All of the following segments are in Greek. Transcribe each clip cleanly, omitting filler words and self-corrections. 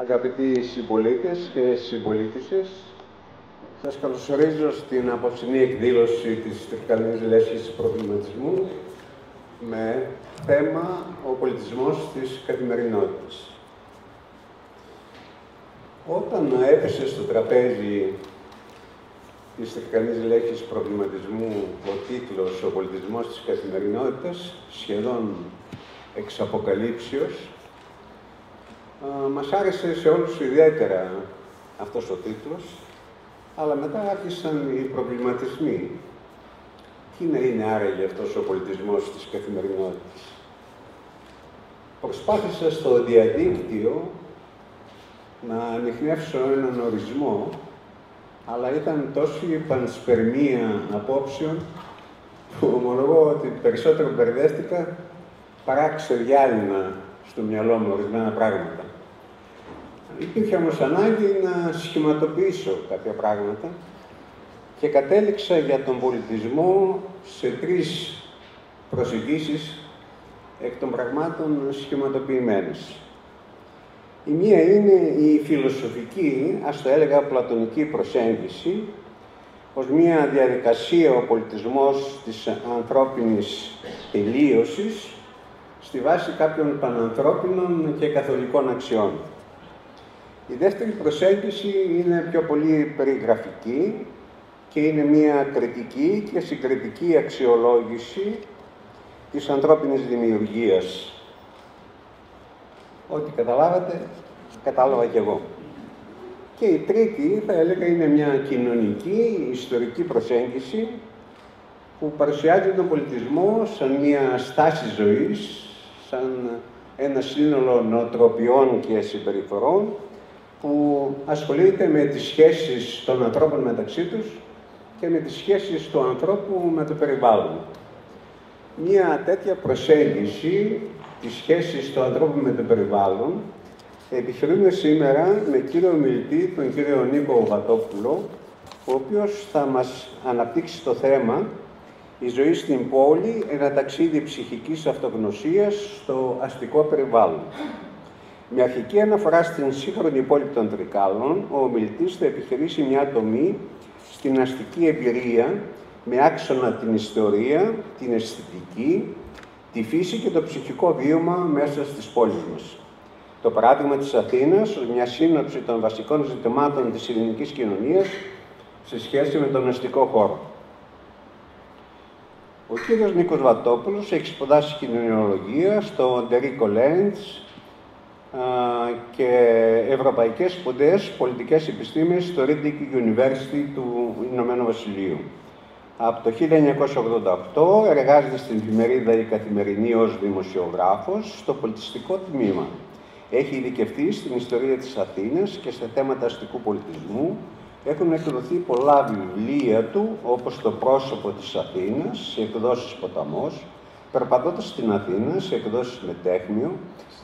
Αγαπητοί συμπολίτες και συμπολίτησες, σας καλωσορίζω στην απόψινή εκδήλωση της Τρικαλινής Λέσχης Προβληματισμού με θέμα ο πολιτισμός της καθημερινότητας. Όταν έπεσε στο τραπέζι της Τρικαλινής Λέσχης Προβληματισμού ο τίτλος «Ο πολιτισμός της καθημερινότητας», σχεδόν εξ αποκαλύψεως, μας άρεσε σε όλους ιδιαίτερα αυτός ο τίτλος, αλλά μετά άρχισαν οι προβληματισμοί. Τι να είναι άραγε αυτός ο πολιτισμός της καθημερινότητας? Προσπάθησα στο διαδίκτυο να ανιχνεύσω έναν ορισμό, αλλά ήταν τόση πανσπερμία απόψεων που ομολογώ ότι περισσότερο μπερδεύτηκα παρά ξεδιάλυνα στο μυαλό μου ορισμένα πράγματα. Υπήρχε όμως ανάγκη να σχηματοποιήσω κάποια πράγματα και κατέληξα για τον πολιτισμό σε τρεις προσεγγίσεις εκ των πραγμάτων σχηματοποιημένες. Η μία είναι η φιλοσοφική, ας το έλεγα πλατωνική προσέγγιση, ως μία διαδικασία ο πολιτισμός της ανθρώπινης τελείωσης στη βάση κάποιων πανανθρώπινων και καθολικών αξιών. Η δεύτερη προσέγγιση είναι πιο πολύ περιγραφική και είναι μία κριτική και συγκριτική αξιολόγηση της ανθρώπινης δημιουργίας. Ό,τι καταλάβατε, κατάλαβα κι εγώ. Και η τρίτη, θα έλεγα, είναι μια κοινωνική, ιστορική προσέγγιση που παρουσιάζει τον πολιτισμό σαν μια στάση ζωής, σαν ένα σύνολο νοοτροπιών και συμπεριφορών που ασχολείται με τις σχέσεις των ανθρώπων μεταξύ τους και με τις σχέσεις του ανθρώπου με το περιβάλλον. Μία τέτοια προσέγγιση της σχέσης του ανθρώπου με το περιβάλλον επιχειρούμε σήμερα με κύριο μιλητή, τον κύριο Νίκο Βατόπουλο, ο οποίος θα μας αναπτύξει το θέμα «Η ζωή στην πόλη, ένα ταξίδι ψυχικής αυτογνωσίας στο αστικό περιβάλλον». Με αρχική αναφορά στην σύγχρονη πόλη των Τρικάλων, ο ομιλητής θα επιχειρήσει μια τομή στην αστική εμπειρία με άξονα την ιστορία, την αισθητική, τη φύση και το ψυχικό βίωμα μέσα στις πόλεις μας. Το παράδειγμα της Αθήνας ως μια σύνοψη των βασικών ζητημάτων της ελληνικής κοινωνίας σε σχέση με τον αστικό χώρο. Ο κύριος Νίκος Βατόπουλος έχει σπουδάσει κοινωνιολογία στο Enrico Lens και ευρωπαϊκές σπουδές πολιτικές επιστήμες στο Reading University του Ηνωμένου Βασιλείου. Από το 1988 εργάζεται στην εφημερίδα «Η Καθημερινή» ως δημοσιογράφος στο πολιτιστικό τμήμα. Έχει ειδικευτεί στην ιστορία της Αθήνας και σε θέματα αστικού πολιτισμού. Έχουν εκδοθεί πολλά βιβλία του, όπως «Το πρόσωπο της Αθήνας» σε εκδόσεις Ποταμός, «Περπατώντας στην Αθήνα» σε εκδόσεις Μετέχμιο,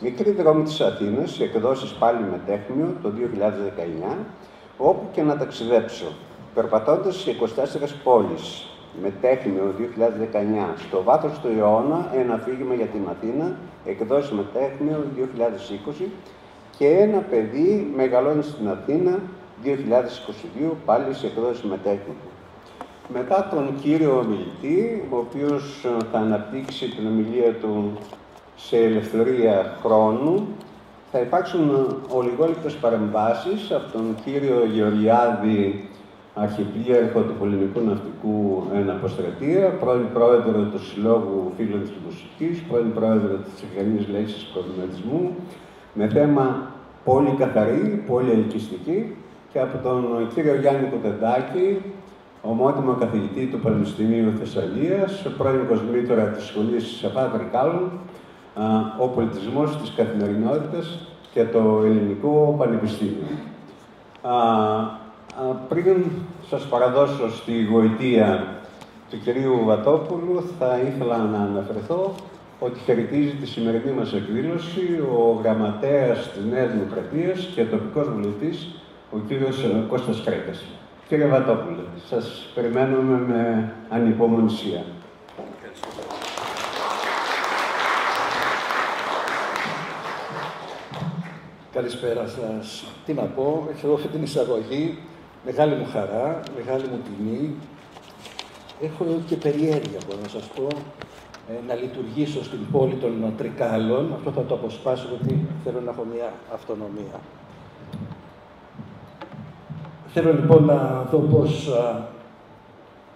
«Μικρή δρόμη της Αθήνας» σε εκδόσεις πάλι Μετέχμιο το 2019, «Όπου και να ταξιδέψω», «Περπατώντας σε 24 πόλεις», Μετέχμιο 2019, «Στο βάθος του αιώνα, ένα αφήγημα για την Αθήνα», εκδόσεις Μετέχμιο 2020 και «Ένα παιδί μεγαλώνει στην Αθήνα» 2022, πάλι σε εκδόσεις Μετέχμιο. Μετά τον κύριο ομιλητή, ο οποίος θα αναπτύξει την ομιλία του σε ελευθερία χρόνου, θα υπάρξουν ολιγόλεπτες παρεμβάσεις από τον κύριο Γεωργιάδη, αρχιπλήρχο του Πολεμικού Ναυτικού εν Αποστρατεία, πρώην πρόεδρο του Συλλόγου Φίλων της Μουσικής, πρώην πρόεδρο της Τρικαλινής Λέσχης Προβληματισμού, με θέμα πόλη καθαρή, πόλη ελκυστική, και από τον κύριο Γιάννη Κουτεντάκη, ομότιμο καθηγητή του Πανεπιστημίου Θεσσαλίας, πρώην κοσμήτωρα της Σχολής Σεφά Τρικάλων, ο πολιτισμός της καθημερινότητας και το Ελληνικό Πανεπιστήμιο. Πριν σας παραδώσω στη γοητεία του κυρίου Βατόπουλου, θα ήθελα να αναφερθώ ότι χαιρετίζει τη σημερινή μας εκδήλωση ο γραμματέας της Νέας Δημοκρατίας και τοπικός βουλευτής, ο κύριος Κώστας Κρέτας. Κύριε Βατόπουλε, σας περιμένουμε με ανυπομονησία. Καλησπέρα σας. Τι να πω, έχω αυτή την εισαγωγή, μεγάλη μου χαρά, μεγάλη μου τιμή. Έχω και περιέργεια, μπορώ να σας πω, να λειτουργήσω στην πόλη των Τρικάλων. Αυτό θα το αποσπάσω, γιατί θέλω να έχω μια αυτονομία. Θέλω λοιπόν να δω πώς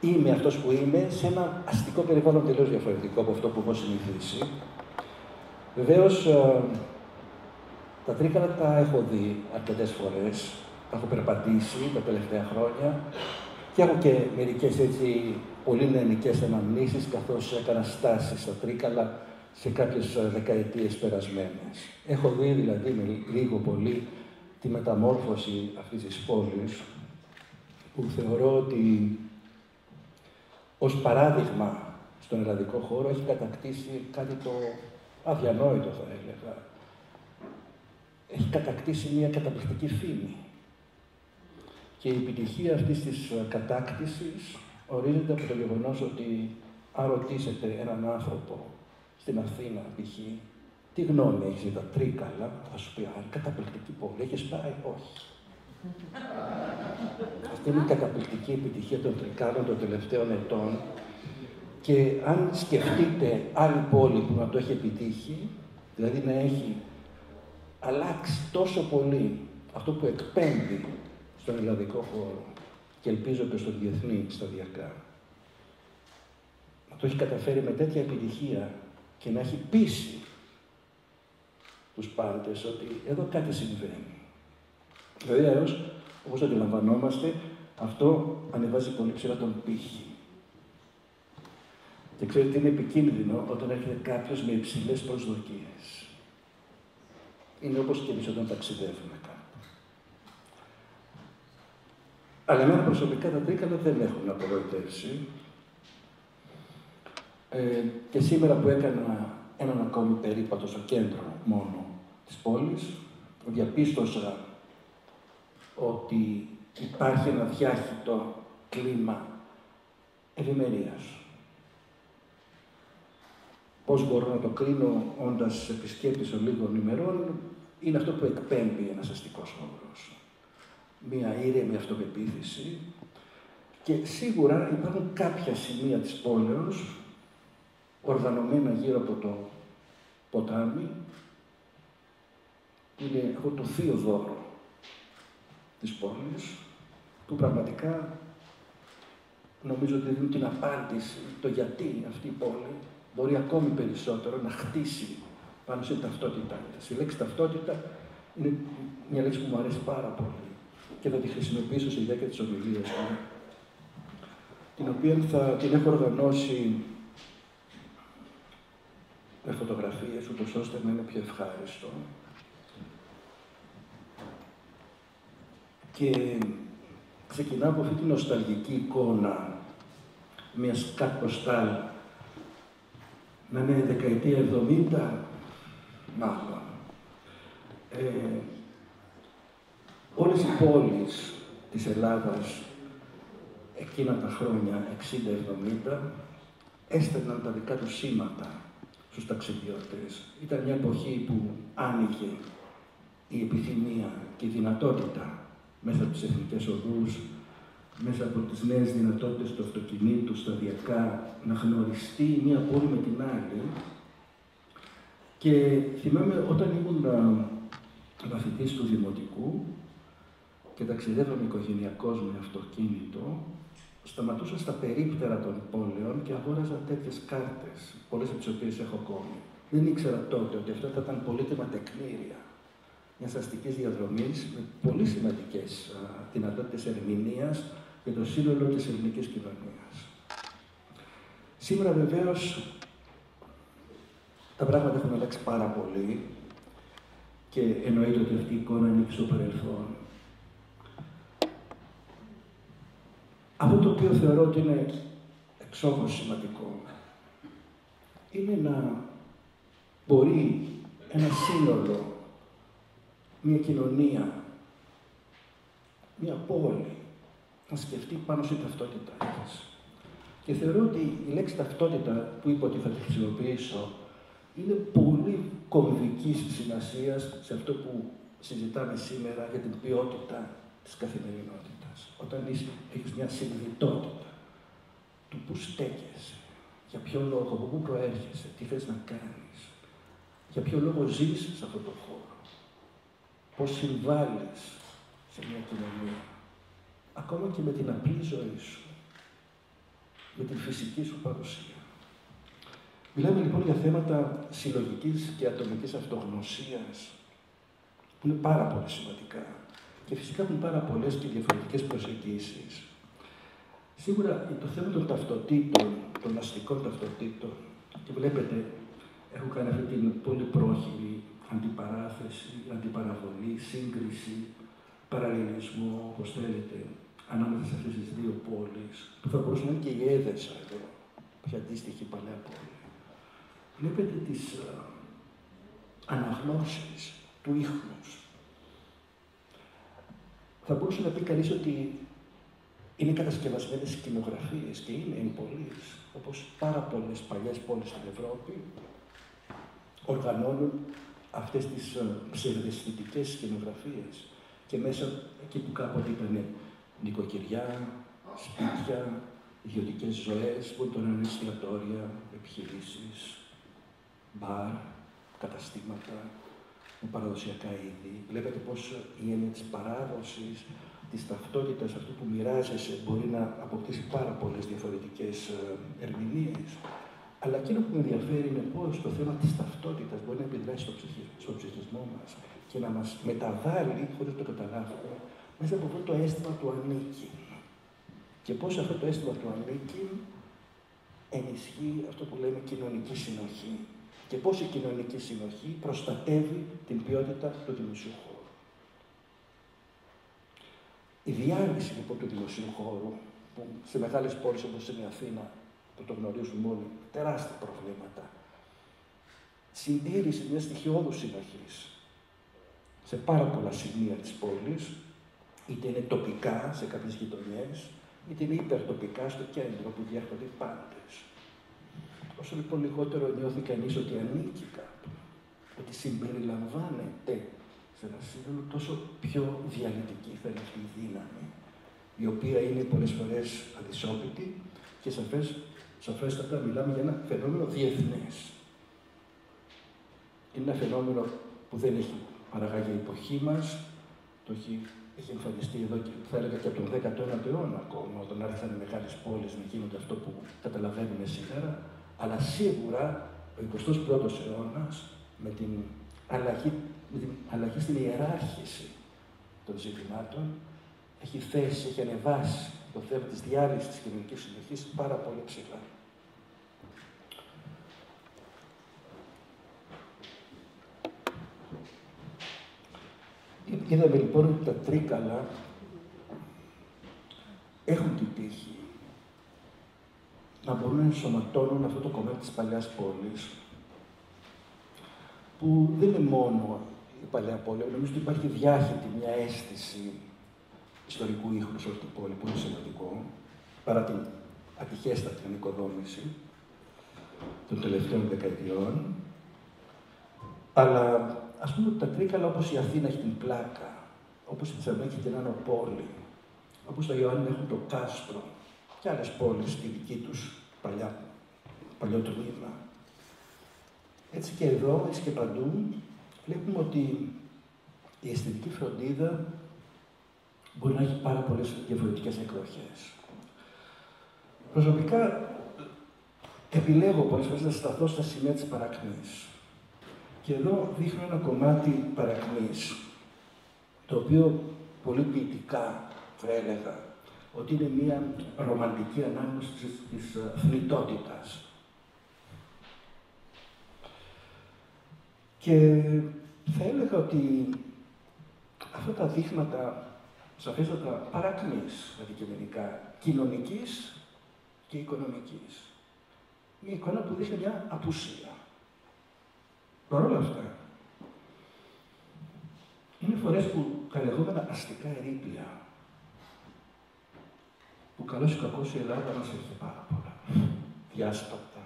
είμαι αυτός που είμαι σε ένα αστικό περιβάλλον τελείως διαφορετικό από αυτό που έχω συνηθίσει. Βεβαίως, τα Τρίκαλα τα έχω δει αρκετές φορές, τα έχω περπατήσει τα τελευταία χρόνια και έχω και μερικές έτσι πολύ νεανικές αναμνήσεις, καθώς έκανα στάσεις στα Τρίκαλα σε κάποιες δεκαετίες περασμένες. Έχω δει δηλαδή με λίγο πολύ τη μεταμόρφωση αυτής της πόλης, που θεωρώ ότι ως παράδειγμα στον ελλαδικό χώρο έχει κατακτήσει κάτι το αδιανόητο, θα έλεγα. Έχει κατακτήσει μια καταπληκτική φήμη. Και η επιτυχία αυτής της κατάκτησης ορίζεται από το γεγονός ότι αν ρωτήσετε έναν άνθρωπο στην Αθήνα, π.χ., τι γνώμη έχεις για τα Τρίκαλα, θα σου πει, καταπληκτική πόλη, έχεις πάει, όχι. Αυτή είναι η καταπληκτική επιτυχία των Τρικάλων των τελευταίων ετών. Και αν σκεφτείτε άλλη πόλη που να το έχει επιτύχει, δηλαδή να έχει αλλάξει τόσο πολύ αυτό που εκπέμπει στον ελλαδικό χώρο και ελπίζω και στον διεθνή σταδιακά, να το έχει καταφέρει με τέτοια επιτυχία και να έχει πείσει τους πάντες ότι εδώ κάτι συμβαίνει. Βεβαίως, όπως αντιλαμβανόμαστε, αυτό ανεβάζει πολύ ψηλά τον πύχη. Και ξέρετε, είναι επικίνδυνο όταν έρχεται κάποιος με υψηλές προσδοκίες. Είναι όπως και εμείς όταν ταξιδεύουμε κάπου. Αλλά εμένα προσωπικά τα Τρίκαλα δεν έχουν απογοητεύσει. Και σήμερα που έκανα έναν ακόμη περίπατο στο κέντρο μόνο της πόλης, διαπίστωσα ότι υπάρχει ένα διάχυτο κλίμα ευημερίας. Πώς μπορώ να το κρίνω όντας επισκέπτης ολίγων ημερών, είναι αυτό που εκπέμπει ένας αστικός χώρος. Μία ήρεμη αυτοπεποίθηση και σίγουρα υπάρχουν κάποια σημεία της πόλεως, οργανωμένα γύρω από το ποτάμι, που είναι αυτό το θείο δώρο της πόλης, που πραγματικά νομίζω ότι δίνουν την απάντηση, το γιατί αυτή η πόλη μπορεί ακόμη περισσότερο να χτίσει πάνω σε ταυτότητά της. Η λέξη ταυτότητα είναι μια λέξη που μου αρέσει πάρα πολύ και θα τη χρησιμοποιήσω στη διάρκεια της ομιλίας μου, την οποία θα την έχω οργανώσει με φωτογραφίες, ούτως ώστε να είναι πιο ευχάριστο. Και ξεκινάω από αυτή την νοσταλγική εικόνα μιας κάτποστάλ, να είναι δεκαετία 70, μάλλον. Όλες οι πόλεις της Ελλάδας εκείνα τα χρόνια, 60-70, έστελναν τα δικά τους σήματα στους ταξιδιώτες. Ήταν μια εποχή που άνοιγε η επιθυμία και η δυνατότητα μέσα από τις εθνικές οδούς, μέσα από τις νέες δυνατότητες του αυτοκινήτου, σταδιακά, να γνωριστεί μία πόλη με την άλλη. Και θυμάμαι όταν ήμουν μαθητής του Δημοτικού και ταξιδεύαμε οικογενειακώς με αυτοκίνητο, σταματούσα στα περίπτερα των πόλεων και αγόραζα τέτοιες κάρτες, πολλές από τις οποίες έχω ακόμη. Δεν ήξερα τότε ότι αυτά θα ήταν πολύτιμα τεκμήρια μιας αστικής διαδρομής με πολύ σημαντικές δυνατότητες ερμηνείας για το σύνολο της ελληνικής κοινωνίας. Σήμερα βεβαίως τα πράγματα έχουν αλλάξει πάρα πολύ και εννοείται ότι αυτή η εικόνα ανήκει στο παρελθόν. Αυτό το οποίο θεωρώ ότι είναι εξόχως σημαντικό είναι να μπορεί ένα σύνολο, μια κοινωνία, μια πόλη να σκεφτεί πάνω στην ταυτότητά της. Και θεωρώ ότι η λέξη ταυτότητα που είπα ότι θα τη χρησιμοποιήσω είναι πολύ κομβικής σημασίας σε αυτό που συζητάμε σήμερα για την ποιότητα της καθημερινότητας. Όταν έχεις μια συνειδητότητα του που στέκεσαι, για ποιο λόγο, από πού προέρχεσαι, τι θες να κάνεις, για ποιο λόγο ζεις σε αυτόν τον χώρο, πώς συμβάλλεις σε μια κοινωνία, ακόμα και με την απλή ζωή σου, με την φυσική σου παρουσία. Μιλάμε λοιπόν για θέματα συλλογικής και ατομικής αυτογνωσίας, που είναι πάρα πολύ σημαντικά και φυσικά έχουν πάρα πολλές και διαφορετικές προσεγγίσεις. Σίγουρα το θέμα των ταυτοτήτων, των αστικών ταυτοτήτων, και βλέπετε, έχω κάνει αυτή την πολύ πρόχειρη αντιπαράθεση, αντιπαραβολή, σύγκριση, παραλληλισμό, όπως θέλετε, ανάμεσα σε αυτές τις δύο πόλεις, που θα μπορούσε να είναι και η Έδεσα εδώ, ποια αντίστοιχη παλαιά πόλη. Βλέπετε τις αναγνώσεις του ίχνους. Θα μπορούσε να πει κανείς ότι είναι κατασκευασμένες σκηνογραφίες και είναι πολλές, όπως πάρα πολλές παλιές πόλεις στην Ευρώπη οργανώνουν αυτές τις ψευδαισθητικές σκηνογραφίες και μέσα εκεί που κάποτε ήταν νοικοκυριά, σπίτια, ιδιωτικές ζωές, που ήταν εστιατόρια, επιχειρήσεις, μπαρ, καταστήματα, με παραδοσιακά είδη. Βλέπετε πως η έννοια της παράδοσης, της ταυτότητας, αυτού που μοιράζεσαι, μπορεί να αποκτήσει πάρα πολλές διαφορετικές ερμηνείες. Αλλά εκείνο που με ενδιαφέρει είναι πώς το θέμα της ταυτότητας μπορεί να επιδράσει στο ψυχισμό μας και να μας μεταβάλει, χωρίς να το καταλάβουμε, μέσα από αυτό το αίσθημα του ανήκει. Και πώς αυτό το αίσθημα του ανήκει ενισχύει αυτό που λέμε κοινωνική συνοχή. Και πώς η κοινωνική συνοχή προστατεύει την ποιότητα του δημοσίου χώρου. Η διάλυση λοιπόν του δημοσίου χώρου, που σε μεγάλες πόλεις όπως είναι η Αθήνα, που το γνωρίζουμε όλοι, τεράστια προβλήματα. Συντήρηση μιας στοιχειώδους συνοχής σε πάρα πολλά σημεία της πόλης, είτε είναι τοπικά σε κάποιες γειτονιές, είτε είναι υπερτοπικά στο κέντρο που διέρχονται οι πάντες. Όσο λοιπόν λιγότερο νιώθει κανείς ότι ανήκει κάπου, ότι συμπεριλαμβάνεται σε ένα σύνολο, τόσο πιο διαλυτική θα είναι αυτή η δύναμη, η οποία είναι πολλές φορές αδυσόπιτη και σαφέστατα μιλάμε για ένα φαινόμενο διεθνές. Είναι ένα φαινόμενο που δεν έχει παραγάγει η εποχή μας, έχει εμφανιστεί εδώ και θα έλεγα και από τον 19ο αιώνα ακόμα, όταν άρχισαν οι μεγάλες πόλεις να γίνονται αυτό που καταλαβαίνουμε σήμερα, αλλά σίγουρα ο 21ος αιώνας με την αλλαγή στην ιεράρχηση των ζητημάτων έχει ανεβάσει το θέμα της διάλυσης της κοινωνικής συνοχής πάρα πολύ ψηλά. Είδαμε λοιπόν ότι τα Τρίκαλα έχουν την τύχη να μπορούν να ενσωματώνουν αυτό το κομμάτι της παλιάς πόλης, που δεν είναι μόνο η παλαιά πόλη, νομίζω ότι υπάρχει διάχυτη μια αίσθηση ιστορικού ίχνου σε όλη την πόλη, που είναι σημαντικό, παρά την ατυχέστατη ανοικοδόμηση των τελευταίων δεκαετιών. Αλλά ας πούμε ότι τα Τρίκαλα, όπως η Αθήνα έχει την Πλάκα, όπως η Θεσσαλονίκη έχει την Άνω Πόλη, όπως τα Ιωάννη έχουν το Κάστρο και άλλες πόλεις στη δική τους παλιό τμήμα. Έτσι και εδώ, έτσι και παντού, βλέπουμε ότι η αισθητική φροντίδα μπορεί να έχει πάρα πολλές διαφορετικές εκδοχές. Προσωπικά επιλέγω πολλές φορές να σταθώ στα σημεία της παρακμής. Και εδώ δείχνω ένα κομμάτι παρακμής, το οποίο πολύ ποιητικά θα έλεγα ότι είναι μια ρομαντική ανάγνωση της θνητότητας. Και θα έλεγα ότι αυτά τα δείγματα σαφέστατα παρακμής, αντικειμενικά, κοινωνικής και οικονομικής. Μια εικόνα που δείχνει μια απουσία. Παρ' όλα αυτά, είναι φορές που τα λεγόμενα αστικά ερείπια, που καλώς ή κακώς η Ελλάδα μας έχει πάρα πολλά, διάσπαρτα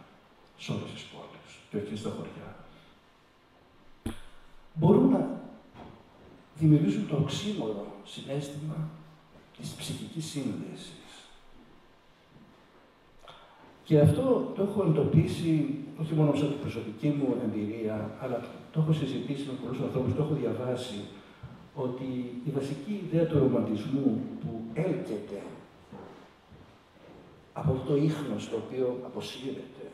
σε όλες τις πόλεις και όχι στα χωριά, μπορούν να δημιουργήσουν το οξύμορο συναίσθημα της ψυχικής σύνδεσης. Και αυτό το έχω εντοπίσει, όχι μόνο από την προσωπική μου εμπειρία, αλλά το έχω συζητήσει με πολλούς ανθρώπους, το έχω διαβάσει, ότι η βασική ιδέα του ρομαντισμού που έλκεται από αυτό το ίχνος το οποίο αποσύρεται,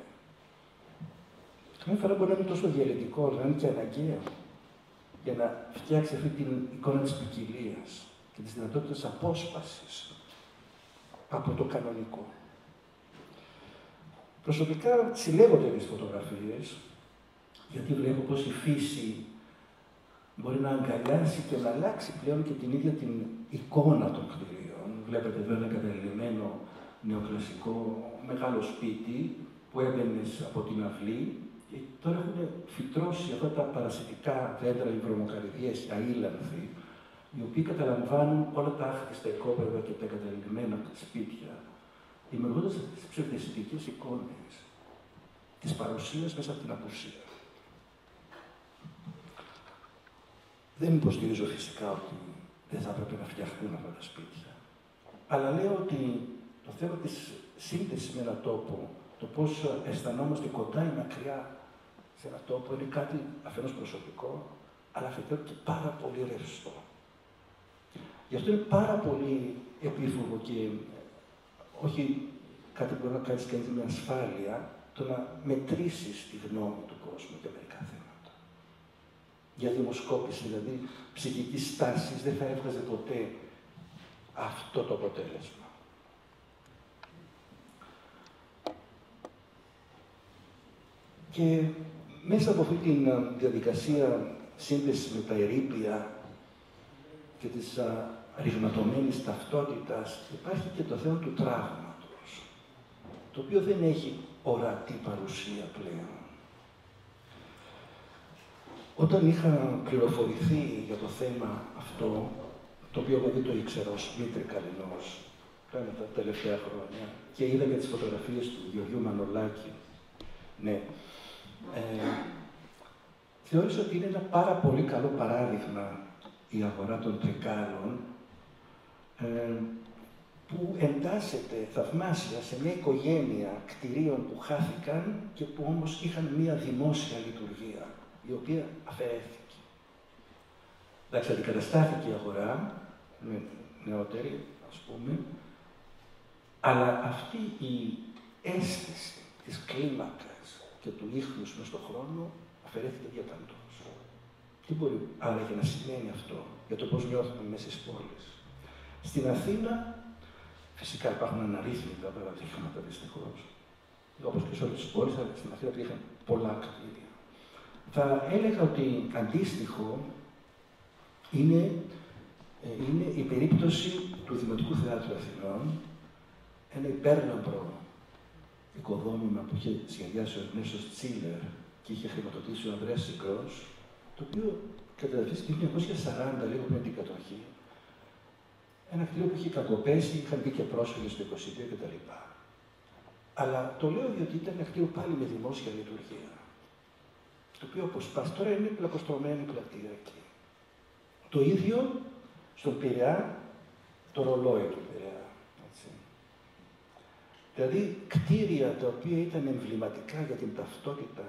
καμιά φορά μπορεί να είναι τόσο διαλεκτικό, αλλά είναι και αναγκαίο, για να φτιάξει αυτή την εικόνα της ποικιλίας και της δυνατότητας απόσπασης από το κανονικό. Προσωπικά συλλέγονται τις φωτογραφίες, γιατί βλέπω πως η φύση μπορεί να αγκαλιάσει και να αλλάξει πλέον και την ίδια την εικόνα των κτηρίων. Βλέπετε εδώ ένα καταλληλημένο νεοκλασικό μεγάλο σπίτι που έμπαινε από την αυλή και τώρα έχουν φυτρώσει αυτά τα παρασιτικά δέντρα, οι βρωμοκαρδιές, οι αήλανθοι, οι οποίοι καταλαμβάνουν όλα τα άχρηστα οικόπεδα και τα καταλληλημένα σπίτια, δημιουργώντας τις ψευδαισθητικές εικόνες της παρουσίας μέσα από την απουσία. Δεν υποστηρίζω φυσικά ότι δεν θα έπρεπε να φτιαχτούν αυτά τα σπίτια. Αλλά λέω ότι το θέμα της σύνδεσης με έναν τόπο, το πώς αισθανόμαστε κοντά ή μακριά σε έναν τόπο, είναι κάτι αφενός προσωπικό, αλλά αφετέρου και πάρα πολύ ρευστό. Γι' αυτό είναι πάρα πολύ επίφοβο και όχι κάτι που μπορεί να κάνει κανείς με ασφάλεια, το να μετρήσεις τη γνώμη του κόσμου για μερικά θέματα. Για δημοσκόπηση, δηλαδή ψυχικής στάσης, δεν θα έβγαζε ποτέ αυτό το αποτέλεσμα. Και μέσα από αυτή τη διαδικασία σύνδεσης με τα ερείπια και της ρηγματωμένης ταυτότητας, υπάρχει και το θέμα του τραύματος, το οποίο δεν έχει ορατή παρουσία πλέον. Όταν είχα πληροφορηθεί για το θέμα αυτό, το οποίο εγώ δεν το ήξερα ως Δημήτρη Καλινός, τα τελευταία χρόνια, και είδα για τις φωτογραφίες του Γεωργίου Μανολάκη, ναι, θεώρησα ότι είναι ένα πάρα πολύ καλό παράδειγμα η αγορά των Τρικάλων, που εντάσσεται θαυμάσια σε μια οικογένεια κτηρίων που χάθηκαν και που όμως είχαν μια δημόσια λειτουργία, η οποία αφαιρέθηκε. Εντάξει, αντικαταστάθηκε η αγορά, νεότερη, ας πούμε, αλλά αυτή η αίσθηση της κλίμακας και του ίχνους μες στον χρόνο αφαιρέθηκε διαπαντός. Τι μπορεί άραγε να σημαίνει αυτό για το πώς νιώθουμε μέσα στις πόλεις? Στην Αθήνα, φυσικά υπάρχουν αναρρύθμιτα παραδείγματα δυστυχώς, όπως και σε όλες τις πόλεις, αλλά στην Αθήνα υπήρχαν πολλά κτίρια. Θα έλεγα ότι αντίστοιχο είναι η περίπτωση του Δημοτικού Θεάτρου Αθηνών, ένα υπέρλαμπρο οικοδόμημα που είχε σχεδιάσει ο Ερνέστος Τσίλερ και είχε χρηματοδοτήσει ο Ανδρέας Συγκρός, το οποίο καταδεχθεί το 1940, λίγο πριν την κατοχή. Ένα κτίριο που είχε κακοπέσει, είχαν μπει και πρόσφυγες στο 22 κτλ. Αλλά το λέω διότι ήταν ένα κτίριο πάλι με δημόσια λειτουργία. Το οποίο αποσπάσει τώρα είναι πλακοστρωμένη πλατεία εκεί. Το ίδιο στον Πειραιά, το ρολόι του Πειραιά. Έτσι. Δηλαδή κτίρια τα οποία ήταν εμβληματικά για την ταυτότητα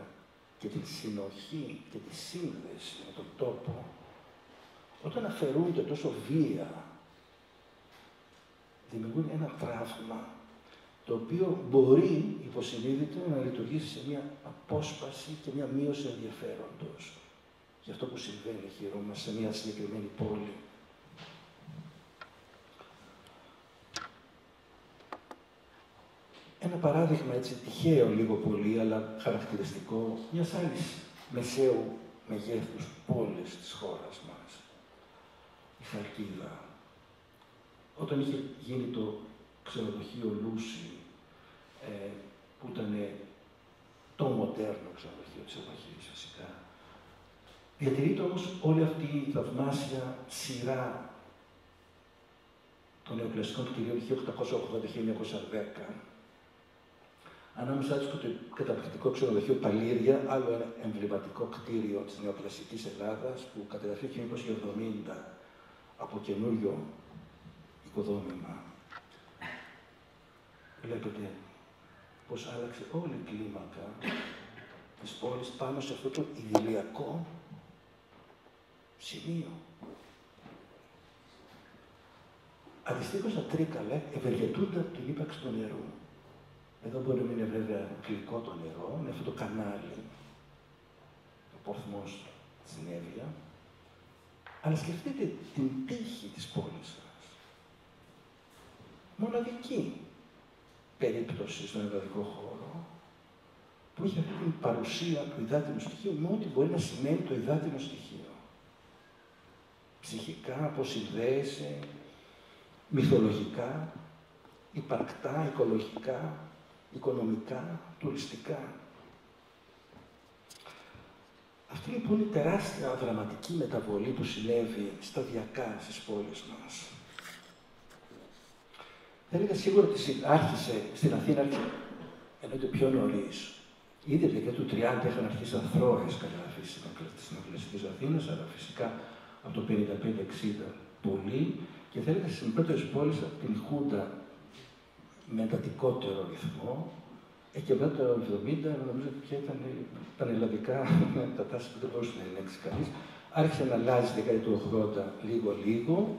και την συνοχή και τη σύνδεση με τον τόπο, όταν αφαιρούνται τόσο βία, δημιουργούν ένα τραύμα το οποίο μπορεί υποσυνείδητα να λειτουργήσει σε μια απόσπαση και μια μείωση ενδιαφέροντος για αυτό που συμβαίνει γύρω μας σε μια συγκεκριμένη πόλη. Ένα παράδειγμα έτσι τυχαίο λίγο πολύ, αλλά χαρακτηριστικό, μιας άλλης μεσαίου μεγέθους πόλης της χώρας μας, η Χαλκίδα. Όταν είχε γίνει το ξενοδοχείο Λούση, που ήταν το μοντέρνο ξενοδοχείο της εποχής φυσικά, διατηρείται όμως όλη αυτή η θαυμάσια σειρά των νεοκλασικών κτηρίων 1880-1910, ανάμεσά τους το καταπληκτικό ξενοδοχείο Παλήρια, άλλο ένα εμβληματικό κτίριο της νεοκλασικής Ελλάδας, που κατεδαφεί το 1970 από καινούριο οικοδόμημα, βλέπετε πως άλλαξε όλη η κλίμακα της πόλης πάνω σε αυτό το ιδηλιακό σημείο. Αντιστοίχως τα Τρίκαλα ευεργετούνταν την ύπαρξη του νερού. Εδώ μπορεί να είναι βέβαια γλυκό το νερό, είναι αυτό το κανάλι, ο πορθμός στην Εύβοια. Αλλά σκεφτείτε την τύχη της πόλης σας. Μοναδική περίπτωση στον ελλαδικό χώρο, που έχει αυτή την παρουσία του υδάτινου στοιχείου με ό,τι μπορεί να σημαίνει το υδάτινο στοιχείο. Ψυχικά, αποσυνδέεσαι, μυθολογικά, υπαρκτά, οικολογικά, οικονομικά, τουριστικά. Αυτή λοιπόν η τεράστια δραματική μεταβολή που συνέβη σταδιακά στις πόλεις μας. Θα έλεγα σίγουρα ότι άρχισε στην Αθήνα, εννοείται πιο νωρίς. Ήδη τη δεκαετία του 30 είχαν αρχίσει αθρώες καταγραφές στην εκκλησία της Αθήνας, αλλά φυσικά από το 55-60 πολύ. Και θα έλεγα στις πρώτες πόλεις από την Χούντα με εντατικότερο ρυθμό. Και μετά το 70, νομίζω ότι πια ήταν πανελλαδικά τα τάσεις που δεν μπορούσε να ελέγξει κανείς. Άρχισε να αλλάζει τη δεκαετία του 80 λίγο-λίγο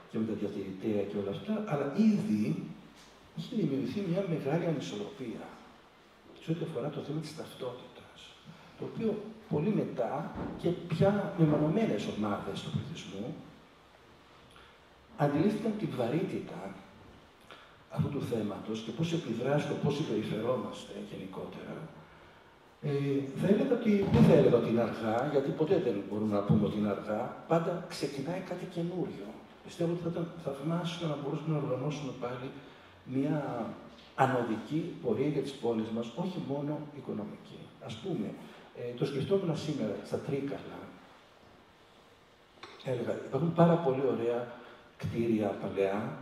και με τα διατηρητέα και όλα αυτά, αλλά ήδη είχε δημιουργηθεί μια μεγάλη ανισορροπία σε ό,τι αφορά το θέμα της ταυτότητας. Το οποίο πολύ μετά και πια μεμονωμένες ομάδες του πληθυσμού αντιλήφθηκαν την βαρύτητα αυτού του θέματος και πώς επιδράσουμε, πώς συμπεριφερόμαστε γενικότερα. Θα έλεγα ότι, δεν θα έλεγα ότι είναι αργά, γιατί ποτέ δεν μπορούμε να πούμε ότι είναι αργά, πάντα ξεκινάει κάτι καινούριο. Πιστεύω ότι θα ήταν θαυμάσιο να μπορούσαμε να οργανώσουμε πάλι μια ανωδική πορεία για τις πόλεις μας, όχι μόνο οικονομική. Ας πούμε, το σκεφτόμουν σήμερα στα Τρίκαλα. Έλεγα, υπάρχουν πάρα πολύ ωραία κτίρια παλαιά,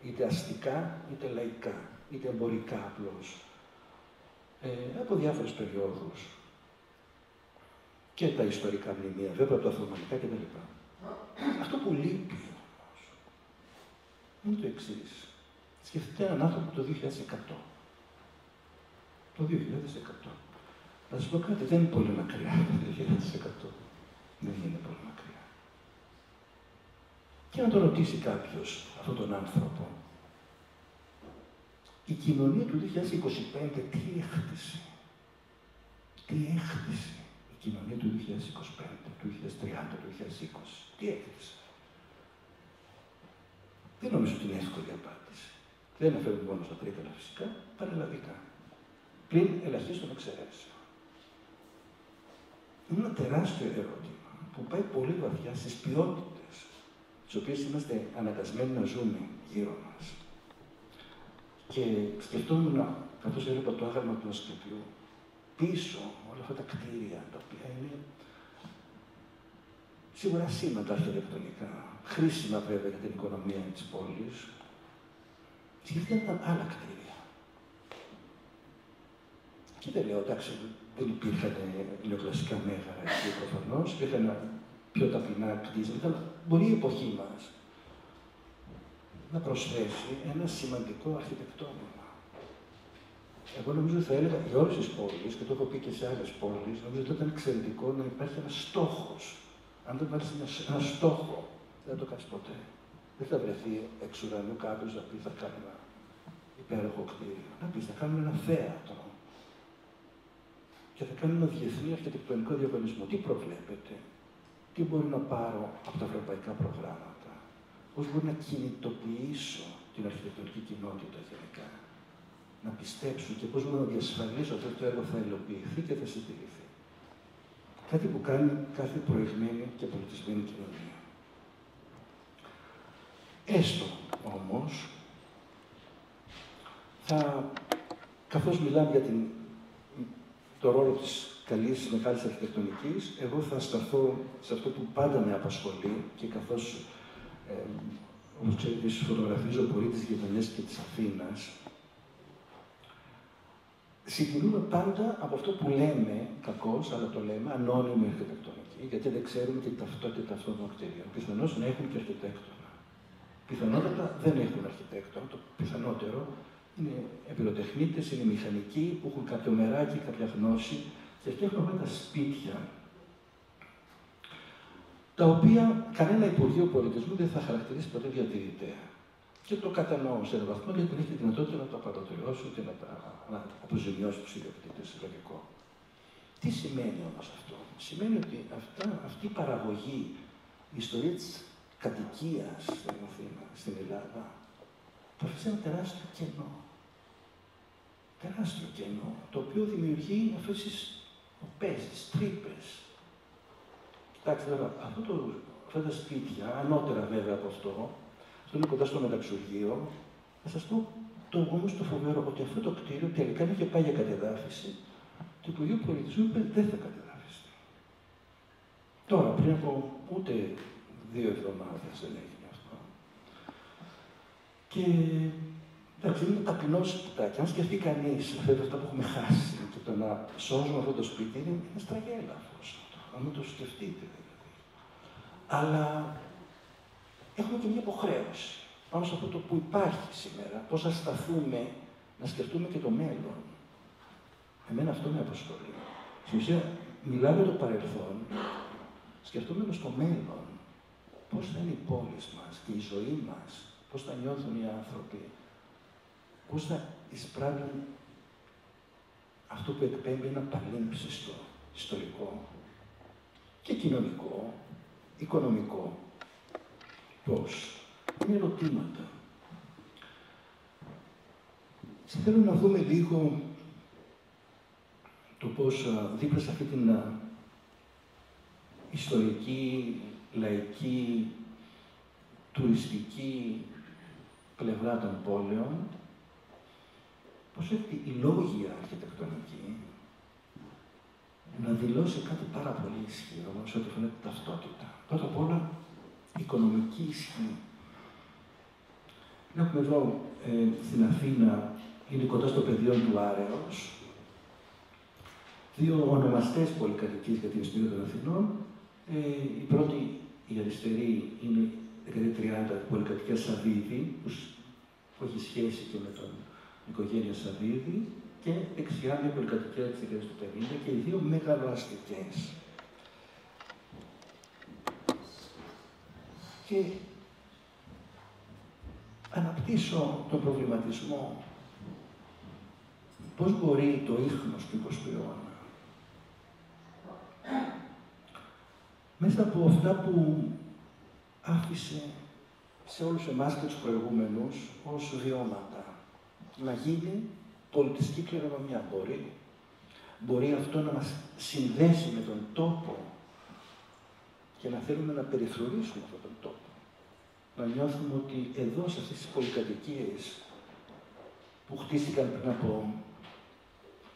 είτε αστικά, είτε λαϊκά, είτε εμπορικά απλώς, από διάφορες περιόδους. Και τα ιστορικά μνημεία, βέβαια τα Οθωμανικά κτλ. Αυτό που λείπει όμως είναι το εξής. Σκεφτείτε έναν άνθρωπο το 2100. Το 2100. Να σας πω κάτι, δεν είναι πολύ μακριά το 2100. Δεν είναι πολύ μακριά. Και να το ρωτήσει κάποιος αυτόν τον άνθρωπο. Η κοινωνία του 2025 τι έχτισε. Τι έχτισε η κοινωνία του 2025, του 2030, του 2020. Τι έχτισε. Δεν νομίζω ότι είναι εύκολη απάντηση. Δεν αναφέρουμε μόνο στα Τρίκαλα φυσικά, πανελλαδικά. Πλην ελαχίστων εξαιρέσεων. Είναι ένα τεράστιο ερώτημα που πάει πολύ βαθιά στις ποιότητες τις οποίες είμαστε αναγκασμένοι να ζούμε γύρω μας. Και σκεφτόμουν, καθώς έβλεπα το άγαλμα του Ασκληπιού, πίσω όλα αυτά τα κτίρια, τα οποία είναι σίγουρα σήματα αρχιτεκτονικά, χρήσιμα βέβαια για την οικονομία της πόλης, σκεφτόμουν άλλα κτίρια. Και δεν λέω, εντάξει, δεν υπήρχαν νεοκλασικά μέγαρα εκεί προφανώς, υπήρχαν πιο ταπεινά κτίσματα, αλλά μπορεί η εποχή μας να προσθέσει ένα σημαντικό αρχιτεκτόνημα. Εγώ νομίζω θα έλεγα για όλες τις πόλεις, και το έχω πει και σε άλλες πόλεις, νομίζω ότι ήταν εξαιρετικό να υπάρχει ένας στόχος. Αν δεν βάλεις ένα στόχο, δεν το κάνεις ποτέ. Δεν θα βρεθεί εξ ουρανού κάποιος να πει θα κάνει ένα υπέροχο κτίριο. Να πει θα κάνουμε ένα θέατρο. Και θα κάνουμε ένα διεθνή αρχιτεκτονικό διαγωνισμό. Τι προβλέπετε, τι μπορώ να πάρω από τα ευρωπαϊκά προγράμματα, πώς μπορώ να κινητοποιήσω την αρχιτεκτονική κοινότητα γενικά, να πιστέψουν και πώς μπορώ να διασφαλίσω ότι αυτό το έργο θα υλοποιηθεί και θα συντηρηθεί. Κάτι που κάνει κάθε προηγμένη και πολιτισμένη κοινωνία. Έστω όμως, καθώς μιλάμε για το ρόλο της καλής μεγάλης αρχιτεκτονικής, εγώ θα σταθώ σε αυτό που πάντα με απασχολεί και καθώς, όπως ξέρετε, φωτογραφίζω πολύ τις γειτονιές και της Αθήνας, Συγκινούμε πάντα από αυτό που λέμε, κακώς, αλλά το λέμε, ανώνυμη αρχιτεκτονική, γιατί δεν ξέρουμε την ταυτότητα αυτών των κτίριων. Πιθανώς να έχουν και αρχιτέκτονα. Πιθανότατα δεν έχουν αρχιτέκτονα. Το πιθανότερο είναι εμπειροτεχνίτες, είναι μηχανικοί που έχουν κάποιο μεράκι, κάποια γνώση και φτιάχνουν αυτά τα σπίτια, τα οποία κανένα Υπουργείο Πολιτισμού δεν θα χαρακτηρίσει ποτέ διατηρητέα. Και το κατανοώ σε έναν βαθμό γιατί έχει τη δυνατότητα να το απαλωτριώσει και να αποζημιώσει τους ιδιοκτήτες, λογικό. Τι σημαίνει όμως αυτό? Σημαίνει ότι αυτή η παραγωγή, η ιστορία της κατοικίας στην Αθήνα, στην Ελλάδα, θα αφήσει ένα τεράστιο κενό. Τεράστιο κενό, το οποίο δημιουργεί αυτές τις οπές, τις τρύπες. Κοιτάξτε τώρα, αυτά τα σπίτια, ανώτερα βέβαια από αυτό είναι κοντά στο μεταξουργείο. Θα σας πω όμως το φοβερό, ότι αυτό το κτίριο τελικά είχε πάει για κατεδάφιση. Το Υπουργείο Πολιτισμού είπε δεν θα κατεδάφιστε. Τώρα, πριν από ούτε 2 εβδομάδες δεν έγινε αυτό. Και εντάξει, είναι ταπεινό σπιτάκι. Αν σκεφτεί κανείς αυτά που έχουμε χάσει και το να σώζουμε αυτό το σπίτι, είναι στραγγέλαφος. Αν το σκεφτείτε δηλαδή. Αλλά έχουμε και μια υποχρέωση πάνω σε αυτό το που υπάρχει σήμερα, πώς θα σταθούμε, να σκεφτούμε και το μέλλον. Εμένα αυτό με απασχολεί. Στην ουσία, μιλάμε για το παρελθόν, σκεφτόμενος το μέλλον. Πώς θα είναι οι πόλεις μας και η ζωή μας, πώς θα νιώθουν οι άνθρωποι, πώς θα εισπράττουν αυτό που εκπέμπει ένα παλέμψιστο ιστορικό και κοινωνικό, οικονομικό. Πώς? Είναι ερωτήματα. Θέλω να δούμε λίγο το πώς δίπλα σε αυτή την ιστορική, λαϊκή, τουριστική πλευρά των πόλεων, πώς έχει η λόγια αρχιτεκτονική να δηλώσει κάτι πάρα πολύ ισχυρό σε ό,τι αφορά την ταυτότητα. Πρώτα απ' όλα, οικονομική ισχύ. Έχουμε εδώ στην Αθήνα, είναι κοντά στο πεδίο του Άρεος, 2 ονομαστές πολυκατοικίες για την ιστορία των Αθηνών. Η πρώτη, η αριστερή, είναι η δεκαετία 30, πολυκατοικία Σαββίδη, που έχει σχέση και με την οικογένεια Σαββίδη, και δεξιά μια πολυκατοικία της δεκαετίας του 50 και οι 2 μεγαλοαστικές. Και αναπτύσσω τον προβληματισμό πώς μπορεί το ίχνος του 20ου αιώνα μέσα από αυτά που άφησε σε όλους εμάς και τους προηγούμενους ως βιώματα να γίνει πολιτιστική κληρονομιά. Μπορεί αυτό να μας συνδέσει με τον τόπο και να θέλουμε να περιφρουρήσουμε αυτόν τον τόπο. Να νιώθουμε ότι εδώ, σε αυτές τις πολυκατοικίες που χτίστηκαν πριν από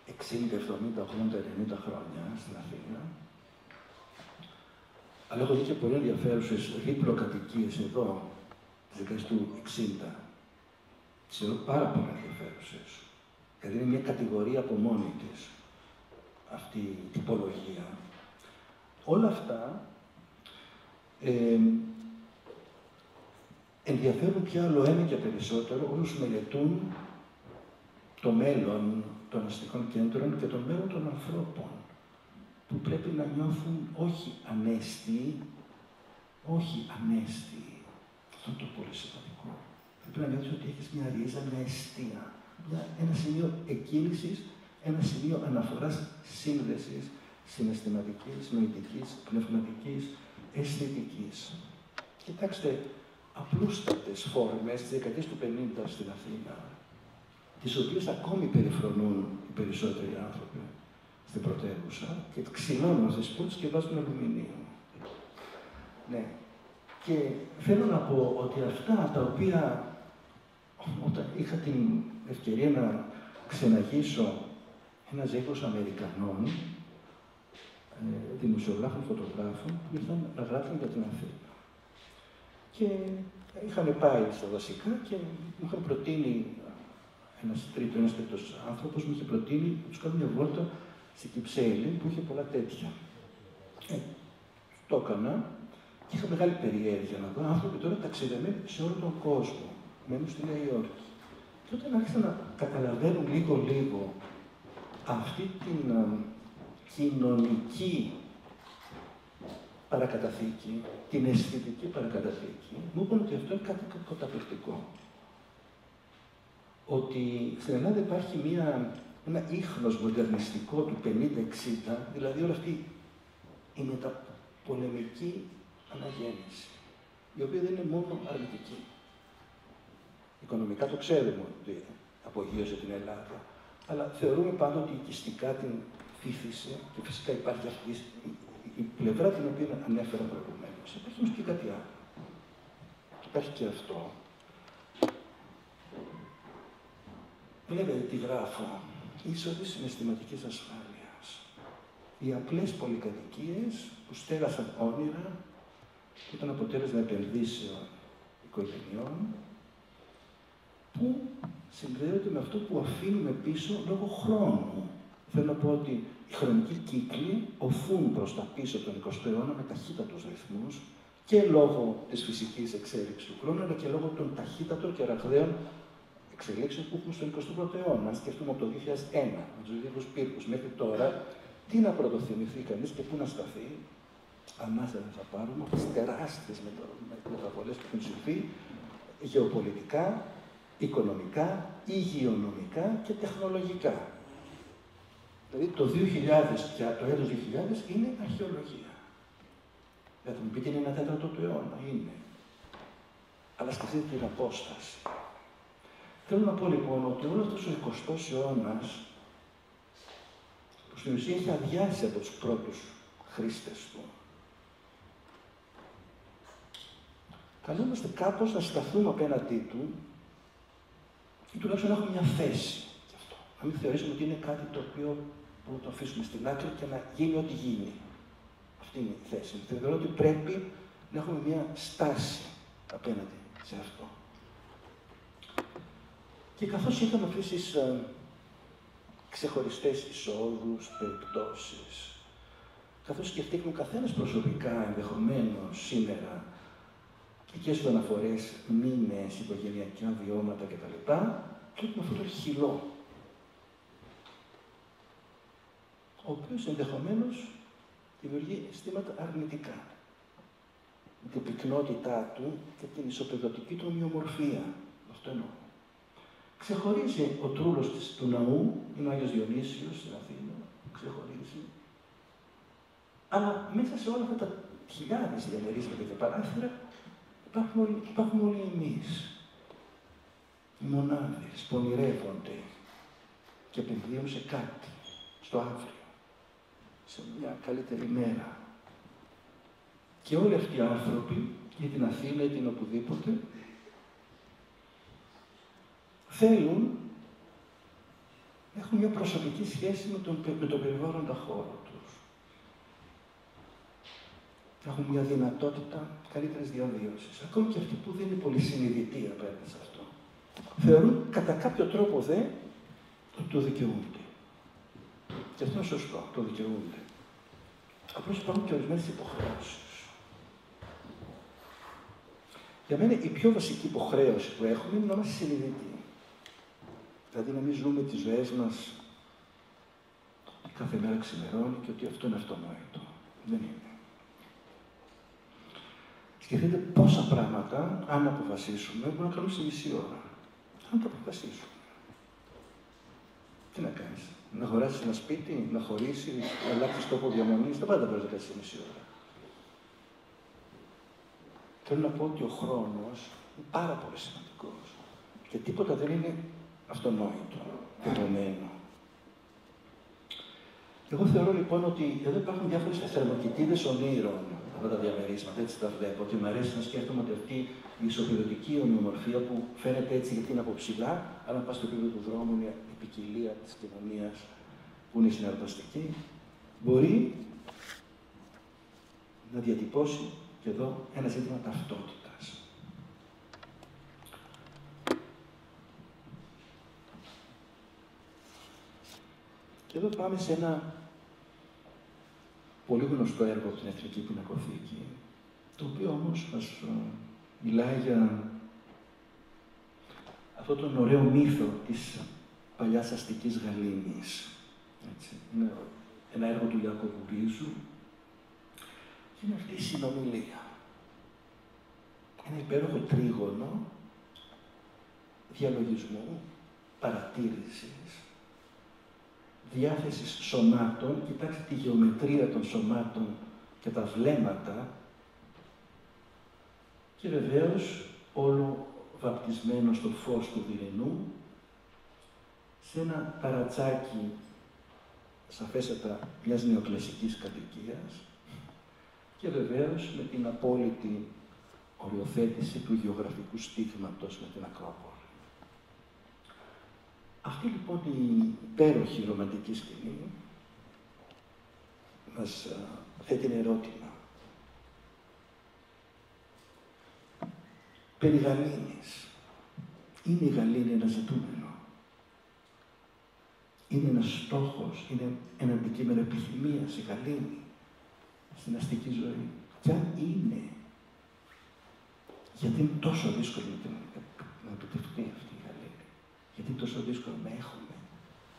60, 70, 80, 90 χρόνια στην Αθήνα, αλλά έχω δει και πολύ ενδιαφέρουσες δίπλοκατοικίες εδώ, της δεκαετίας του 60. Ξέρω πάρα πολύ ενδιαφέρουσες. Δηλαδή είναι μια κατηγορία από μόνη της αυτή η τυπολογία. Όλα αυτά ενδιαφέρουν πια άλλο ένα και περισσότερο όσους μελετούν το μέλλον των αστικών κέντρων και το μέλλον των ανθρώπων, που πρέπει να νιώθουν όχι ανέστιοι, αυτό είναι το πολύ σημαντικό. Πρέπει να νιώθεις ότι έχεις μια ρίζα, μια αιστεία, ένα σημείο εκκίνησης, ένα σημείο αναφοράς, σύνδεσης συναισθηματικής, νοητικής, πνευματικής, αισθητικής. Κοιτάξτε, απλούστατες φόρμες της δεκαετίας του 50 στην Αθήνα, τις οποίες ακόμη περιφρονούν οι περισσότεροι άνθρωποι στην πρωτεύουσα και ξυλώνουν αυτές τις πόλεις και βάζουν αλουμινίου. Ναι. Και θέλω να πω ότι αυτά τα οποία, όταν είχα την ευκαιρία να ξεναγήσω ένα ζεύγος Αμερικανών, δημοσιογράφων, φωτογράφων, που ήρθαν να γράψουν για την Αθήνα. Και είχαν πάει στα δασικά και μου είχαν προτείνει ένας τρίτος άνθρωπος μου είχε προτείνει να τους κάνω μια βόλτα στην Κυψέλη που είχε πολλά τέτοια. Το έκανα και είχα μεγάλη περιέργεια να δω άνθρωποι τώρα ταξιδεμένοι σε όλο τον κόσμο. Μένουν στη Νέα Υόρκη. Και όταν άρχισαν να καταλαβαίνουν λίγο αυτή την κοινωνική παρακαταθήκη, την αισθητική παρακαταθήκη, μου είπαν ότι αυτό είναι κάτι καταπληκτικό. Ότι στην Ελλάδα υπάρχει ένα ίχνος μοντερνιστικό του 50-60, δηλαδή όλη αυτή η μεταπολεμική αναγέννηση, η οποία δεν είναι μόνο αρνητική. Οικονομικά το ξέρουμε ότι απογείωσε την Ελλάδα, αλλά θεωρούμε πάντοτε οικιστικά την φύθησε και φυσικά υπάρχει αυτή η πλευρά την οποία ανέφερα προηγουμένως. Υπάρχει όμως και κάτι άλλο. Υπάρχει και αυτό. Βλέπετε τι γράφω. Είσοδοι συναισθηματικής ασφάλειας. Οι απλές πολυκατοικίες που στέγασαν όνειρα, που ήταν αποτέλεσμα επενδύσεων οικογενειών, που συνδέονται με αυτό που αφήνουμε πίσω λόγω χρόνου. Θέλω να πω ότι οι χρονικοί κύκλοι οθούν προς τα πίσω τον 20ο αιώνα με ταχύτατους ρυθμούς και λόγω της φυσικής εξέλιξης του χρόνου, αλλά και λόγω των ταχύτατων και ραγδαίων εξελίξεων που έχουμε στον 21ο αιώνα. Αν σκεφτούμε από το 2001, με τους λίγους πύργους μέχρι τώρα, τι να πρωτοθυμηθεί κανείς και πού να σταθεί, ανάσα δεν θα πάρουμε από τις τεράστιες μεταβολές που έχουν συμβεί γεωπολιτικά, οικονομικά, υγειονομικά και τεχνολογικά. Δηλαδή το 2000 πια, το έτος 2000 είναι αρχαιολογία. Δεν θα μου πείτε είναι ένα τέταρτο του αιώνα, είναι. Αλλά σκεφτείτε την απόσταση. Θέλω να πω λοιπόν ότι όλο αυτός ο 20ος αιώνας, που στην ουσία έχει αδειάσει από τους πρώτους χρήστες του, καλούμαστε κάπως να σταθούμε απέναντί του ή τουλάχιστον να έχουμε μια θέση γι' αυτό. Να μην θεωρήσουμε ότι είναι κάτι το οποίο μπορούμε να το αφήσουμε στην άκρη και να γίνει ό,τι γίνει. Αυτή είναι η θέση. Θεωρώ ότι πρέπει να έχουμε μια στάση απέναντι σε αυτό. Και καθώς είχαμε αυτές τις ξεχωριστές εισόδους, περιπτώσεις, καθώς σκεφτήκαμε καθένας προσωπικά ενδεχομένως σήμερα και στις αναφορές, μήνες, οικογενειακά βιώματα κτλ. Και έχουμε αυτό το χυλό, ο οποίος ενδεχομένως δημιουργεί αισθήματα αρνητικά. Με την πυκνότητά του και την ισοπεδωτική του ομοιομορφία. Αυτό εννοώ. Ξεχωρίζει ο τρούλος του ναού, είναι ο Άγιος Διονύσιος στην Αθήνα, ξεχωρίζει. Αλλά μέσα σε όλα αυτά τα χιλιάδες διαμερίσματα και παράθυρα υπάρχουν όλοι εμείς. Οι μονάδες που ονειρεύονται και επενδύουν σε κάτι, στο αύριο, σε μια καλύτερη μέρα. Και όλοι αυτοί οι άνθρωποι, ή την Αθήνα ή την οπουδήποτε, θέλουν να έχουν μια προσωπική σχέση με τον περιβάλλοντα χώρο τους. Να έχουν μια δυνατότητα καλύτερης διαβίωσης. Ακόμη και αυτοί που δεν είναι πολύ συνειδητοί απέναντι σε αυτό. Θεωρούν κατά κάποιο τρόπο ότι το δικαιούνται. Και αυτό είναι σωστό, το δικαιούνται. Απλώς υπάρχουν και ορισμένες υποχρεώσεις. Για μένα η πιο βασική υποχρέωση που έχουμε είναι να είμαστε συνειδητοί. Δηλαδή να μην ζούμε τις ζωές μας κάθε μέρα ξημερώνει και ότι αυτό είναι αυτονόητο. Δεν είναι. Σκεφτείτε πόσα πράγματα, αν αποφασίσουμε, μπορούμε να κάνουμε σε μισή ώρα. Αν το αποφασίσουμε. Τι να κάνεις, να αγοράσεις ένα σπίτι, να χωρίσεις, να αλλάξεις τόπο διαμονής, τα πάντα μπορείς να κάνεις σε μισή ώρα. Θέλω να πω ότι ο χρόνος είναι πάρα πολύ σημαντικός και τίποτα δεν είναι αυτονόητο, δεδομένο. Εγώ θεωρώ λοιπόν ότι εδώ υπάρχουν διάφορες θερμοκοιτίδες ονείρων αυτά τα διαμερίσματα, έτσι τα βλέπω. Και μου αρέσει να σκέφτομαι ότι αυτή η ισοπεδωτική ομοιομορφία που φαίνεται έτσι γιατί είναι από ψηλά, αλλά πας στο επίπεδο του δρόμου είναι η ποικιλία της κοινωνίας που είναι συναρπαστική, μπορεί να διατυπώσει και εδώ ένα ζήτημα ταυτότητας. Και εδώ πάμε σε ένα πολύ γνωστό έργο από την Εθνική Πινακοθήκη, το οποίο όμως μας μιλάει για αυτόν τον ωραίο μύθο της παλιάς αστικής Γαλήνης. Έτσι. Είναι ένα έργο του Ιάκωβου Ρίζου και είναι αυτή η συνομιλία. Ένα υπέροχο τρίγωνο διαλογισμού, παρατήρησης, διάθεσης σωμάτων. Κοιτάξτε τη γεωμετρία των σωμάτων και τα βλέμματα και βεβαίως όλο βαπτισμένο στο φως του Βυρηνού, σε ένα ταρατσάκι σαφέστατα μιας νεοκλασικής κατοικίας και βεβαίως με την απόλυτη οριοθέτηση του γεωγραφικού στίγματος με την Ακρόπολη. Αυτή λοιπόν η υπέροχη ρομαντική σκηνή μας θέτει ένα ερώτημα. Περί Γαλήνης. Είναι η Γαλήνη ένα ζητούμενο? Είναι ένας στόχος, είναι ένα αντικείμενο επιθυμίας η Γαλήνη στην αστική ζωή? Και αν είναι, γιατί είναι τόσο δύσκολο να επιτευχθεί αυτή η Γαλήνη? Γιατί είναι τόσο δύσκολο να έχουμε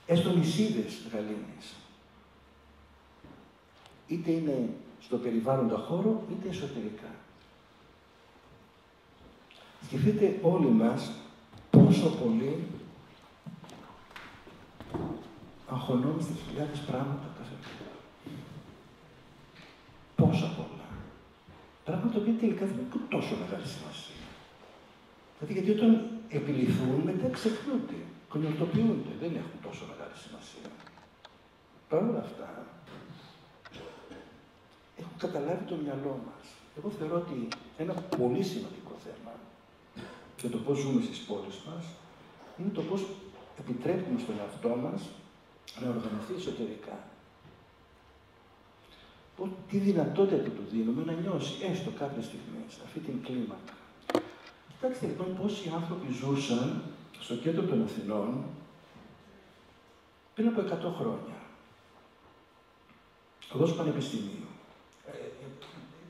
έστω νησίδες Γαλήνης? Είτε είναι στο περιβάλλοντα χώρο, είτε εσωτερικά. Σκεφτείτε όλοι μας πόσο πολύ αγχωνόμαστε χιλιάδες πράγματα κάθε μέρα. Πόσα πολλά. Πράγματα που τελικά δεν έχουν τόσο μεγάλη σημασία. Δηλαδή, γιατί όταν επιληθούν, μετά ξεχνούνται, κονιορτοποιούνται, δεν έχουν τόσο μεγάλη σημασία. Παρ' όλα αυτά, έχουν καταλάβει το μυαλό μας. Εγώ θεωρώ ότι ένα πολύ σημαντικό θέμα για το πώς ζούμε στις πόλεις μας είναι το πώς επιτρέπουμε στον εαυτό μας να οργανωθεί εσωτερικά. Τι δυνατότητα του δίνουμε να νιώσει έστω κάποιες στιγμές αυτή την κλίμακα. Κοιτάξτε λοιπόν πόσοι άνθρωποι ζούσαν στο κέντρο των Αθηνών πριν από 100 χρόνια. Εδώ στο Πανεπιστήμιο.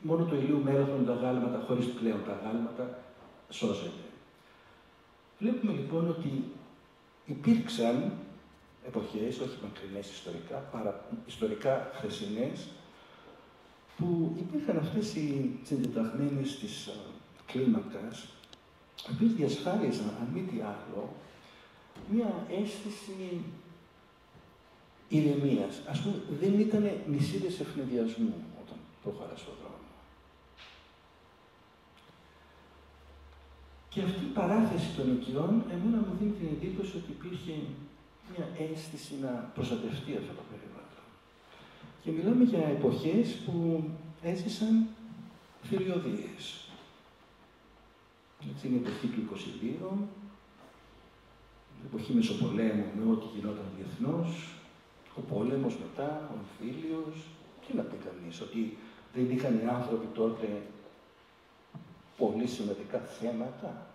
Μόνο το ηλίου μέγεθον τα γάλματα, χωρίς πλέον τα γάλματα, σώζεται. Βλέπουμε λοιπόν ότι υπήρξαν εποχές, όχι μακρινές ιστορικά χθεσινές, που υπήρχαν αυτές οι συντεταγμένες της κλίμακας, οι οποίες διασφάλιζαν, αν μη τι άλλο, μία αίσθηση ηρεμίας. Ας πούμε, δεν ήταν νησίδες ευνηδιασμού όταν προχωράς στον δρόμο. Και αυτή η παράθεση των οικειών, εμένα μου δίνει την εντύπωση ότι υπήρχε μια αίσθηση να προστατευτεί αυτό το περιβάλλον. Και μιλάμε για εποχές που έζησαν θηριωδίες. Έτσι είναι η εποχή του 22, η εποχή Μεσοπολέμου με ό,τι γινόταν διεθνώς, ο πόλεμος μετά, ο εμφύλιος. Τι να πει κανείς, ότι δεν είχαν οι άνθρωποι τότε πολύ σημαντικά θέματα?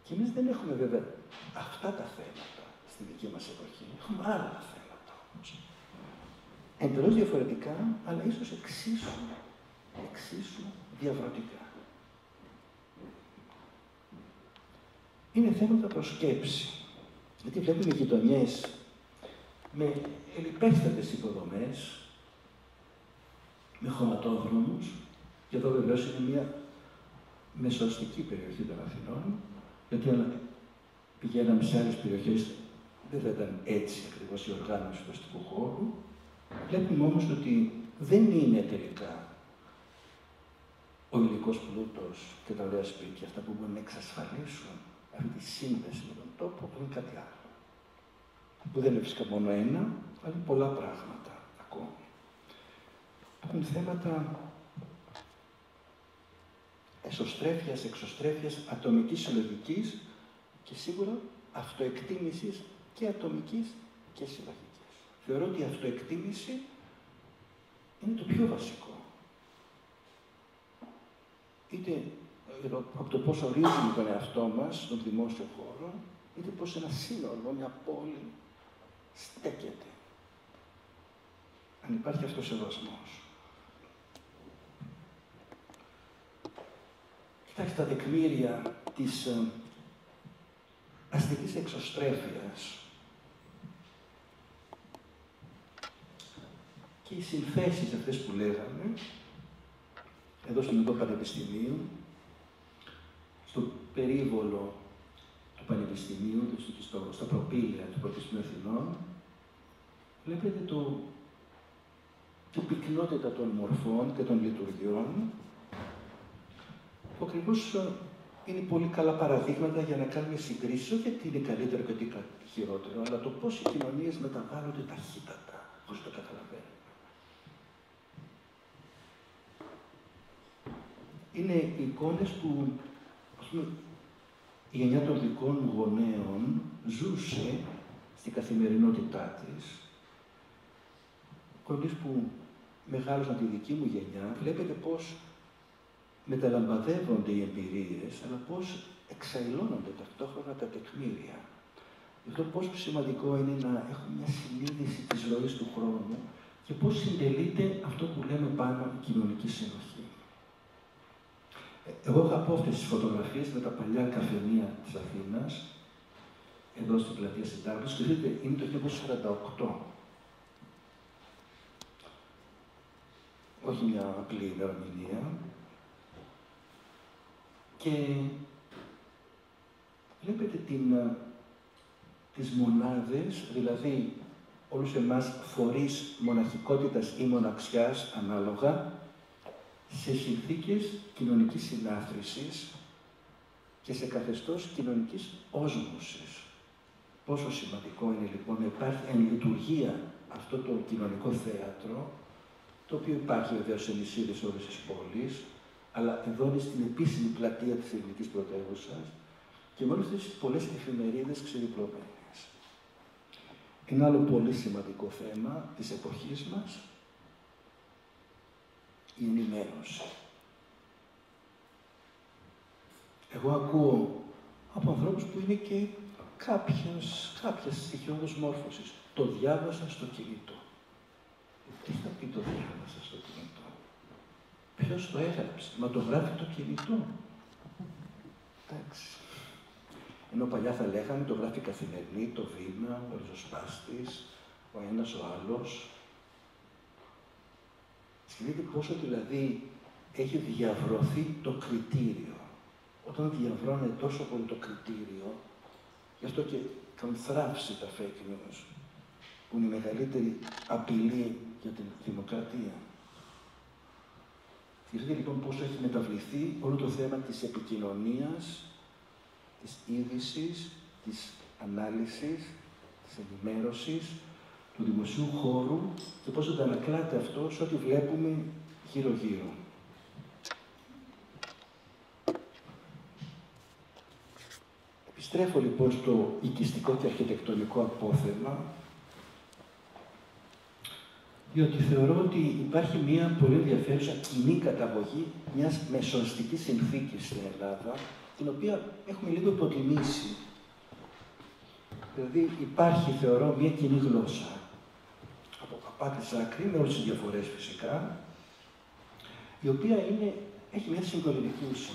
Και εμείς δεν έχουμε βέβαια αυτά τα θέματα στη δική μας εποχή. Έχουμε άλλα θέματα όμως. Εντελώς διαφορετικά, αλλά ίσως εξίσου διαβρωτικά. Είναι θέματα προς σκέψη. Γιατί βλέπουμε γειτονιές με ελιπέστατες υποδομές, με χωματόδρομους, και εδώ βεβαίως είναι μια μεσοαστική περιοχή των Αθηνών, γιατί αν πηγαίναμε σε άλλες περιοχές δεν θα ήταν έτσι ακριβώς η οργάνωση του αστικού χώρου. Βλέπουμε όμως ότι δεν είναι τελικά ο υλικός πλούτος και τα ωραία σπίτια αυτά που μπορούν να εξασφαλίσουν αυτή τη σύνδεση με τον τόπο, που είναι κάτι άλλο. Που δεν είναι φυσικά μόνο ένα, αλλά είναι πολλά πράγματα ακόμη. Έχουν θέματα εσωστρέφειας, εξωστρέφειας, ατομικής συλλογικής και σίγουρα αυτοεκτίμησης και ατομικής και συλλογικής. Θεωρώ ότι η αυτοεκτίμηση είναι το πιο βασικό. Είτε από το πώς ορίζουμε τον εαυτό μας στον δημόσιο χώρο, Δείτε πως ένα σύνολο, μια πόλη, στέκεται. Αν υπάρχει αυτός ο σεβασμός. Κοιτάξτε τα τεκμήρια της αστικής εξωστρέφειας και οι συνθέσεις αυτές που λέγαμε, εδώ στο Ελληνικό Πανεπιστημίο, στο περίβολο του Πανεπιστημίου, στα προπήλαια του Πανεπιστημίου Αθηνών, βλέπετε την πυκνότητα των μορφών και των λειτουργιών, που ακριβώς είναι πολύ καλά παραδείγματα για να κάνουμε συγκρίσεις, όχι τι είναι καλύτερο και τι είναι χειρότερο, αλλά το πώς οι κοινωνίες μεταβάλλονται ταχύτατα, πώς το καταλαβαίνουμε. Είναι εικόνες που, ας πούμε, η γενιά των δικών γονέων ζούσε στην καθημερινότητά της. Γονείς που μεγάλωσαν τη δική μου γενιά, βλέπετε πώς μεταλαμπαδεύονται οι εμπειρίες, αλλά πώς εξαϊλώνονται ταυτόχρονα τα τεκμήρια. Γι' αυτό πόσο σημαντικό είναι να έχουμε μια συνείδηση της ροής του χρόνου και πώς συντελείται αυτό που λέμε πάνω η κοινωνική συνοχή. Εγώ είχα από αυτές τις φωτογραφίες με τα παλιά καφενεία της Αθήνας, εδώ στην πλατεία Συντάγματος, και δείτε, είναι το 1948. Όχι μια απλή ημερομηνία. Και βλέπετε τις μονάδες, δηλαδή όλους εμάς φορείς μοναχικότητας ή μοναξιάς ανάλογα, σε συνθήκες κοινωνικής συνάθρησης και σε καθεστώς κοινωνικής όσμωσης. Πόσο σημαντικό είναι λοιπόν να υπάρχει εν λειτουργία αυτό το κοινωνικό θέατρο, το οποίο υπάρχει βεβαίως σε νησίδες όλες τις πόλεις, αλλά εδώ είναι στην επίσημη πλατεία της ελληνικής πρωτεύουσας και με όλες τις πολλές εφημερίδες ξεδιπλωμένες. Ένα άλλο πολύ σημαντικό θέμα της εποχής μας, η ενημέρωση. Εγώ ακούω από ανθρώπους που είναι και κάποιες στοιχειώδους μόρφωσης. Το διάβασα στο κινητό. Τι θα πει το διάβασα στο κινητό? Ποιος το έγραψε? Μα το γράφει το κινητό. Εντάξει. Ενώ παλιά θα λέγανε το γράφει η Καθημερινή, το Βήμα, ο Ριζοσπάστης, ο ένας ο άλλος. Σκεφτείτε πόσο δηλαδή έχει διαβρωθεί το κριτήριο. Όταν διαβρώνεται τόσο πολύ το κριτήριο, γι' αυτό και καμθράψει τα fake news, που είναι η μεγαλύτερη απειλή για την δημοκρατία. Σκεφτείτε λοιπόν πόσο έχει μεταβληθεί όλο το θέμα της επικοινωνίας, της είδησης, της ανάλυσης, της ενημέρωσης, του δημοσίου χώρου και πώς αντανακλάται αυτό σε ό,τι βλέπουμε γύρω-γύρω. Επιστρέφω λοιπόν στο οικιστικό και αρχιτεκτονικό απόθεμα, διότι θεωρώ ότι υπάρχει μια πολύ ενδιαφέρουσα κοινή καταγωγή μιας μεσοαστικής συνθήκης στην Ελλάδα, την οποία έχουμε λίγο υποτιμήσει. Δηλαδή υπάρχει, θεωρώ, μια κοινή γλώσσα. Από άκρη σε άκρη, με όλες τις διαφορές φυσικά, η οποία έχει μια συγκολητική ουσία.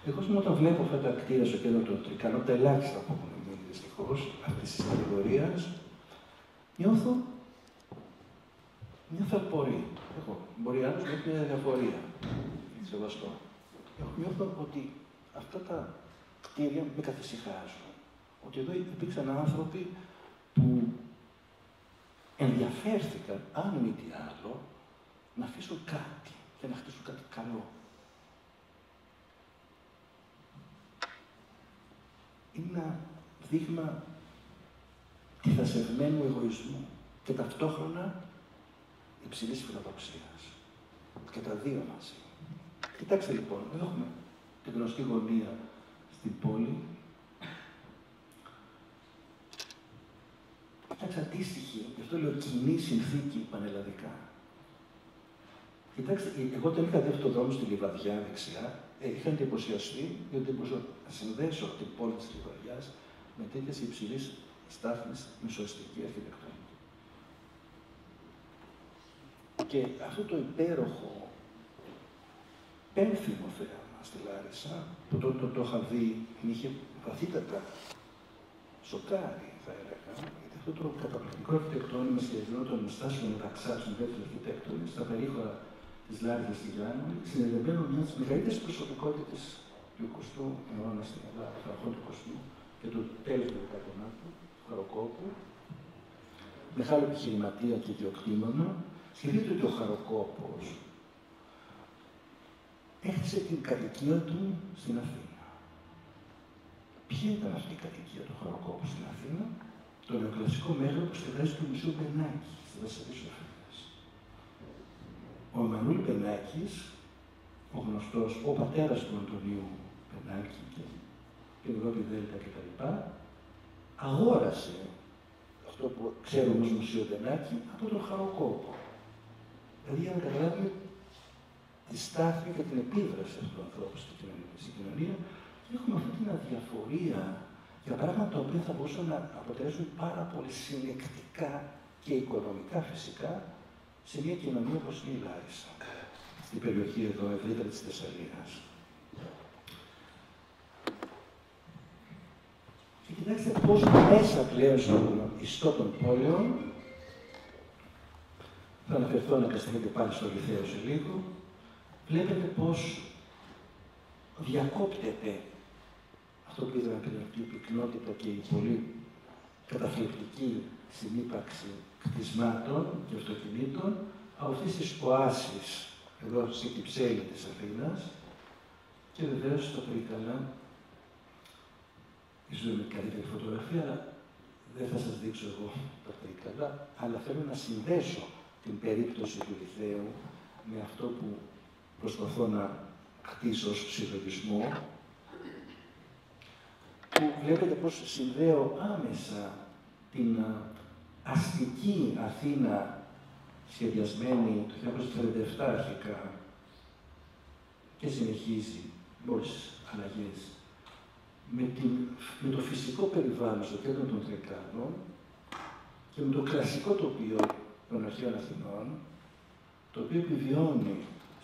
Εγώ όταν βλέπω αυτά τα κτίρια στο κέντρο των Τρικανών, τα ελάχιστα που έχουν μείνει δυστυχώς αυτής της κατηγορίας, νιώθω μια θαλπορία. Μπορεί άλλος να έχει μια διαφορία. Σεβαστό. Νιώθω ότι αυτά τα κτίρια με καθησυχάζουν. Ότι εδώ υπήρξαν άνθρωποι που ενδιαφέρθηκαν, αν μη τι άλλο, να αφήσουν κάτι και να χτίσουν κάτι καλό. Είναι ένα δείγμα τυθασευμένου εγωισμού και ταυτόχρονα υψηλής φιλοδοξίας. Και τα δύο μαζί. Κοιτάξτε λοιπόν, εδώ έχουμε την γνωστή γωνία στην πόλη. Κοιτάξτε αντίστοιχη, γι' αυτό λέω κοινή συνθήκη πανελλαδικά. Κοιτάξτε, εγώ όταν είχα δει αυτό το δρόμο στη Λιβαδιά δεξιά, είχα εντυπωσιαστεί, διότι μπορούσα να συνδέσω την πόλη της Λιβαδιάς με τέτοιες υψηλής στάθμης μεσοαστική αρχιτεκτονική. Και αυτό το υπέροχο, πένθυμο θέαμα στη Λάρισα, που τότε το είχα δει, με είχε βαθύτατα σοκάρει, θα έλεγα, γιατί αυτό το καταπληκτικό αρχιτεκτόνημα σχεδιαζόταν των στάσεων μεταξάσεων δεύτερων αρχιτέκτονες στα περίχωρα της Λάρισας στη Γιάννη, συνδεδεμένο με μια από τις μεγαλύτερες προσωπικότητες του 20ου αιώνα στην Ελλάδα, του αρχών του 20ου και του τέλους του 19ου, του Χαροκόπου, μεγάλο επιχειρηματία και ιδιοκτήμονα. Σκεφτείτε ότι ο Χαροκόπος έχτισε την κατοικία του στην Αθήνα. Ποια ήταν αυτή η κατοικία του Χαροκόπου στην Αθήνα? Το νεοκλασικό μέγαρο που στεγάζει του Μουσείου Μπενάκη στη Βασιλής Σοφίας. Ο Εμμανουήλ Μπενάκης, ο γνωστός, ο πατέρας του Αντωνίου Μπενάκη και την Ευρώπη Δέλτα κτλ., αγόρασε αυτό που ξέρουμε ως Μουσείο Μπενάκη από τον Χαροκόπο. Δηλαδή για να καταλάβουμε τη στάθμη και την επίδραση αυτού του ανθρώπου στην κοινωνία, και έχουμε αυτή την αδιαφορία για πράγματα τα οποία θα μπορούσαν να αποτελέσουν πάρα πολύ συνεκτικά και οικονομικά φυσικά σε μια κοινωνία όπως είναι η Λάρισα, στην περιοχή εδώ ευρύτερα της Θεσσαλίας. Και κοιτάξτε πώς μέσα πλέον στον ιστό των πόλεων, θα αναφερθώ να κατασταθείτε πάλι στο Λυθαίο σε λίγο, βλέπετε πώς διακόπτεται αυτό που είδαμε πριν, αυτή η πυκνότητα και η πολύ καταθλιπτική συνύπαρξη κτισμάτων και αυτοκινήτων από αυτές τις οάσεις εδώ στην Κυψέλη της Αθήνας και βεβαίως στο Τρίκαλα. Ίσως δεν είναι καλύτερη φωτογραφία, αλλά δεν θα σας δείξω εγώ τα Τρίκαλα, αλλά θέλω να συνδέσω την περίπτωση του Λυθαίου με αυτό που προσπαθώ να χτίσω ως συλλογισμό, που βλέπετε πώς συνδέω άμεσα την αστική Αθήνα σχεδιασμένη το 1937 αρχικά και συνεχίζει όλες τις αλλαγές με το φυσικό περιβάλλον στο κέντρο των Τρικάλων και με το κλασικό τοπίο των αρχαίων Αθηνών, το οποίο επιβιώνει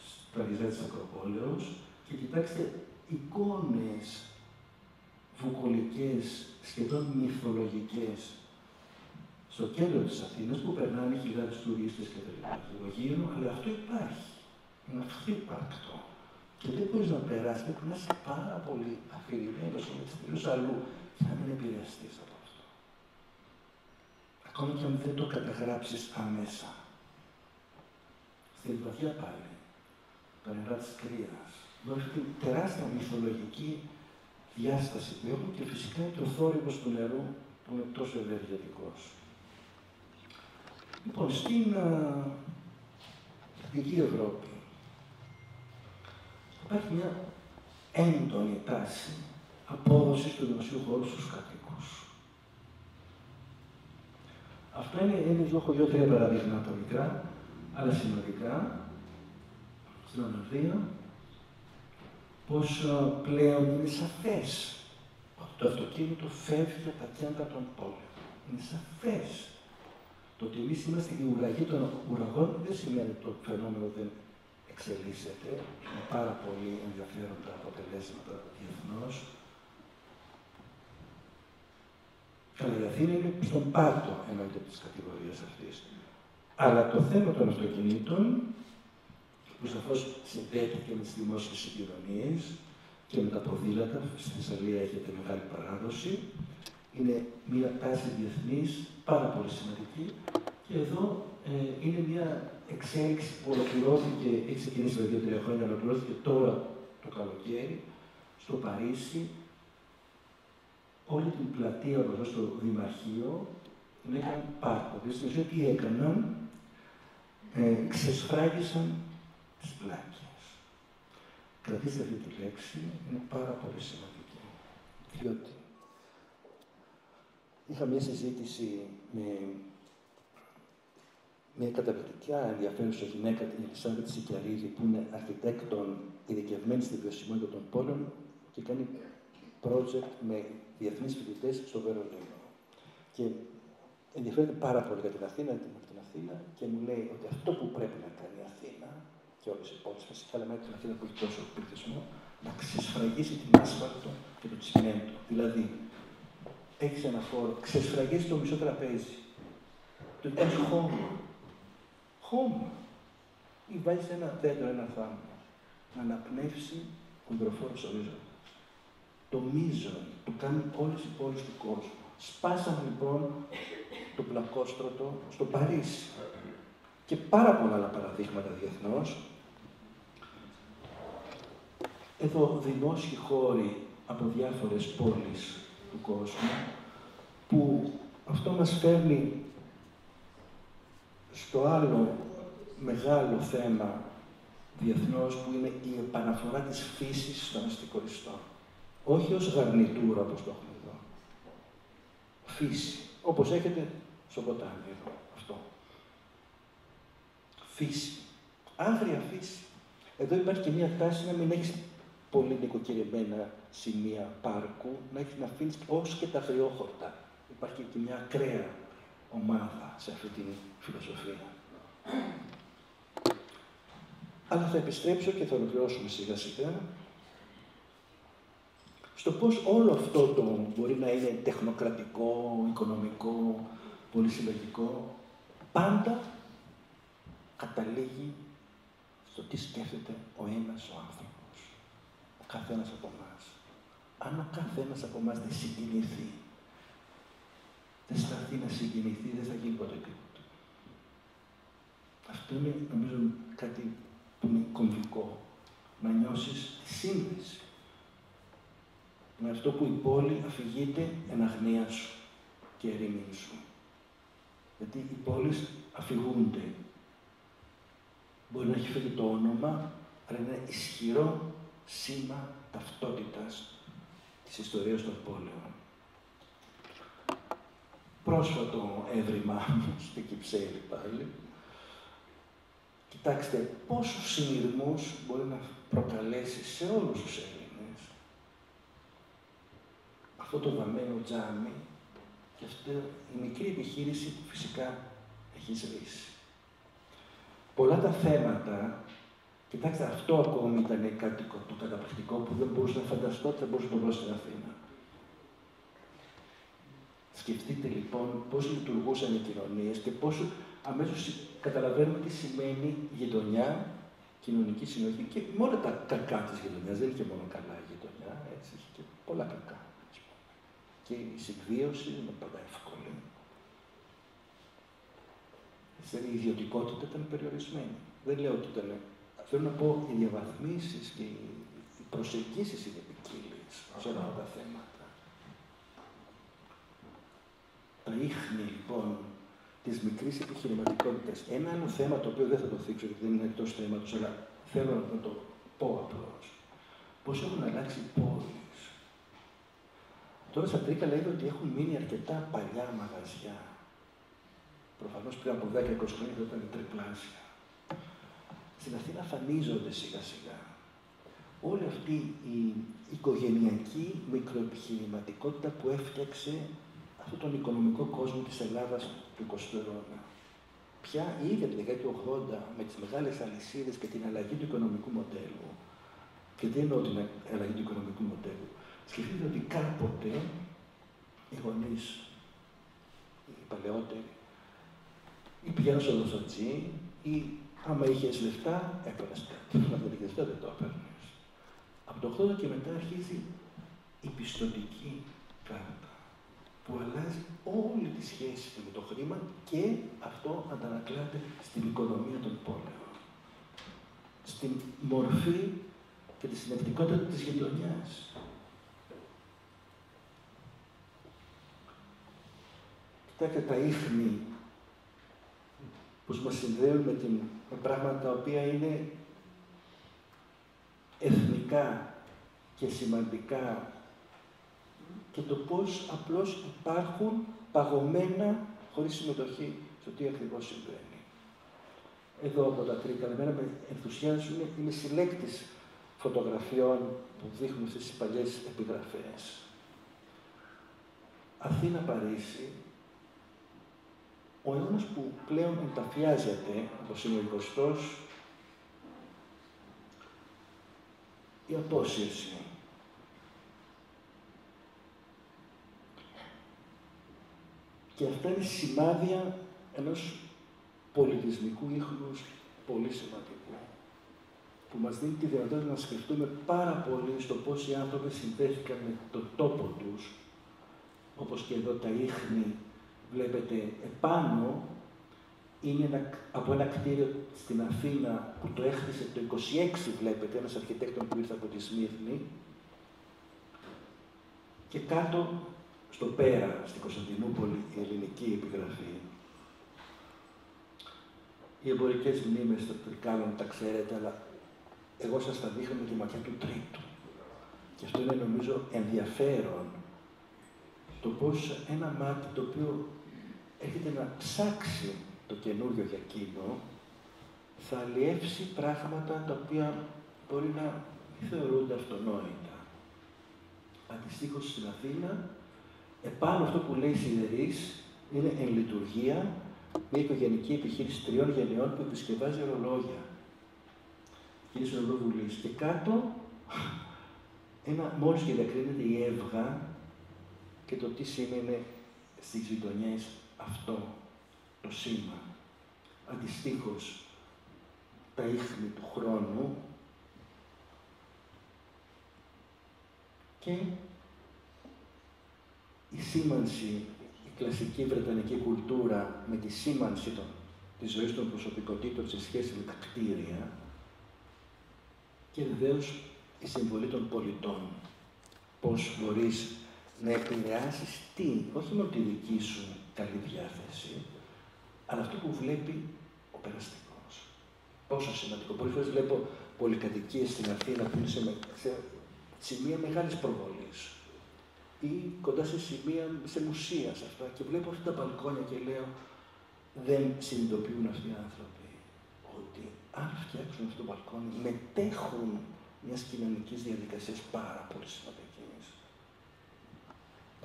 στα βυζιά της Ακροπόλεως, και κοιτάξτε εικόνες βουκολικές, σχεδόν μυθολογικές, στο κέντρο της Αθήνας που περνάνε χιλιάδες τουρίστες και τα λοιπά γύρω, αλλά αυτό υπάρχει. Είναι αυθύπαρκτο. Και δεν μπορείς να περάσεις, πρέπει να είσαι πάρα πολύ αφηρημένος με τις τελείως αλλού και να μην επηρεαστείς από αυτό. Ακόμα και αν δεν το καταγράψεις άμεσα. Στη Λιβαδιά πάλι, τα νερά της Κρίας, με αυτή την τεράστια μυθολογική διάσταση που έχουν και φυσικά είναι το θόρυβος του νερού που είναι τόσο ευεργετικός. Λοιπόν, στην Δυτική Ευρώπη υπάρχει μια έντονη τάση απόδοσης του δημοσίου χώρου στους κατοίκους. Αυτά είναι δύο-τρία παραδείγματα μικρά, αλλά σημαντικά, στην Ολλανδία, πως πλέον είναι σαφές ότι το αυτοκίνητο φεύγει από τα κέντρα των πόλεων. Είναι σαφές. Το ότι εμείς είμαστε η ουραγή των ουραγών δεν σημαίνει ότι το φαινόμενο δεν εξελίσσεται. Είναι πάρα πολύ ενδιαφέροντα αποτελέσματα διεθνώς. Αλλά η Αθήνα είναι στον πάτο εννοείται της κατηγορίας αυτής. Αλλά το θέμα των αυτοκινήτων, που σαφώς συνδέεται και με τις δημόσιες συγκοινωνίες και με τα ποδήλατα, στη Θεσσαλία έχετε μεγάλη παράδοση, είναι μια τάση διεθνής πάρα πολύ σημαντική και εδώ είναι μια εξέλιξη που ολοκληρώθηκε, έχει ξεκινήσει με 2-3 χρόνια, ολοκληρώθηκε τώρα το καλοκαίρι στο Παρίσι. Όλη την πλατεία εδώ στο Δημαρχείο την έκαναν πάρκο. Δηλαδή τι έκαναν, ξεσφράγισαν τις πλάκες. Κρατήστε αυτή τη λέξη, είναι πάρα πολύ σημαντική. Διότι είχα μια συζήτηση με μια καταπληκτικά ενδιαφέρουσα γυναίκα, την Ελισάβετ Σικιαρίδη, που είναι αρχιτέκτον ειδικευμένη στη βιωσιμότητα των πόλεων και κάνει project με διεθνείς φοιτητές στο Βερολίνο. Και ενδιαφέρεται πάρα πολύ για την Αθήνα, και μου λέει ότι αυτό που πρέπει να κάνει η Αθήνα και όλες οι πόλεις, φυσικά, αλλά με την Αθήνα που έχει τόσο πληθυσμό, να ξεσφραγίσει την άσφαλτο και το τσιμέντο. Δηλαδή, έχεις ένα χώρο, ξεσφραγίζει το μισό τραπέζι. Το κάνεις χώμα. Χώμα. Ή βάζεις ένα δέντρο, ένα θάμνο, να αναπνεύσει κοντροφόρος ορίζοντας. Το μείζον του κάνουν όλες οι πόλεις του κόσμου. Σπάσαμε λοιπόν το πλακόστρωτο στο Παρίσι και πάρα πολλά άλλα παραδείγματα διεθνώς. Εδώ δημόσιοι χώροι από διάφορες πόλεις του κόσμου, που αυτό μας φέρνει στο άλλο μεγάλο θέμα διεθνώς, που είναι η επαναφορά της φύσης στον αστικό ιστό. Όχι ως γαρνιτούρα, όπως το έχουμε εδώ. Φύση. Όπως έχετε στο ποτάμι εδώ. Αυτό. Φύση. Άγρια φύση. Εδώ υπάρχει και μια τάση να μην έχεις πολύ νοικοκυριεμένα σημεία πάρκου, να αφήνεις ως και τα αγριόχορτα. Υπάρχει και μια ακραία ομάδα σε αυτή τη φιλοσοφία. Αλλά θα επιστρέψω και θα ολοκληρώσουμε σιγά σιγά στο πώς όλο αυτό το μπορεί να είναι τεχνοκρατικό, οικονομικό, πολυσυλλογικό, πάντα καταλήγει στο τι σκέφτεται ο ένας ο άνθρωπος, ο καθένας από εμάς. Αν ο καθένας από εμάς δεν συγκινηθεί, δεν σταθεί να συγκινηθεί, δεν θα γίνει ποτέ τίποτα. Αυτό είναι, νομίζω, κάτι που είναι κομβικό. Να νιώσεις τη σύνδεση με αυτό που η πόλη αφηγείται εν αγνία σου και ερήμην σου. Γιατί οι πόλεις αφηγούνται. Μπορεί να έχει φύγει το όνομα, αλλά είναι ισχυρό σήμα ταυτότητας της ιστορίας των πόλεων. Πρόσφατο έβριμά μου στην Κυψέλη πάλι. Κοιτάξτε πόσους συνειρμούς μπορεί να προκαλέσει σε όλους τους Έλληνες αυτό το βαμμένο τζάμι και αυτή η μικρή επιχείρηση που φυσικά έχει σβήσει. Πολλά τα θέματα, κοιτάξτε, αυτό ακόμη ήταν κάτι το καταπληκτικό που δεν μπορούσα να φανταστώ ότι θα μπορούσα να το βρω στην Αθήνα. Σκεφτείτε λοιπόν πώς λειτουργούσαν οι κοινωνίες και πόσο αμέσως καταλαβαίνουμε τι σημαίνει γειτονιά, κοινωνική συνοχή και με όλα τα κακά της γειτονιάς. Δεν είναι και μόνο καλά η γειτονιά, έτσι, έχει και πολλά κακά. Και η συμβίωση είναι πάντα εύκολη. Η ιδιωτικότητα ήταν περιορισμένη. Δεν λέω ότι ήταν. Θέλω να πω, οι διαβαθμίσεις και οι προσεγγίσεις είναι ποικίλες σε όλα αυτά τα θέματα. Τα ίχνη λοιπόν της μικρής επιχειρηματικότητας. Ένα άλλο θέμα το οποίο δεν θα το θίξω γιατί δεν είναι εκτός θέματος, αλλά θέλω να το πω απλώς. Πώς έχουν αλλάξει οι πόλεις. Τώρα στα Τρίκαλα είδα ότι έχουν μείνει αρκετά παλιά μαγαζιά. Προφανώς πριν από 10-20 χρόνια θα ήταν τριπλάσια. Στην Αθήνα εμφανίζονται σιγά σιγά. Όλη αυτή η οικογενειακή μικροεπιχειρηματικότητα που έφτιαξε αυτόν τον οικονομικό κόσμο της Ελλάδας του 20ου αιώνα. Πια ήδη από τη δεκαετία του 80 με τις μεγάλες αλυσίδες και την αλλαγή του οικονομικού μοντέλου, και δεν εννοώ την αλλαγή του οικονομικού μοντέλου, σκεφτείτε ότι κάποτε οι γονείς, οι παλαιότεροι, ή πηγαίνουν στο δοσοτζή, ή άμα είχες λεφτά, έπαιρνες κάτι. Αν δεν είχες λεφτά, δεν το έπαιρνες. Από το 80 και μετά αρχίζει η πιστωτική κάρτα, που αλλάζει όλη τη σχέση με το χρήμα και αυτό αντανακλάται στην οικονομία των πόλεων. Στην μορφή και τη συνεκτικότητα της γειτονιάς. Κοιτάξτε τα ίχνη που μας συνδέουν με πράγματα τα οποία είναι εθνικά και σημαντικά και το πώς απλώς υπάρχουν παγωμένα χωρίς συμμετοχή στο τι ακριβώς συμβαίνει. εδώ από τα Τρίκα, εμένα με ενθουσιάζουν, είμαι συλλέκτης φωτογραφιών που δείχνουν αυτές τις παλιές επιγραφές. Αθήνα-Παρίσι, ο αιώνας που πλέον ενταφιάζεται, όπως είναι ο 20ος, η απόσυρση. Και αυτά είναι σημάδια ενός πολιτισμικού ίχνους πολύ σημαντικού, που μας δίνει τη δυνατότητα να σκεφτούμε πάρα πολύ στο πώς οι άνθρωποι συνδέθηκαν με τον τόπο τους, όπως και εδώ τα ίχνη βλέπετε επάνω, είναι από ένα κτίριο στην Αθήνα που το έχτισε το 26, βλέπετε, ένας αρχιτέκτον που ήρθε από τη Σμύρνη, και κάτω στο Πέρα, στην Κωνσταντινούπολη, η ελληνική επιγραφή. Οι εμπορικές μνήμες των Τρικάλων τα ξέρετε, αλλά εγώ σας τα δείχνω με τη ματιά του τρίτου. Και αυτό είναι, νομίζω, ενδιαφέρον. Το πώς ένα μάτι το οποίο έρχεται να ψάξει το καινούριο για εκείνο, θα αλλιεύσει πράγματα τα οποία μπορεί να μην θεωρούνται αυτονόητα. Αντιστοίχως στην Αθήνα, επάνω αυτό που λέει Σιδερής, είναι εν λειτουργία μια οικογενική επιχείρηση 3 γενεών που επισκευάζει ρολόγια. Κύριε Ευρωβουλής. Και κάτω, μόλις και διακρίνεται η έβγα και το τι σήμαινε στις γειτονιές αυτό το σήμα. Αντιστοίχως, τα ίχνη του χρόνου και η σήμανση, η κλασική βρετανική κουλτούρα με τη σήμανση της ζωής των προσωπικότητων σε σχέση με τα κτίρια και βεβαίως η συμβολή των πολιτών. Πώς μπορείς να επηρεάσεις όχι μόνο τη δική σου καλή διάθεση, αλλά αυτό που βλέπει ο περαστικός. Πόσο σημαντικό. Πολλές φορές βλέπω πολυκατοικίες στην Αθήνα που είναι σε σημεία μεγάλης προβολής ή κοντά σε μουσεία σε αυτά και βλέπω αυτά τα μπαλκόνια και λέω δεν συνειδητοποιούν αυτοί οι άνθρωποι ότι αν φτιάξουν αυτό το μπαλκόνι μετέχουν μιας κοινωνικής διαδικασίας πάρα πολύ σημαντικής.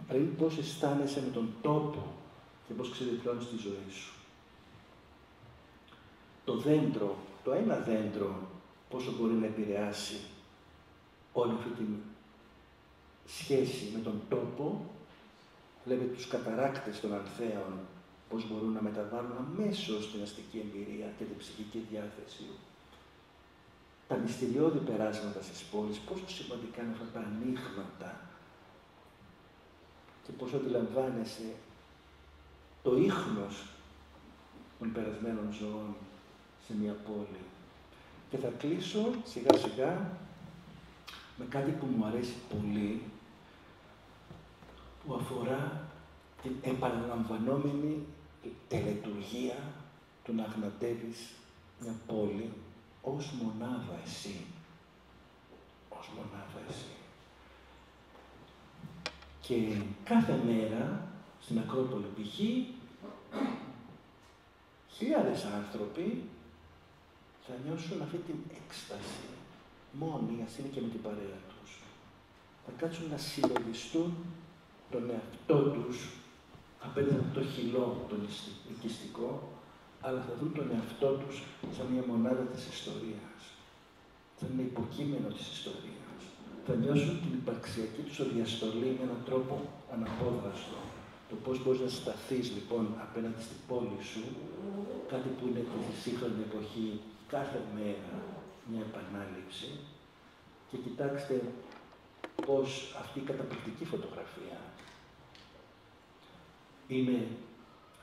Πριν πώς αισθάνεσαι με τον τόπο και πώς ξεδιπλώνεις τη ζωή σου. Το δέντρο, το ένα δέντρο, πόσο μπορεί να επηρεάσει όλη αυτή τη σχέση με τον τόπο, βλέπετε τους καταράκτες των ανθέων, πώς μπορούν να μεταβάλουν αμέσως την αστική εμπειρία και την ψυχική διάθεση. Τα μυστηριώδη περάσματα στις πόλεις, πόσο σημαντικά είναι αυτά τα ανοίγματα και πόσο αντιλαμβάνεσαι το ίχνος των περασμένων ζωών σε μια πόλη. Και θα κλείσω σιγά σιγά με κάτι που μου αρέσει πολύ, που αφορά την επαναλαμβανόμενη τελετουργία του να γνατεύεις μια πόλη ως μονάδα εσύ. Ως μονάδα εσύ. Και κάθε μέρα στην Ακρόπολη π.χ. χιλιάδες άνθρωποι θα νιώσουν αυτή την έκσταση. Μόνοι, ας είναι και με την παρέα τους. Θα κάτσουν να συλλογιστούν τον εαυτό τους απέναντι από το χυλό, τον οικιστικό, αλλά θα δουν τον εαυτό τους σαν μια μονάδα της ιστορίας. Σαν ένα υποκείμενο της ιστορίας. Θα νιώσουν την υπαρξιακή τους διαστολή με έναν τρόπο αναπόδραστο. Το πώς μπορείς να σταθείς λοιπόν απέναντι στην πόλη σου, κάτι που είναι τη σύγχρονη εποχή κάθε μέρα μια επανάληψη, και κοιτάξτε πώς αυτή η καταπληκτική φωτογραφία είναι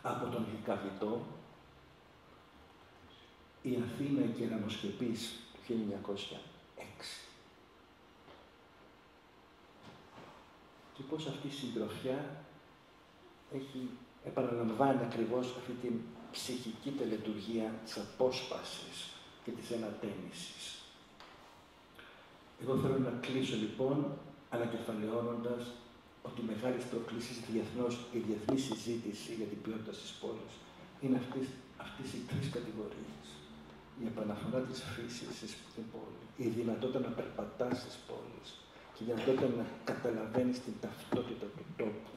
από τον Λυκαβητό, η Αθήνα η κεραμοσκεπής του 1906. Και πώς αυτή η συντροφιά επαναλαμβάνει ακριβώς αυτή την ψυχική τελετουργία της απόσπασης και της ενατένισης. Εγώ θέλω να κλείσω λοιπόν ανακεφαλαιώνοντας ότι οι μεγάλες προκλήσεις διεθνώς, η διεθνή συζήτηση για την ποιότητα της πόλης είναι αυτές οι τρεις κατηγορίες. η επαναφορά της φύσης στην πόλη, η δυνατότητα να περπατάς στις πόλεις και η δυνατότητα να καταλαβαίνεις την ταυτότητα του τόπου.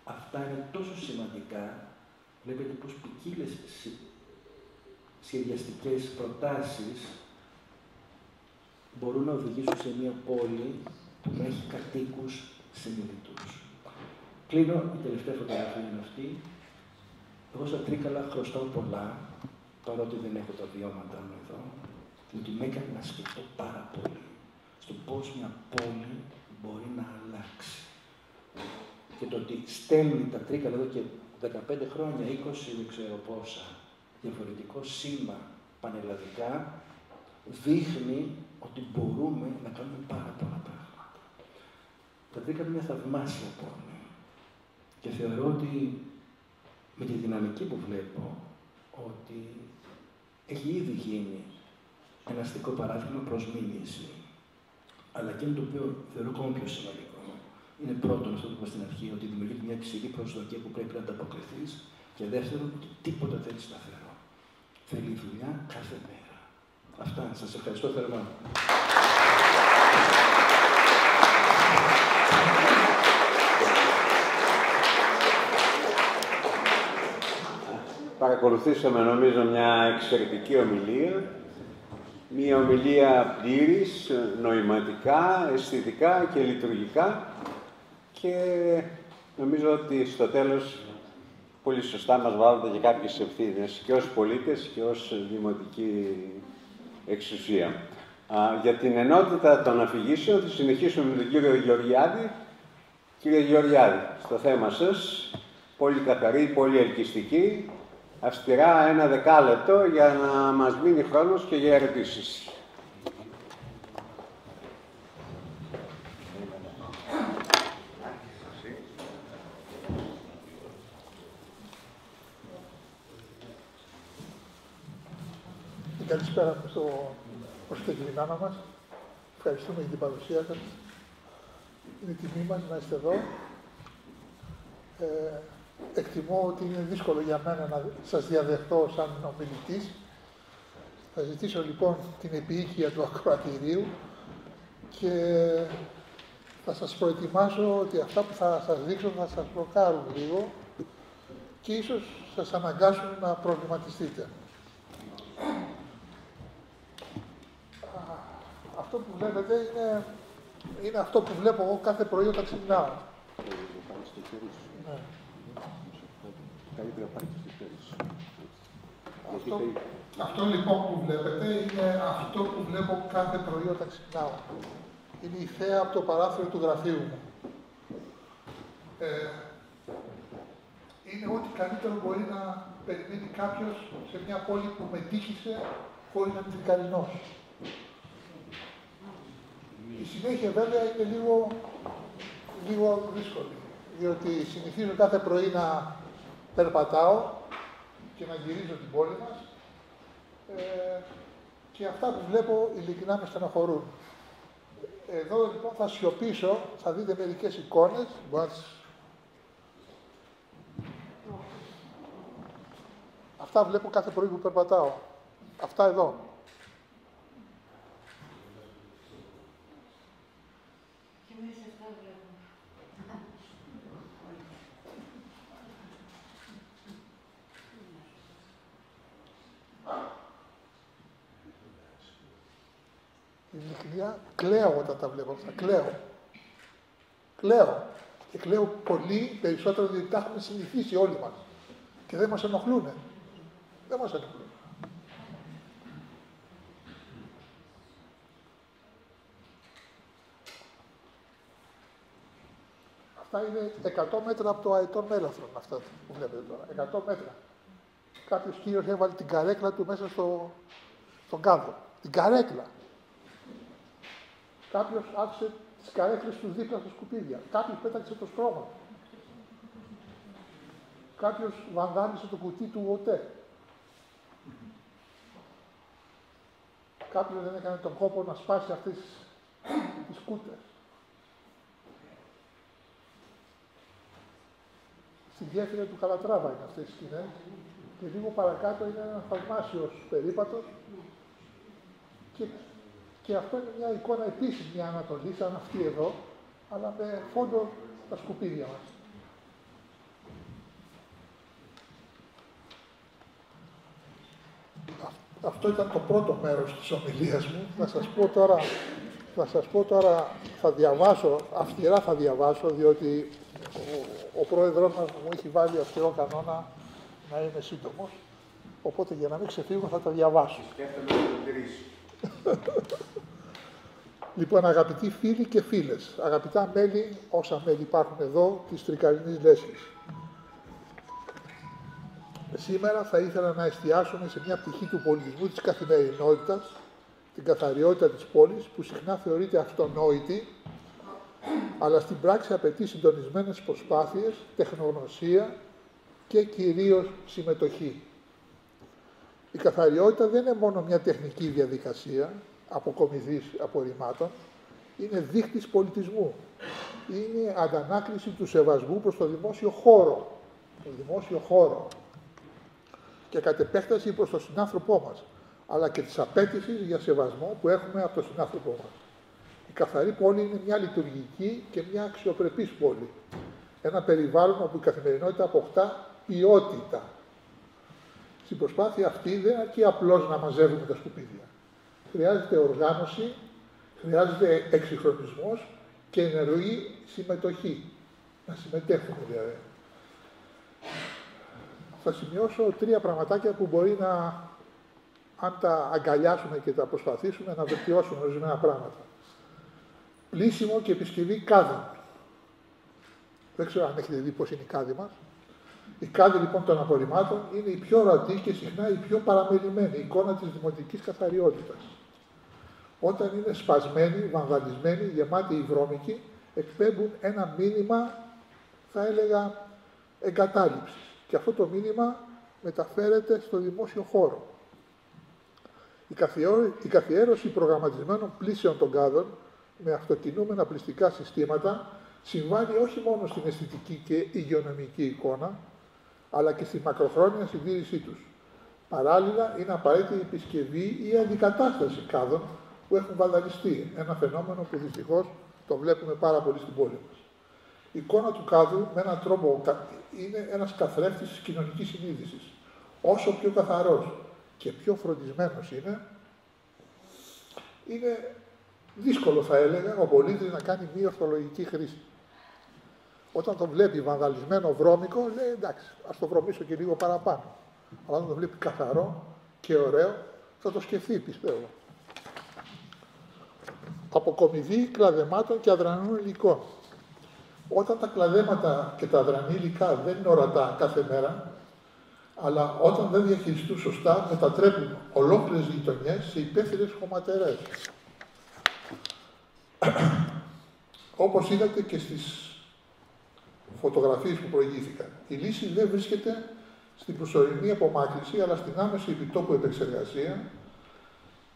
Αυτά είναι τόσο σημαντικά. Βλέπετε πως ποικίλες σχεδιαστικές προτάσεις μπορούν να οδηγήσουν σε μια πόλη που να έχει κατοίκους συνειδητούς. Κλείνω, η τελευταία φωτογραφία είναι αυτή. Εγώ στα Τρίκαλα χρωστάω πολλά, παρότι δεν έχω τα βιώματα μου εδώ, διότι με έκανε να σκεφτώ πάρα πολύ στο πώς μια πόλη μπορεί να αλλάξει. Και το ότι στέλνει τα Τρίκαλα εδώ και 15 χρόνια, 20, δεν ξέρω πόσα, διαφορετικό σήμα πανελλαδικά, δείχνει ότι μπορούμε να κάνουμε πάρα πολλά πράγματα. Τα Τρίκαλα είναι μια θαυμάσια πόλη. Και θεωρώ ότι με τη δυναμική που βλέπω, ότι έχει ήδη γίνει ένα αστικό παράδειγμα προς μίμηση. Αλλά και το οποίο θεωρώ ακόμα πιο σημαντικό. Είναι πρώτον αυτό που είπα στην αρχή, ότι δημιουργείται μια υψηλή προσδοκία που πρέπει να ανταποκριθείς. Και δεύτερον, ότι τίποτα δεν είναι σταθερό. Θέλει δουλειά κάθε μέρα. Αυτά. Σας ευχαριστώ θερμά. Παρακολουθήσαμε νομίζω μια εξαιρετική ομιλία. Μια ομιλία πλήρης, νοηματικά, αισθητικά και λειτουργικά. Και νομίζω ότι στο τέλος πολύ σωστά μας βάλετε και κάποιες ευθύνες και ως πολίτες και ως δημοτική εξουσία. Για την ενότητα των αφηγήσεων θα συνεχίσουμε με τον κύριο Γεωργιάδη. Κύριε Γεωργιάδη, στο θέμα σας, πολύ καθαρή, πολύ ελκυστική, αυστηρά 1 δεκάλεπτο για να μας μείνει χρόνος και για ερωτήσεις. Καλησπέρα προς τα κοινά μας. Ευχαριστούμε για την παρουσία σας. Είναι τιμή μας να είστε εδώ. Εκτιμώ ότι είναι δύσκολο για μένα να σας διαδεχτώ σαν ομιλητής. Θα ζητήσω λοιπόν την επίοικια του ακροατηρίου και θα σας προετοιμάσω ότι αυτά που θα σας δείξω θα σας προκάρουν λίγο και ίσως σας αναγκάσουν να προβληματιστείτε. Αυτό που βλέπετε είναι αυτό που βλέπω εγώ κάθε πρωί όταν ξυπνάω. Ναι. Αυτό λοιπόν που βλέπετε είναι αυτό που βλέπω κάθε πρωί όταν ξυπνάω. Είναι η θέα από το παράθυρο του γραφείου μου. Είναι ό,τι καλύτερο μπορεί να περιμένει κάποιος σε μια πόλη που με τύχησε χωρίς να είναι τρικαλινός. Η συνέχεια βέβαια είναι λίγο δύσκολη, διότι συνηθίζω κάθε πρωί να περπατάω και να γυρίζω την πόλη μας και αυτά που βλέπω ειλικρινά με στενοχωρούν. Εδώ λοιπόν θα σιωπήσω, θα δείτε μερικές εικόνες, αυτά βλέπω κάθε πρωί που περπατάω. Αυτά εδώ. Ειλικρινά κλαίω όταν τα βλέπω αυτά. Κλαίω. Και κλαίω πολύ περισσότερο διότι τα έχουμε συνηθίσει όλοι μας. Και δεν μας ενοχλούνε. Δεν μας ενοχλούν. Αυτά είναι 100 μέτρα από το Αετών Μέλαθρον, αυτά που βλέπετε τώρα. 100 μέτρα. Κάποιος κύριος έβαλε την καρέκλα του μέσα στον κάδο. Την καρέκλα. Κάποιος άφησε τις καρέκλες του δίπλα στα σκουπίδια. Κάποιος πέταξε το στρώμα. Κάποιος βανδάλισε το κουτί του ΟΤΕ. Κάποιος δεν έκανε τον κόπο να σπάσει αυτές τις κούτες. Στη γέφυρα του Καλατράβα είναι αυτές οι σκηνές. Και λίγο παρακάτω είναι ένα θαυμάσιος περίπατος και αυτό είναι μια εικόνα επίσης μια Ανατολή, σαν αυτή εδώ, αλλά με φόντο τα σκουπίδια μας. Αυτό ήταν το πρώτο μέρος της ομιλίας μου. Θα σας πω τώρα, θα διαβάσω, αυστηρά θα διαβάσω, διότι ο πρόεδρος μας μου έχει βάλει αυστηρό κανόνα να είμαι σύντομος. Οπότε για να μην ξεφύγω θα τα διαβάσω. Λοιπόν, αγαπητοί φίλοι και φίλες, αγαπητά μέλη, όσα μέλη υπάρχουν εδώ, της Τρικαλινής Λέσχης. Σήμερα θα ήθελα να εστιάσουμε σε μια πτυχή του πολιτισμού της καθημερινότητας, την καθαριότητα της πόλης, που συχνά θεωρείται αυτονόητη, αλλά στην πράξη απαιτεί συντονισμένες προσπάθειες, τεχνογνωσία και κυρίως συμμετοχή. Η καθαριότητα δεν είναι μόνο μια τεχνική διαδικασία αποκομιδής απορριμμάτων, είναι δείχτης πολιτισμού. Είναι αντανάκληση του σεβασμού προς το δημόσιο χώρο. Το δημόσιο χώρο. Και κατ' επέκταση προς τον συνάνθρωπό μας, αλλά και της απέτησης για σεβασμό που έχουμε από τον συνάνθρωπό μας. Η καθαρή πόλη είναι μια λειτουργική και μια αξιοπρεπής πόλη. Ένα περιβάλλον όπου η καθημερινότητα αποκτά ποιότητα. Στην προσπάθεια αυτή δεν αρκεί απλώς να μαζεύουμε τα σκουπίδια. Χρειάζεται οργάνωση, χρειάζεται εξυγχρονισμός και ενεργή συμμετοχή. Να συμμετέχουμε δηλαδή. Θα σημειώσω 3 πραγματάκια που μπορεί να, αν τα αγκαλιάσουμε και τα προσπαθήσουμε, να βελτιώσουμε ορισμένα πράγματα. Πλύσιμο και επισκευή κάδων. Δεν ξέρω αν έχετε δει πώς είναι η κάδη μας. Η κάδη λοιπόν των απορριμμάτων είναι η πιο ορατή και συχνά η πιο παραμελημένη εικόνα της δημοτικής καθαριότητας. Όταν είναι σπασμένοι, βανδαλισμένοι, γεμάτοι ή βρώμικοι, εκπέμπουν ένα μήνυμα, θα έλεγα, εγκατάλειψης. Και αυτό το μήνυμα μεταφέρεται στο δημόσιο χώρο. Η καθιέρωση προγραμματισμένων πλύσεων των κάδων με αυτοκινούμενα πλυστικά συστήματα συμβάλλει όχι μόνο στην αισθητική και υγειονομική εικόνα, αλλά και στη μακροχρόνια συντήρησή τους. Παράλληλα, είναι απαραίτητη η επισκευή ή αντικατάσταση κάδων που έχουν βανδαλιστεί, ένα φαινόμενο που δυστυχώς το βλέπουμε πάρα πολύ στην πόλη μας. Η εικόνα του κάδου, με έναν τρόπο, είναι ένας καθρέφτης της κοινωνικής συνείδησης. Όσο πιο καθαρός και πιο φροντισμένος είναι δύσκολο, θα έλεγα, ο πολίτης να κάνει μία ορθολογική χρήση. Όταν τον βλέπει βανδαλισμένο βρώμικο, λέει εντάξει, ας το βρωμίσω και λίγο παραπάνω. Αλλά όταν τον βλέπει καθαρό και ωραίο, θα το σκεφτεί, πιστεύω. Αποκομιδή κλαδεμάτων και αδρανών υλικών. Όταν τα κλαδέματα και τα αδρανή υλικά δεν είναι ορατά κάθε μέρα, αλλά όταν δεν διαχειριστούν σωστά, μετατρέπουν ολόκληρες γειτονιές σε υπαίθριες χωματερές. Όπως είδατε και στις φωτογραφίες που προηγήθηκαν. Η λύση δεν βρίσκεται στην προσωρινή απομάκρυνση, αλλά στην άμεση επιτόπου επεξεργασία,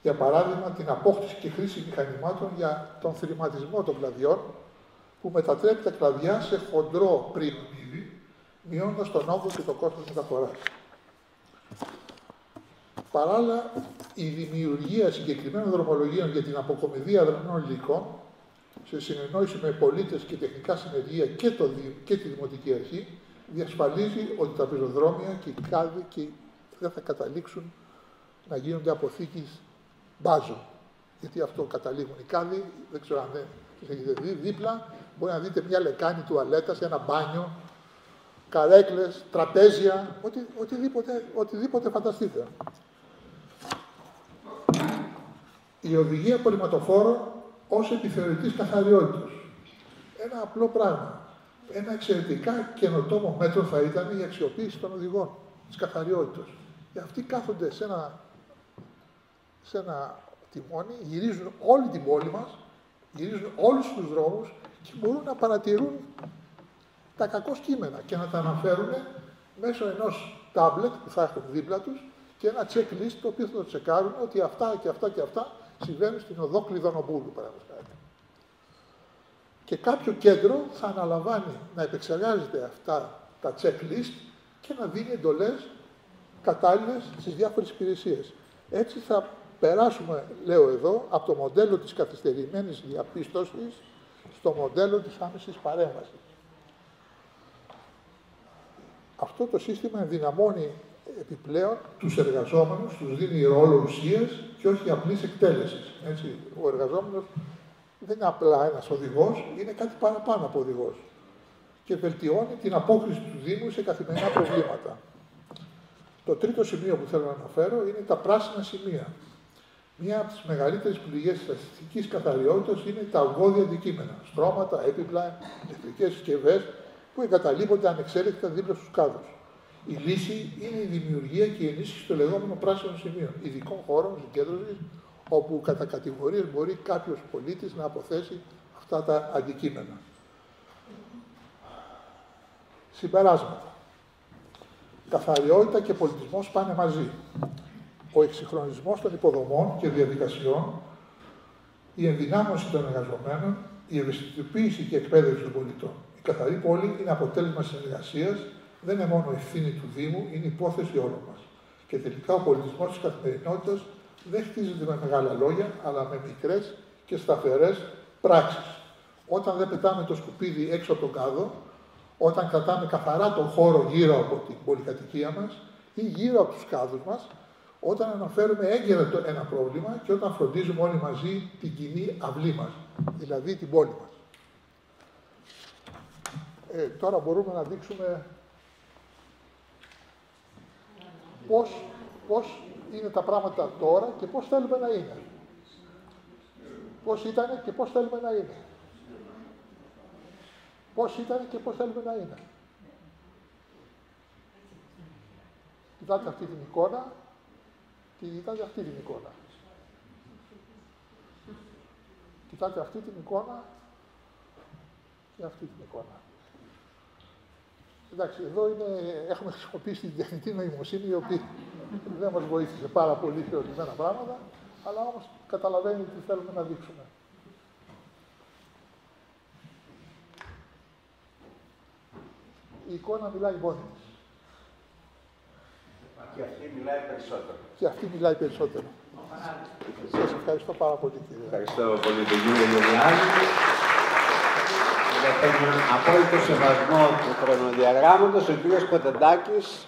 για παράδειγμα την απόκτηση και χρήση μηχανημάτων για τον θρηματισμό των κλαδιών, που μετατρέπει τα κλαδιά σε χοντρό πριμίδι, μειώνοντας τον όγκο και το κόστος μεταφοράς. Παράλληλα, η δημιουργία συγκεκριμένων δρομολογίων για την αποκομιδή αδρανών υλικών, σε συνεννόηση με πολίτες και τεχνικά συνεργεία και τη Δημοτική Αρχή, διασφαλίζει ότι τα πεζοδρόμια και οι κάδοι δεν θα καταλήξουν να γίνονται αποθήκης μπάζου. Γιατί αυτό καταλήγουν οι κάδοι, δεν ξέρω αν δεν έχετε δει, δίπλα μπορεί να δείτε μια λεκάνη τουαλέτας, ένα μπάνιο, καρέκλες, τραπέζια, οτιδήποτε φανταστείτε. Η οδηγία απορριμματοφόρων ως επιθεωρητής καθαριότητας. Ένα απλό πράγμα. Ένα εξαιρετικά καινοτόμο μέτρο θα ήταν η αξιοποίηση των οδηγών της καθαριότητας. Και αυτοί κάθονται σε ένα τιμόνι, γυρίζουν όλη την πόλη μας, γυρίζουν όλους τους δρόμους και μπορούν να παρατηρούν τα κακό κείμενα και να τα αναφέρουν μέσω ενός τάμπλετ που θα έχουν δίπλα τους και ένα checklist το οποίο θα το τσεκάρουν ότι αυτά και αυτά και αυτά συμβαίνουν στην οδό Κλειδονοπούλου, παραδείγματος χάρη. Και κάποιο κέντρο θα αναλαμβάνει να επεξεργάζεται αυτά τα checklist και να δίνει εντολές κατάλληλες στις διάφορες υπηρεσίες. Έτσι θα περάσουμε, λέω εδώ, από το μοντέλο της καθυστερημένης διαπίστωσης στο μοντέλο της άμεσης παρέμβασης. Αυτό το σύστημα ενδυναμώνει επιπλέον τους εργαζόμενους, τους δίνει ρόλο ουσίας και όχι απλής εκτέλεσης. Έτσι, ο εργαζόμενος δεν είναι απλά ένας οδηγός, είναι κάτι παραπάνω από οδηγός και βελτιώνει την απόκριση του Δήμου σε καθημερινά προβλήματα. Το τρίτο σημείο που θέλω να αναφέρω είναι τα πράσινα σημεία. Μία από τις μεγαλύτερες πληγές της αστικής καθαριότητας είναι τα ογκώδη αντικείμενα, στρώματα, έπιπλα, ηλεκτρικές συσκευές που εγκαταλείπονται ανεξέλεκτα δίπλα στους κάδους. Η λύση είναι η δημιουργία και η ενίσχυση των λεγόμενων πράσινων σημείων, ειδικών χώρων συγκέντρωσης, όπου κατά κατηγορίες μπορεί κάποιος πολίτης να αποθέσει αυτά τα αντικείμενα. Συμπεράσματα. Καθαριότητα και πολιτισμός πάνε μαζί. Ο εξυγχρονισμός των υποδομών και διαδικασιών, η ενδυνάμωση των εργαζομένων, η ευαισθητοποίηση και εκπαίδευση των πολιτών. Η καθαρή πόλη είναι αποτέλεσμα συνεργασίας, δεν είναι μόνο ευθύνη του Δήμου, είναι υπόθεση όλων μας. Και τελικά ο πολιτισμός της καθημερινότητας δεν χτίζεται με μεγάλα λόγια, αλλά με μικρές και σταθερές πράξεις. Όταν δεν πετάμε το σκουπίδι έξω από τον κάδο, όταν κρατάμε καθαρά τον χώρο γύρω από την πολυκατοικία μας ή γύρω από τους κάδους μας, όταν αναφέρουμε έγκαιρα ένα πρόβλημα και όταν φροντίζουμε όλοι μαζί την κοινή αυλή μας, δηλαδή την πόλη μας. Τώρα μπορούμε να δείξουμε πώς είναι τα πράγματα τώρα και πώς θέλουμε να είναι. Πώς ήταν και πώς θέλουμε να είναι. Πώς ήταν και πώς θέλουμε να είναι. Κοιτάτε αυτή την εικόνα και κοιτάτε αυτή την εικόνα. Κοιτάτε αυτή την εικόνα και αυτή την εικόνα. Εντάξει, εδώ έχουμε χρησιμοποιήσει την τεχνητή νοημοσύνη, η οποία δεν μας βοήθησε πάρα πολύ σε ορισμένα πράγματα, αλλά όμως καταλαβαίνει τι θέλουμε να δείξουμε. Η εικόνα μιλάει μόνη της. Και αυτή μιλάει περισσότερο. Και αυτή μιλάει περισσότερο. Σας ευχαριστώ πάρα πολύ, κύριε. Ευχαριστώ πολύ τον κύριο Γεωργιάδη. Για τον απόλυτο σεβασμό του χρονοδιαγράμματος, ο κύριος Κονταντάκης,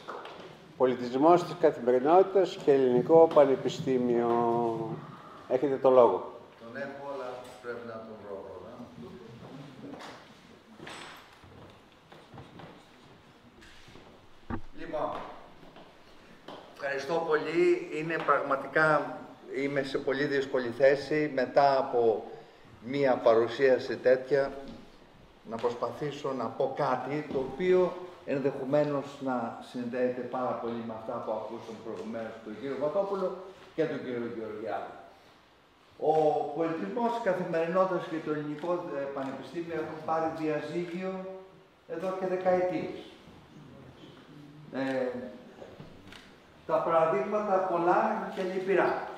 πολιτισμός της καθημερινότητας και ελληνικό πανεπιστήμιο. Έχετε το λόγο. Τον έχω, αλλά πρέπει να τον βρω πρώτα. Λοιπόν, ευχαριστώ πολύ. Είναι πραγματικά, είμαι σε πολύ δύσκολη θέση μετά από μία παρουσίαση τέτοια να προσπαθήσω να πω κάτι το οποίο ενδεχομένως να συνδέεται πάρα πολύ με αυτά που ακούσαμε προηγουμένως του κ. Βατόπουλο και του κ. Γεωργιάδη. Ο πολιτισμός της καθημερινότητας και το ελληνικό πανεπιστήμιο έχουν πάρει διαζύγιο εδώ και δεκαετίες. Τα παραδείγματα πολλά και λυπηρά.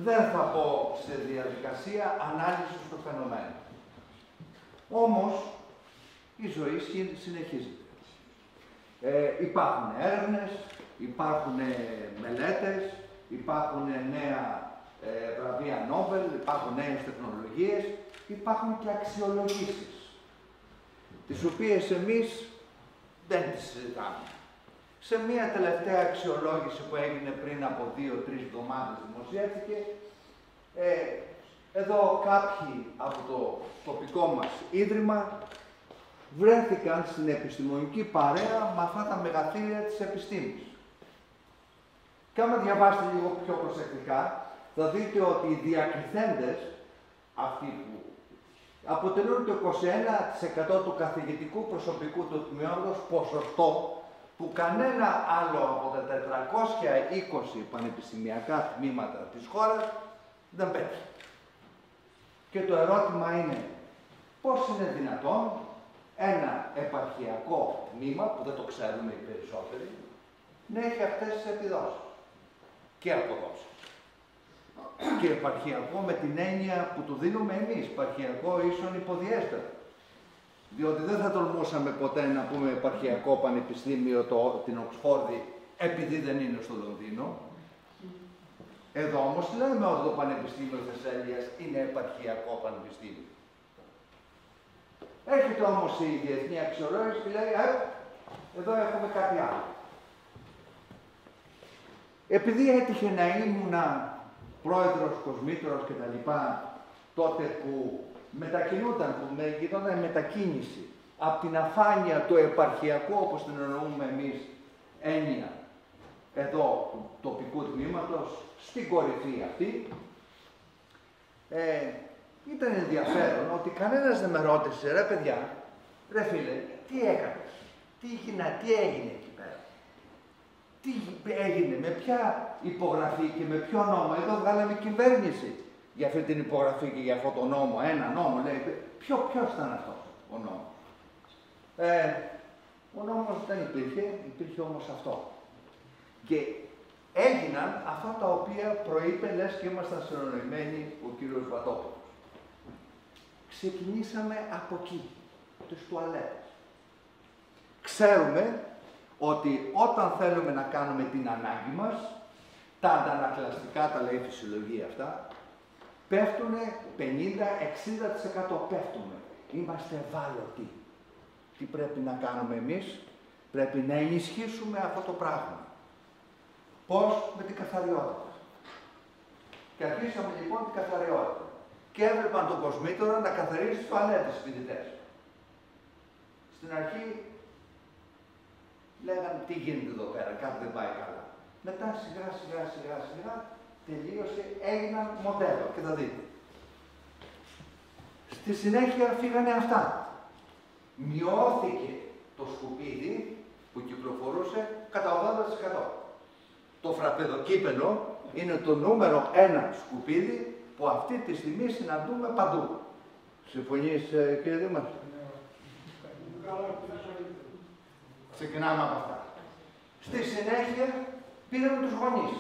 Δεν θα πω σε διαδικασία ανάλυσης του φαινομένου. Όμως, η ζωή συνεχίζεται. Υπάρχουν έρευνες, υπάρχουν μελέτες, υπάρχουν νέα βραβεία Νόμπελ, υπάρχουν νέες τεχνολογίες, υπάρχουν και αξιολογήσεις, τις οποίες εμείς δεν τις συζητάμε. Σε μία τελευταία αξιολόγηση που έγινε πριν από 2-3 εβδομάδες δημοσιεύτηκε, εδώ κάποιοι από το τοπικό μας ίδρυμα βρέθηκαν στην επιστημονική παρέα με αυτά τα μεγαθύρια της επιστήμης. Και άμα διαβάσετε λίγο πιο προσεκτικά, θα δείτε ότι οι διακριθέντες, αυτοί που αποτελούν το 21% του καθηγητικού προσωπικού του τμήματος, ποσοστό που κανένα άλλο από τα 420 πανεπιστημιακά τμήματα της χώρας δεν πέτυχε. Και το ερώτημα είναι, πώς είναι δυνατόν ένα επαρχιακό τμήμα, που δεν το ξέρουμε οι περισσότεροι, να έχει αυτές τις επιδόσεις και αποδόσεις. Και επαρχιακό με την έννοια που του δίνουμε εμείς, επαρχιακό ίσον υποδιέστερο. Διότι δεν θα τολμούσαμε ποτέ να πούμε επαρχιακό πανεπιστήμιο την Οξφόρδη επειδή δεν είναι στο Λονδίνο. Εδώ όμως λέμε ότι το Πανεπιστήμιο Θεσσαλίας είναι επαρχιακό πανεπιστήμιο. Έρχεται όμως η διεθνή αξιολόγηση και λέει, εδώ έχουμε κάτι άλλο. Επειδή έτυχε να ήμουνα πρόεδρος, κοσμήτωρος κτλ. Τότε που μετακινούνταν, που γινόταν μετακίνηση από την αφάνεια του επαρχιακού, όπως την εννοούμε εμείς, έννοια εδώ του τοπικού τμήματος, στην κορυφή αυτή, ήταν ενδιαφέρον ότι κανένας δεν με ρώτησε, ρε παιδιά, ρε φίλε, τι έκανες, τι έγινε εκεί πέρα, τι έγινε, με ποια υπογραφή και με ποιο νόμο. Εδώ βγάλαμε κυβέρνηση για αυτή την υπογραφή και για αυτό το νόμο, ένα νόμο, λέει, ποιος ήταν αυτός ο νόμος. Ο νόμος δεν υπήρχε όμως αυτό. Και έγιναν αυτά τα οποία προείπε, λες και ήμασταν συνονοημένοι ο κύριος Βατόπουλος. Ξεκινήσαμε από εκεί, τις τουαλέτες. Ξέρουμε ότι όταν θέλουμε να κάνουμε την ανάγκη μας, τα αντανακλαστικά, τα λέει η φυσιολογία αυτά, πέφτουνε 50-60% πέφτουμε. Είμαστε ευάλωτοι. Τι πρέπει να κάνουμε εμείς? Πρέπει να ενισχύσουμε αυτό το πράγμα. Πώς? Με την καθαριότητα. Και αρχίσαμε λοιπόν την καθαριότητα. Και έβλεπαν τον κοσμήτωρα να καθαρίζει τις τουαλέτες στους φοιτητές. Στην αρχή λέγανε τι γίνεται εδώ πέρα, κάτι δεν πάει καλά. Μετά σιγά σιγά τελείωσε, έγιναν μοντέλο και θα δείτε. Στη συνέχεια φύγανε αυτά. Μειώθηκε το σκουπίδι που κυκλοφορούσε κατά 80%. Το φραπεδοκύπελο είναι το νούμερο 1 σκουπίδι που αυτή τη στιγμή συναντούμε παντού. Συμφωνείς, κύριε Δήμαρχε? Ξεκινάμε από αυτά. Στη συνέχεια πήραμε τους γονείς.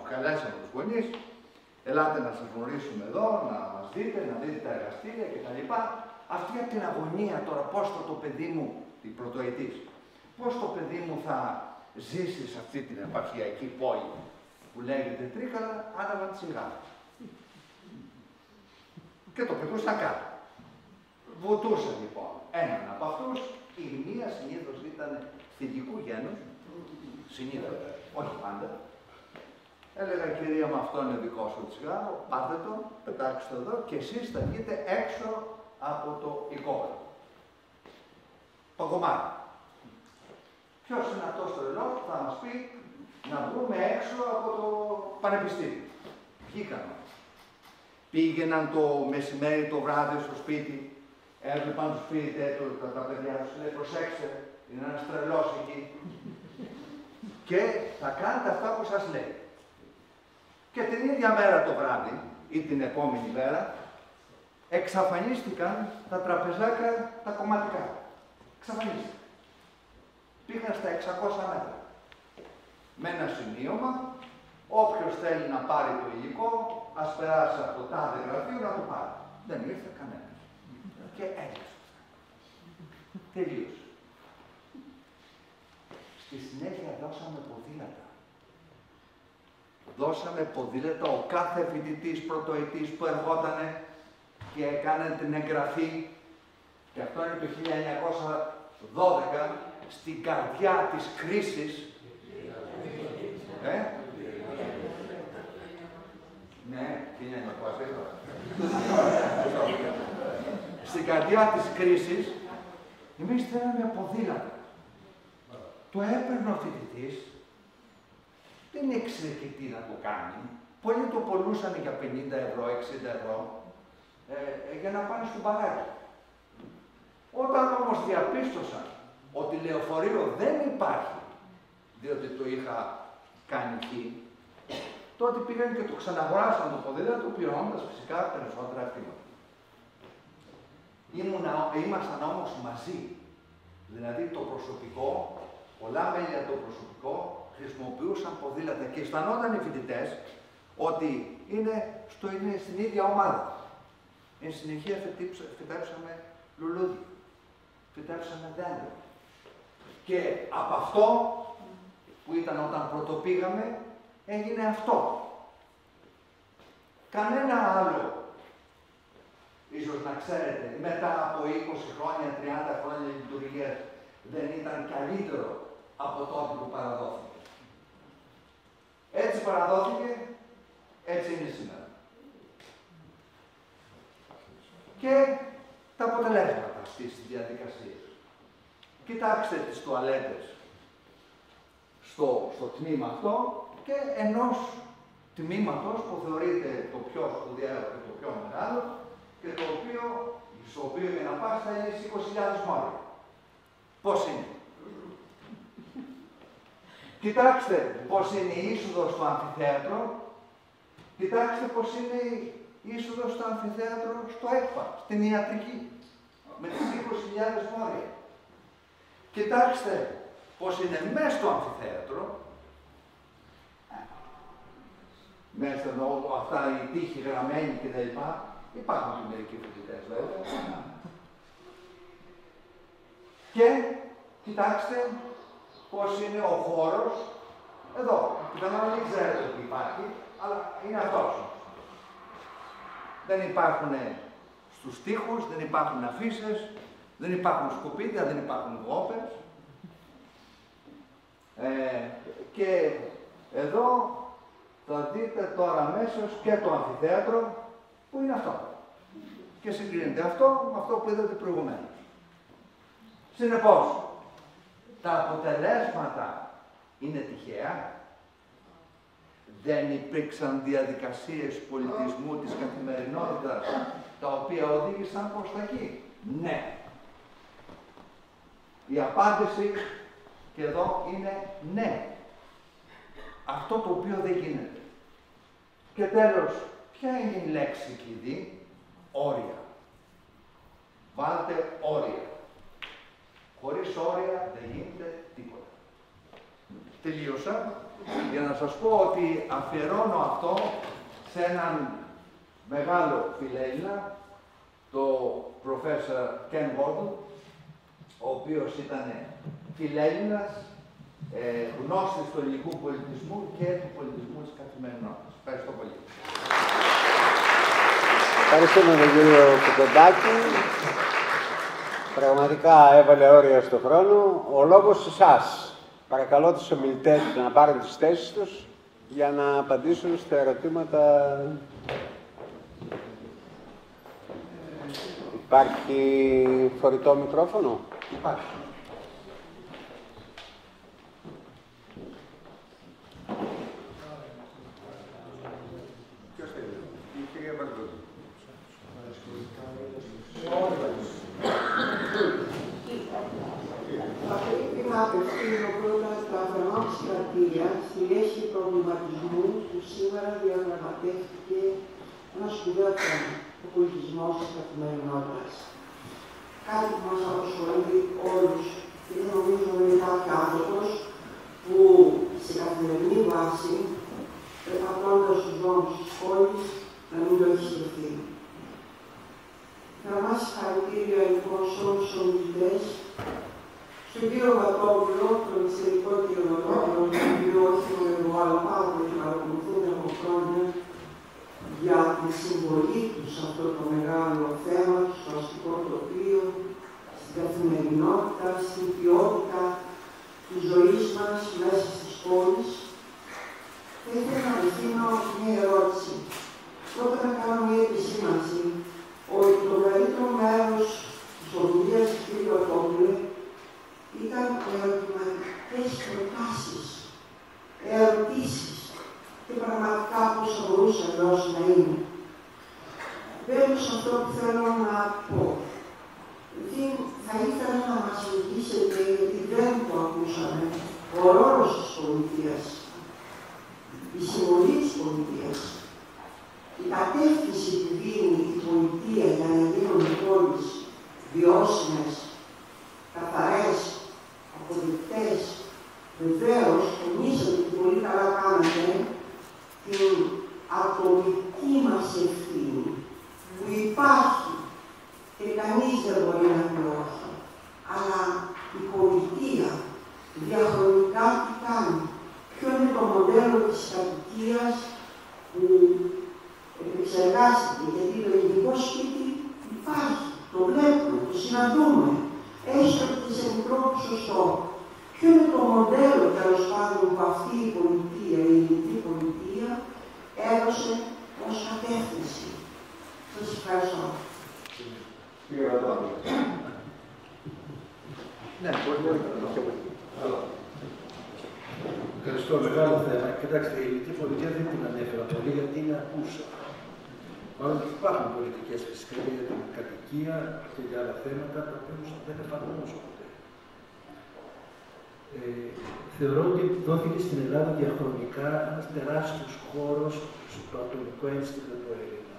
Καλέσαμε τους γονείς. Ελάτε να σας γνωρίσουμε εδώ, να μας δείτε, να δείτε τα εργαστήρια κτλ. Αυτή από την αγωνία τώρα, πώς θα το παιδί μου, η πρωτοετής, πώς το παιδί μου θα ζήσει σε αυτή την επαρχιακή πόλη που λέγεται Τρίκαλα, άναβαν τσιγάρα. Και το πετούσαν κάτω. Βουτούσαν λοιπόν έναν από αυτούς, η μία συνήθως ήταν θηλυκού γένους, συνήθως, όχι πάντα. Έλεγα, κυρία μου, αυτό είναι δικό σου τσιγάρο, πάρτε το, πετάξτε το εδώ και εσείς θα βγείτε έξω από το οικόπεδο. Το κομμάτι. Ποιος είναι αυτός το ρελό που θα μας πει να βγούμε έξω από το πανεπιστήμιο. Βγήκαν. Πήγαιναν το μεσημέρι, το βράδυ στο σπίτι, έβλεπαν τους φοιτητές, τα παιδιά τους, λέει προσέξτε, είναι ένας τρελός εκεί. Και θα κάνετε αυτά που σας λέει. Και την ίδια μέρα το βράδυ ή την επόμενη μέρα εξαφανίστηκαν τα τραπεζάκια τα κομματικά. Εξαφανίστηκαν. Πήγαν στα 600 μέτρα. Με ένα σημείωμα, όποιος θέλει να πάρει το υλικό, ας περάσει από το τάδε γραφείο να το πάρει. Δεν ήρθε κανένας. Και έλειξε. Τελείωσε. Στη συνέχεια δώσαμε ποδήλατα. Δώσαμε ποδήλατα, ο κάθε φοιτητής πρωτοετής που ερχότανε και έκανε την εγγραφή, και αυτό είναι το 1912, στην καρδιά της κρίσης. Ναι, 1912. Στην καρδιά της κρίσης, εμείς θέλαμε ποδήλατα. Το έπαιρνε ο φοιτητής, δεν ήξερε και τι να το κάνει. Πολλοί το πωλούσαν για 50 ευρώ, 60 ευρώ, για να πάνε στο μπαράκι. Όταν όμως διαπίστωσαν ότι λεωφορείο δεν υπάρχει, διότι το είχα κάνει εκεί, τότε πήγαν και το ξαναγοράσαν το ποδήλατο, πληρώνοντας φυσικά περισσότερα χρήματα. Ήμασταν όμως μαζί. Δηλαδή το προσωπικό, πολλά μέλη από το προσωπικό χρησιμοποιούσαν ποδήλατα και αισθανόταν οι φοιτητές ότι είναι στην ίδια ομάδα. Εν συνεχεία φυτέψαμε λουλούδι, φυτέψαμε δέντρο. Και από αυτό που ήταν όταν πρωτοπήγαμε, έγινε αυτό. Κανένα άλλο, ίσως να ξέρετε, μετά από 20 χρόνια, 30 χρόνια λειτουργίας, δεν ήταν καλύτερο από τότε που παραδόθηκε. Έτσι παραδόθηκε, έτσι είναι σήμερα. Και τα αποτελέσματα αυτής της διαδικασίας. Κοιτάξτε τις τουαλέτες στο τμήμα αυτό και ενός τμήματος που θεωρείται το πιο σπουδαίο και το πιο μεγάλο και στο οποίο για να πας θα είναι 20.000 μόρια. Πώς είναι? Κοιτάξτε πώς είναι η είσοδος στο αμφιθέατρο. Κοιτάξτε πώς είναι η είσοδος στο αμφιθέατρο στο ΕΚΠΑ, στην ιατρική, με τις 20.000 μόρια. Κοιτάξτε πώς είναι μέσα στο αμφιθέατρο, μέσα αυτά οι τείχοι γραμμένοι κτλ. Υπάρχουν και μερικοί φοιτητές βέβαια. Και κοιτάξτε πώς είναι ο χώρος, εδώ, πιθανόν δεν ξέρετε ότι υπάρχει, αλλά είναι αυτός. Δεν υπάρχουν στους τοίχους, δεν υπάρχουν αφίσες, δεν υπάρχουν σκουπίδια, δεν υπάρχουν γόπες. Και εδώ θα δείτε τώρα αμέσως και το αμφιθέατρο που είναι αυτό. Και συγκρίνεται αυτό με αυτό που είδατε προηγουμένως. Συνεπώς, τα αποτελέσματα είναι τυχαία. Δεν υπήρξαν διαδικασίες πολιτισμού της καθημερινότητας τα οποία οδήγησαν προς τα εκεί. Ναι. Η απάντηση και εδώ είναι ναι. Αυτό το οποίο δεν γίνεται. Και τέλος, ποια είναι η λέξη κλειδί? Όρια. Βάλτε όρια. Χωρίς όρια δεν γίνεται τίποτα. Τελείωσα για να σας πω ότι αφιερώνω αυτό σε έναν μεγάλο φιλέλληνα, το Professor Ken Wardle, ο οποίος ήταν φιλέλληνας, γνώστης του ελληνικού πολιτισμού και του πολιτισμού της καθημερινότητας. Ευχαριστώ πολύ. Ευχαριστούμε τον κύριο Κουκοντάκη. Πραγματικά έβαλε όρια στον χρόνο. Ο λόγος σε εσάς. Παρακαλώ τους ομιλητές να πάρουν τις θέσεις τους για να απαντήσουν στα ερωτήματα. Υπάρχει φορητό μικρόφωνο? Υπάρχει. Ποιος θέλει? Η κυρία Βαρδούδη. Θα πρέπει να απευθύνω πρώτα στα αφενό κρατήρια στη λέσχη προβληματισμού που σήμερα διαδραματεύτηκε ένα σπουδαίο θέμα, ο πολιτισμός της καθημερινότητας. Κάτι που μας απασχολεί όλους και δεν νομίζω ότι υπάρχει άνθρωπος που σε καθημερινή βάση, περπατώντας στους δρόμους της πόλης, να μην το έχει σκεφτεί. Θερμά συγχαρητήρια λοιπόν σε όλους τους ομιλητές, στον κύριο Βατόπουλο, τον ιστορικό κύριο Βατόπουλο, τον οποίο όχι μόνο εγώ, αλλά πάρα πολύ παρακολουθούν από χρόνια για τη συμβολή του σε αυτό το μεγάλο θέμα, στο αστικό τοπίο, στην καθημερινότητα, στην ποιότητα της ζωής μας μέσα στις πόλεις. Θα ήθελα να απευθύνω μια ερώτηση. Πρώτα να κάνω μια επισήμανση ότι το μεγαλύτερο μέρος της ομιλίας του κ. Βατόπουλου ήταν ερωτηματικές προτάσεις, ερωτήσεις και πραγματικά πώς θα μπορούσε αλλιώς να είναι. Βέβαια σε αυτό που θέλω να πω. Θα ήθελα να μας ρωτήσετε, γιατί δεν το ακούσαμε, ο ρόλος της πολιτείας, η συμβολή της πολιτείας, η κατεύθυνση που δίνει η πολιτεία για να γίνουν οι πόλεις βιώσιμες, καθαρές, αποδεκτές. Βεβαίως, εμείς ότι πολύ καλά κάναμε την ατομική μας ευθύνη που υπάρχει και κανείς δεν μπορεί να πει όχι. Αλλά η πολιτεία διαχρονικά τι κάνει? της κατοικίας που επεξεργάστηκε, γιατί το ειδικό σπίτι υπάρχει, το βλέπουμε, το συναντούμε, έστω και σε μικρό ποσοστό. Ποιο είναι το μοντέλο, τέλος πάντων, που αυτή η πολιτεία, η ελληνική πολιτεία, έδωσε ως κατεύθυνση. Σας ευχαριστώ. Ναι, πολύ. Ευχαριστώ. Μεγάλο θέμα. Κοιτάξτε, η ελληνική πολιτεία δεν την ανέφερα πολύ γιατί είναι ακούσα. Μάλλον υπάρχουν πολιτικές φυσικά για την κατοικία και για άλλα θέματα τα οποία δεν εφαρμόζονται. Θεωρώ ότι δόθηκε στην Ελλάδα διαχρονικά ένας τεράστιος χώρος στο ατομικό ένστικτο του Έλληνα.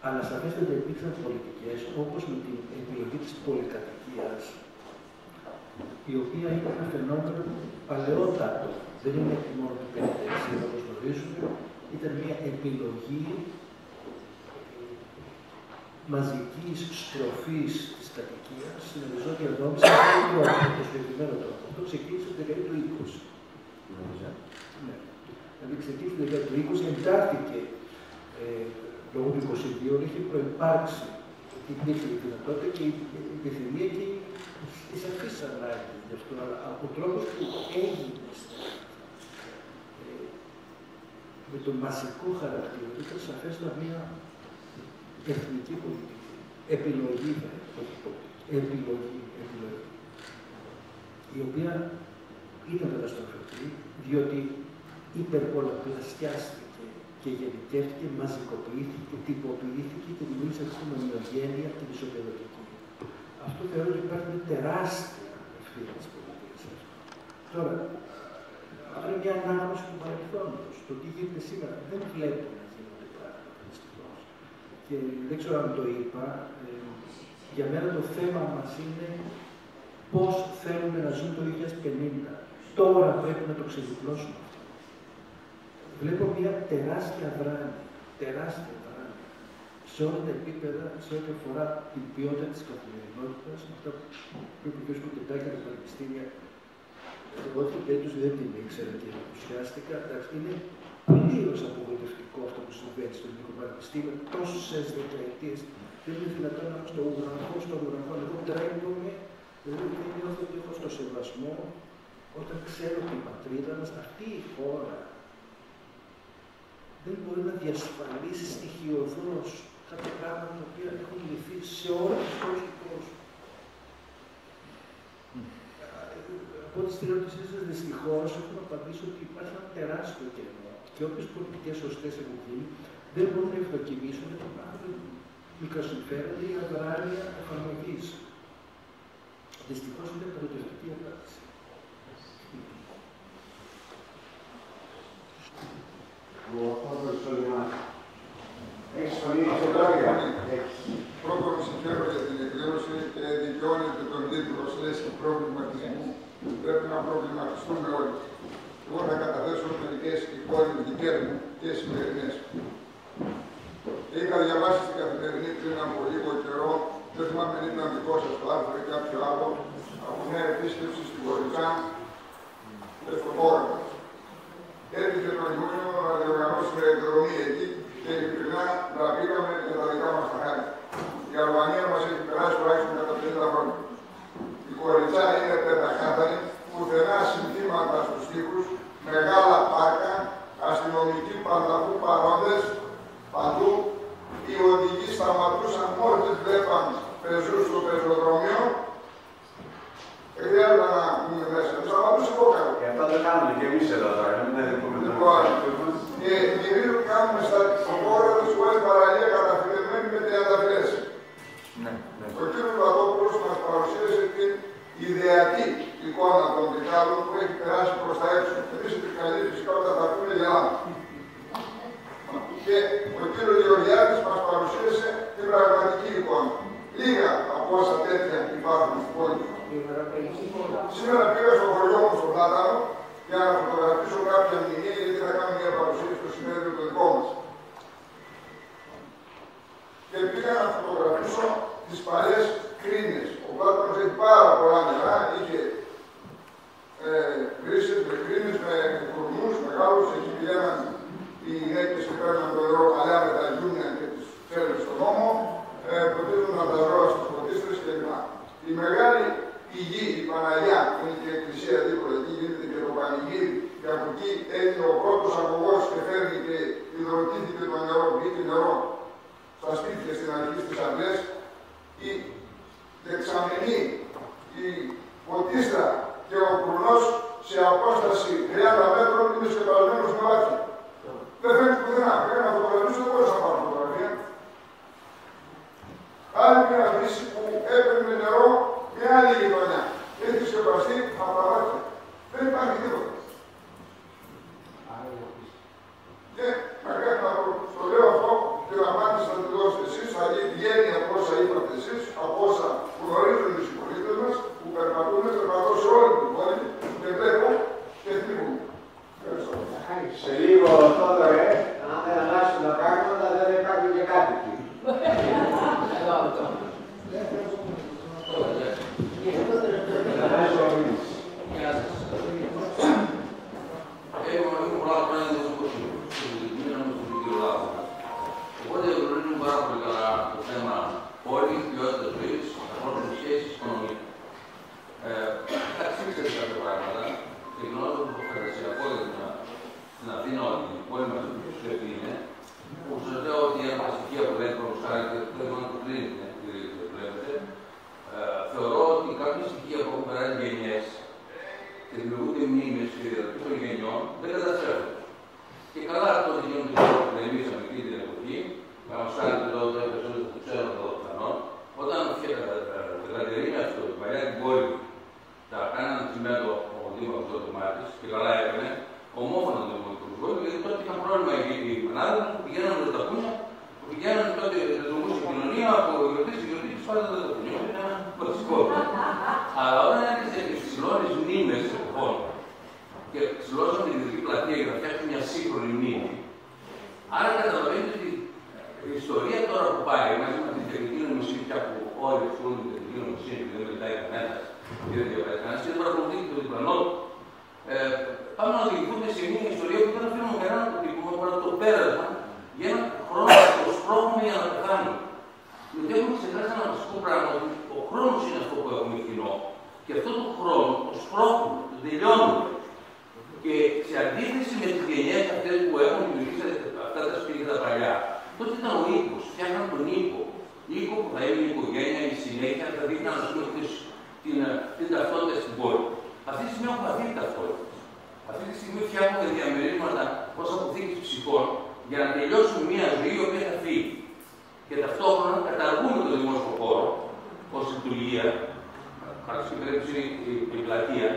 Αλλά σαφέστατα υπήρξαν πολιτικές όπως με την επιλογή της πολυκατοικίας, η οποία είναι ένα φαινόμενο παλαιότατο. Δεν είναι μόνο του 1956, όπως γνωρίζουμε, ήταν μια επιλογή μαζικής στροφής της κατοικίας στην οριζόντια δόμηση με το συγκεκριμένο τρόπο. Αυτό ξεκίνησε το δεκαετία του 20. Ναι. Δηλαδή ξεκίνησε το δεκαετία του 20, εντάχθηκε λόγω του 22, είχε προϋπάρξει ότι υπήρχε η δυνατότητα και η επιθυμία και η σαφής ανάγκη γι' αυτό, αλλά ο τρόπος που έγινε με τον μαζικό χαρακτήρα ήταν σαφέστα μια εθνική πολιτική. Επιλογή, επιλογή, η οποία ήταν καταστροφική, διότι υπερπολαπλασιάστηκε και γενικεύτηκε, μαζικοποιήθηκε, τυποποιήθηκε και δημιούργησε αυτή την ομοιογένεια την ισοπεδωτική. Αυτό θεωρώ ότι υπάρχει μια τεράστια ευθύνη της πολιτικής. Τώρα, αυτό είναι μια ανάγνωση του παρελθόντος. Το τι γίνεται σήμερα δεν βλέπουμε να γίνονται πράγματα δυστυχώς. Και δεν ξέρω αν το είπα, για μένα το θέμα μας είναι πώς θέλουμε να ζούμε το 2050. Τώρα πρέπει να το ξεδιπλώσουμε αυτό. Βλέπω μια τεράστια δράνεια, σε όλα τα επίπεδα, σε ό,τι αφορά την ποιότητα της καθημερινότητας, αυτά που είπε ο κ. Κουτετάκη από τα πανεπιστήμια. Εγώ αυτή την περίπτωση δεν την ήξερα και ενθουσιάστηκα. Είναι πλήρως απογοητευτικό αυτό που συμβαίνει στο Ελληνικό Πανεπιστήμιο τόσες δεκαετίες. Δεν είναι δυνατόν να είμαστε στον ουρανό. Εγώ τρέμομαι, δηλαδή δεν νιώθω ότι έχω στο σεβασμό όταν ξέρω ότι η πατρίδα μας, αυτή η χώρα, δεν μπορεί να διασφαλίσει στοιχειοδός κάποια πράγματα τα οποία έχουν λυθεί σε όλες τις χώρες του κόσμου. Από τις ερώτησές σας, δυστυχώς, έχω να απαντήσω ότι υπάρχει ένα τεράστιο κενό και όποιες πολιτικές σωστές έχουν γίνει δεν μπορούν να ευδοκιμήσουν γιατί υπάρχουν μικροσυμφέροντα ή αδράνεια εφαρμογής. Δυστυχώς είναι προοδευτική απάντηση. Ο Απόστολος Σολυμάς. Έχεις φωνή, είσαι τώρα. Πρώτον, συγχαίρω για την εκδήλωση και δικαιώνεται τον τίτλο «Σχέση προβληματισμού». Πρέπει να προβληματιστούμε όλοι. Εγώ θα καταθέσω μερικές εικόνες δικές μου και σημερινές. Είχα διαβάσει στην Καθημερινή πριν από λίγο καιρό, δεν θυμάμαι αν ήταν δικό σας το άρθρο ή κάποιο άλλο, από μια επίσκεψη στην Κοριτσά και στον Κόραμα. Έτυχε τον Ιούνιο να διοργανώσει μια εκδρομή εκεί και ειλικρινά τραβήκαμε για τα δικά μας τα χάρη. Η Αλβανία μας έχει περάσει τουλάχιστον κατά 50 χρόνια. Η Κοριτσά είναι πεντακάθαρη, πουθενά συνθήματα στους τοίχους, μεγάλα πάρκα, αστυνομικοί πανταχού παρόντες, παντού. Οι οδηγοί σταματούσαν μόλις βλέπαν πεζούς στο πεζοδρόμιο. Χρειάζεται να πούμε μέσα, σταματούσε κόκαλο. Και αυτά δεν κάνουμε και εμείς εδώ τώρα, Λοιπόν, και κυρίως κάνουμε στα χώρα της χώρας παραλία καταφυλευμένη με 30 φυλές. Ο κ. Λουατόπουλος μας παρουσίασε την ιδεατή εικόνα των δικάλων που έχει περάσει προς τα έξω. Εμείς οι επικαλείς φυσικά όταν τα πούμε γελάμε. Και ο κ. Γεωργιάδης μας παρουσίασε την πραγματική εικόνα. Λίγα από όσα τέτοια υπάρχουν στην πόλη. Σήμερα πήγα στο χωριό μου στο Πλάτανο για να φωτογραφίσω κάποια μνημεία γιατί θα κάνω μια παρουσίαση στο συνέδριο το δικό μας. Και πήγα να φωτογραφίσω τις παλιές κρίνες. Ο Πλάτανος έχει πάρα πολλά νερά, είχε βρύσες με κρίνες, με κορμούς μεγάλους, που είναι και η εκκλησία δίπλα, εκεί γίνεται και το πανηγύρι, και από εκεί έγινε ο πρώτος αγωγός και φέρνει και υδροτήθηκε το νερό, βγήκε νερό στα σπίτια στην αρχή στις Αντές. Η δεξαμενή, η Ποτίστρα και ο Κρουνός σε απόσταση 30 μέτρων είναι σκεπασμένος με μάτια. Δεν φαίνεται πουθενά. Πρέπει να φωτογραφίσω, δεν μπορούσα να πάρω φωτογραφία. Άλλη μια χρήση που έπαιρνε νερό μια άλλη γειτονιά. Έχει σκεπαστεί από τα μάτια. Δεν υπάρχει τίποτα. Και μακάρι να το λέω αυτό και να απάντηση να το δώσετε εσείς, θα βγαίνει από όσα είπατε εσείς, από όσα γνωρίζουν οι συμπολίτες μας, που περπατούν σε όλη την πόλη και βλέπω και θυμούν. Ευχαριστώ. Σε λίγο τότε, αν δεν αλλάξουν τα πράγματα, δεν υπάρχουν και κάτι εκεί. Έχω πολλά χρόνια να πω οπότε γνωρίζουμε πάρα πολύ καλά το θέμα πόλης, ποιότητας ζωής, ανθρώπινες σχέσεις, οικονομία. Θα ξύξετε κάποια πράγματα, ξεκινώντας από το φαντασιακό για την Αθήνα, ότι η πόλη μας πρέπει είναι, που σας λέω ότι ένα από τα στοιχεία που λέει προς χάρη και το θέμα του κλείνει, βλέπετε, θεωρώ ότι κάποια στοιχεία που έχουν περάσει γενιές και δημιουργούνται μνήμες και διαδοχή των γενιών δεν καταστρέφονται. Και καλά αυτό δεν γίνονται τώρα που εμείς εκεί την εποχή, παραδείγματος χάρη τότε, περισσότερο το ξέρουν εδώ πιθανόν, όταν τα κατερίνια αυτό, την παλιά την πόλη, τα κάνανε τσιμέντο ο Δήμαρχος τότε Μάτης και καλά έκανε, ομόφωνα το δημοτικό σχολείο, γιατί τότε είχαν πρόβλημα οι μανάδες που πηγαίνανε με τα πούνια, που πηγαίνανε τότε λειτουργούσε η κοινωνία από γιορτή σε γιορτή, τους φάγανε τα πούνια. Ήταν ένα βασικό. Αλλά όταν έρχεσαι και ψηλώνεις μνήμες εποχών και ψηλώσαν την Ιδρυτική Πλατεία για να φτιάξουν μια σύγχρονη μνήμη, άρα καταλαβαίνετε ότι η ιστορία τώρα που πάει μαζί με την τεχνική νοημοσύνη, πια που όλοι ασχολούνται με την τεχνική νοημοσύνη και δεν μελετάει κανένα και δεν διαβάζει κανένα και δεν παρακολουθεί και το διπλανό του, πάμε να οδηγηθούμε σε μια ιστορία που δεν αφήνουμε κανέναν από την που παρά το πέρασμα για έναν χρόνο που το σπρώχνουμε για να πεθάνουμε. Γιατί έχουμε ξεχάσει ένα βασικό πράγμα, ότι ο χρόνος είναι αυτό που έχουμε κοινό. Και αυτό το χρόνο το σπρώχνουμε, το τελειώνουμε. Και σε αντίθεση με τις γενιές αυτές που έχουν δημιουργήσει αυτά τα σπίτια τα παλιά, τότε ήταν ο οίκος, φτιάχναν τον οίκο. Οίκο που θα είναι η οικογένεια, η συνέχεια, θα δείχναν την ταυτότητα στην πόλη. Αυτή τη στιγμή έχουν χαθεί η ταυτότητα. Αυτή τη στιγμή φτιάχνουμε διαμερίσματα ως αποθήκες ψυχών για να τελειώσουμε μια ζωή η οποία θα φύγει. Και ταυτόχρονα καταργούμε το δημόσιο χώρο ως λειτουργία, χαρακτηριστική περίπτωση η πλατεία,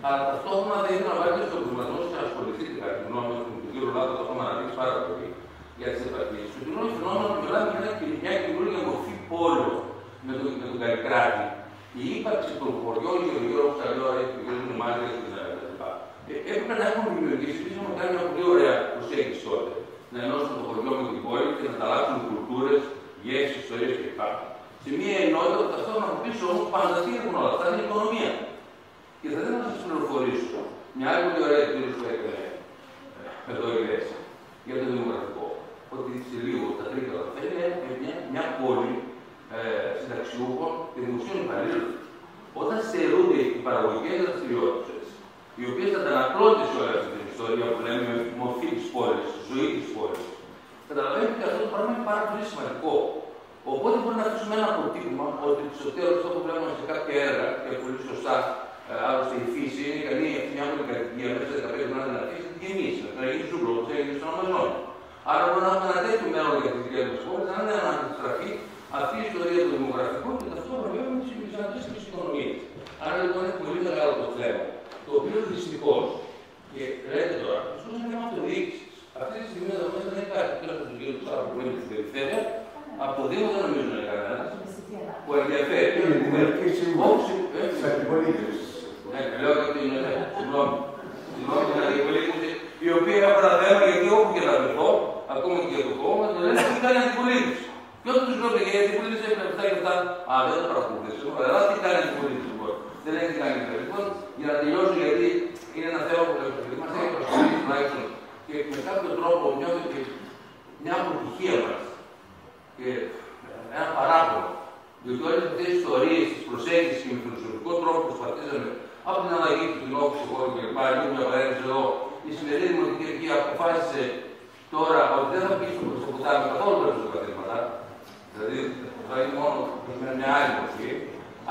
αλλά ταυτόχρονα δεν ήθελα να βάλετε στον προβληματισμό και να ασχοληθείτε κατά τη γνώμη μου, με τον κύριο Λάδο, το έχουμε αναδείξει πάρα πολύ για τις επαρχίες. Το κοινό φαινόμενο μιλάμε για μια καινούργια μορφή πόλεων με τον Καλλικράτη. Η ύπαρξη των χωριών γύρω-γύρω, όπως τα λέω, έχει γύρω μάτια κτλ. Έπρεπε να έχουμε δημιουργήσει, εμείς έχουμε κάνει μια πολύ ωραία προσέγγιση τότε. Να ενώσουμε το χωριό με την πόλη και να ανταλλάξουμε κουλτούρες, γεύσεις, ιστορίες κλπ. Σε μια ενότητα που ταυτόχρονα από πίσω όμως πάντα τι έχουν όλα αυτά, είναι η οικονομία. Και θα ήθελα να σας πληροφορήσω μια άλλη πολύ ωραία εκδήλωση που έκανε εδώ η Λέξη για το δημογραφικό. Ότι σε λίγο τα Τρίκαλα θα είναι μια πόλη συνταξιούχων και δημοσίων υπαλλήλων. Όταν στερούνται οι παραγωγικές δραστηριότητες, οι οποίες αντανακλώνται σε όλη αυτή την ιστορία που λέμε μορφή της πόλης, ζωή της πόλης, καταλαβαίνετε ότι αυτό το πράγμα είναι πάρα πολύ σημαντικό. Οπότε μπορεί να αφήσουμε ένα αποτύπωμα ότι στο τέλος αυτό που βλέπουμε σε κάποια έργα, και πολύ σωστά, άλλωστε η φύση είναι καλή μια πολυκατοικία μέσα σε 15 χρόνια να αρχίσει να γεννήσει, να γίνει ζούγκλο, να γίνει στον Αμαζόνιο. Άρα μπορεί να έχουμε ένα τέτοιο μέλλον για τις δικές μας πόλεις, αν είναι να αντιστραφεί αυτή η ιστορία του δημογραφικού και ταυτόχρονα βέβαια με τις υπηρεσίες και τις οικονομίες. Άρα λοιπόν είναι πολύ μεγάλο το θέμα, το οποίο δυστυχώς, και λέτε τώρα, αυτό είναι θέμα αυτοδιοίκησης. Αυτή τη στιγμή εδώ μέσα δεν είναι κάτι, τέλος του κύριου Τσάρου που είναι στην περιφέρεια, από το Δήμο δεν νομίζω να είναι κανένας, που ενδιαφέρει. Είναι δημοτική σύμβουλη της αντιπολίτευσης. Ναι, λέω για την συγγνώμη, την αντιπολίτευση, η οποία έχω ένα θέμα γιατί όπου και να βρεθώ, ακόμα και για το κόμμα, το λένε τι κάνει αντιπολίτευση. Και όταν τους λέω για την αντιπολίτευση έχει αυτά και αυτά, α, δεν τα παρακολουθήσω, αλλά τι κάνει αντιπολίτευση λοιπόν. Δεν έχει κάνει κάτι. Λοιπόν, για να τελειώσω, γιατί είναι ένα θέμα που μας έχει προσφέρει τουλάχιστον και με κάποιο τρόπο νιώθω και μια αποτυχία μας. Και ένα παράπονο. Διότι όλες αυτές τις ιστορίες, τις προσέγγισεις και με φιλοσοφικό τρόπο που προσπαθήσαμε από την αλλαγή του λόγου ψυχόλου κλπ. Λίγο μια παρένθεση εδώ, η σημερινή Δημοτική Αρχή αποφάσισε τώρα ότι δεν θα πει στο ποτάμι καθόλου τα πρωτοκαθήματα. Δηλαδή θα είναι μόνο με μια άλλη μορφή.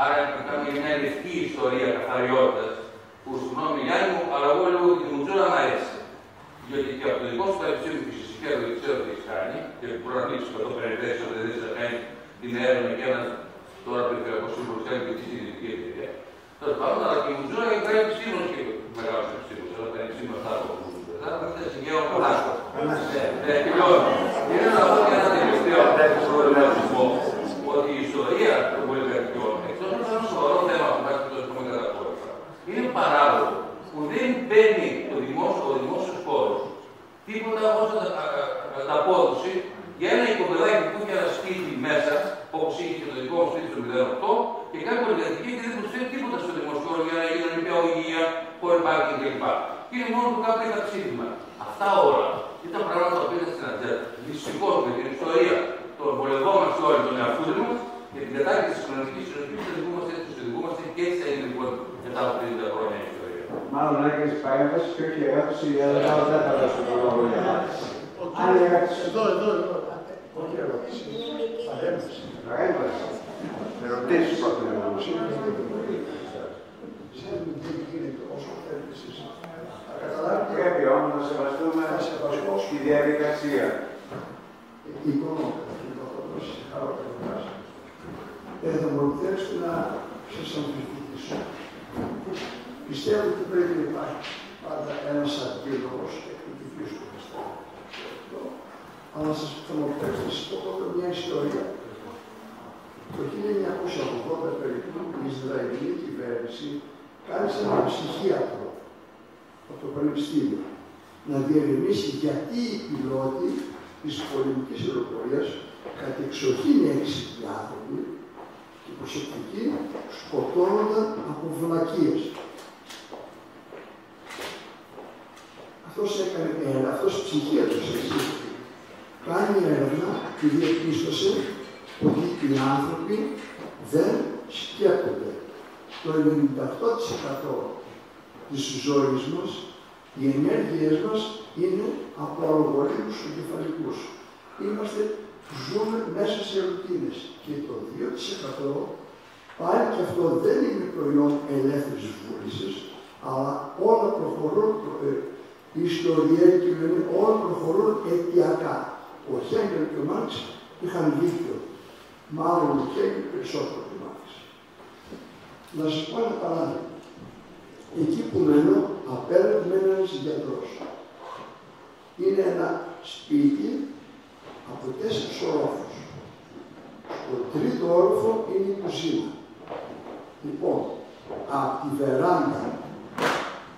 Άρα να κάνουμε μια λευκή ιστορία καθαριότητας, που συγγνώμη Γιάννη μου, αλλά εγώ λέω ότι τη Μουτζούρα μ' αρέσει. Διότι και από το δικό σου πανεπιστήμιο που είσαι συγχαίρω και ξέρω τι έχει κάνει, και μπορώ να δείξω εδώ περιπτώσει ότι δεν θα κάνει την έρευνα και ένα τώρα περιφερειακό σύμβουλο κάνει και τη συντηρητική εταιρεία. Τέλο πάντων, αλλά και η Μουτζούρα έχει κάνει επιστήμονε και μεγάλου επιστήμονε. Αλλά τα επιστήμονε αυτά από του μετά, δεν θα συγχαίρω πολλά. Είναι να πω και ένα τελευταίο προβληματισμό, ότι η ιστορία των πολυκατοικιών, εκτός από ένα σοβαρό θέμα που υπάρχει το πούμε κατακόρυφα, είναι παράλογο που δεν παίρνει ο δημόσιος χώρος τίποτα ως ανταπόδοση για ένα οικοπεδάκι που είχε ένα σπίτι μέσα, όπως είχε και το δικό μου σπίτι στο 08, και κάποια πολυκατοικία και δεν προσφέρει τίποτα στο δημόσιο χώρο για να γίνει νηπιαγωγία, χώροι πάρκινγκ κλπ. Και είναι μόνο του κάπου ένα ψήφισμα. Αυτά όλα ήταν πράγματα που ήταν στην ατζέντα. Δυστυχώς με την ιστορία των βολευόμαστε όλοι τον εαυτό μας και την κατάργηση της κοινωνικής συνοχής θα δικούμαστε και έτσι θα είναι λοιπόν μετά από 50 χρόνια η ιστορία. Μάλλον έκανες παρέμβαση και όχι ερώτηση, αλλά δεν θα δώσω τον λόγο για μας. Άλλη ερώτηση. Εδώ. Όχι ερώτηση. Παρέμβαση. Παρέμβαση. Ερωτήσεις πρώτα. Πρέπει όμως να σεβαστούμε τη διαδικασία. Θα μου επιτρέψετε να σας αμφισβητήσω. Πιστεύω ότι πρέπει να υπάρχει πάντα ένας αντίλογος εκδικητής του πιστεύω. Αλλά θα μου επιτρέψετε να σας πω πρώτα μια ιστορία. Το 1980 περίπου η Ισραηλινή κυβέρνηση κάλεσε έναν ψυχίατρο από το Πανεπιστήμιο να διερευνήσει γιατί οι πιλότοι της πολεμικής αεροπορίας κατεξοχήν έξυπνοι άνθρωποι και προσεκτικοί σκοτώνονταν από βλακίες. Αυτός ψυχίατρος κάνει έρευνα και διαπίστωσε ότι οι άνθρωποι δεν σκέπτονται. Το 98% της ζωής μας, οι ενέργειές μας είναι από αλγορίθμους εγκεφαλικούς. Ζούμε μέσα σε ρουτίνες και το 2% πάλι και αυτό δεν είναι προϊόν ελεύθερης βούλησης, αλλά όλα προχωρούν, η ιστορία και η κοινωνία, όλα προχωρούν αιτιακά. Ο Χέγκελ και ο Μάρξ είχαν δίκιο. Μάλλον ο Χέγκελ περισσότερο από τον Μάρξ. Να σας πω ένα παράδειγμα. Εκεί που μένω, απέναντι μένει ένας γιατρός. Είναι ένα σπίτι από 4 ορόφους. Στο 3ο όροφο είναι η κουζίνα. Λοιπόν, από τη βεράντα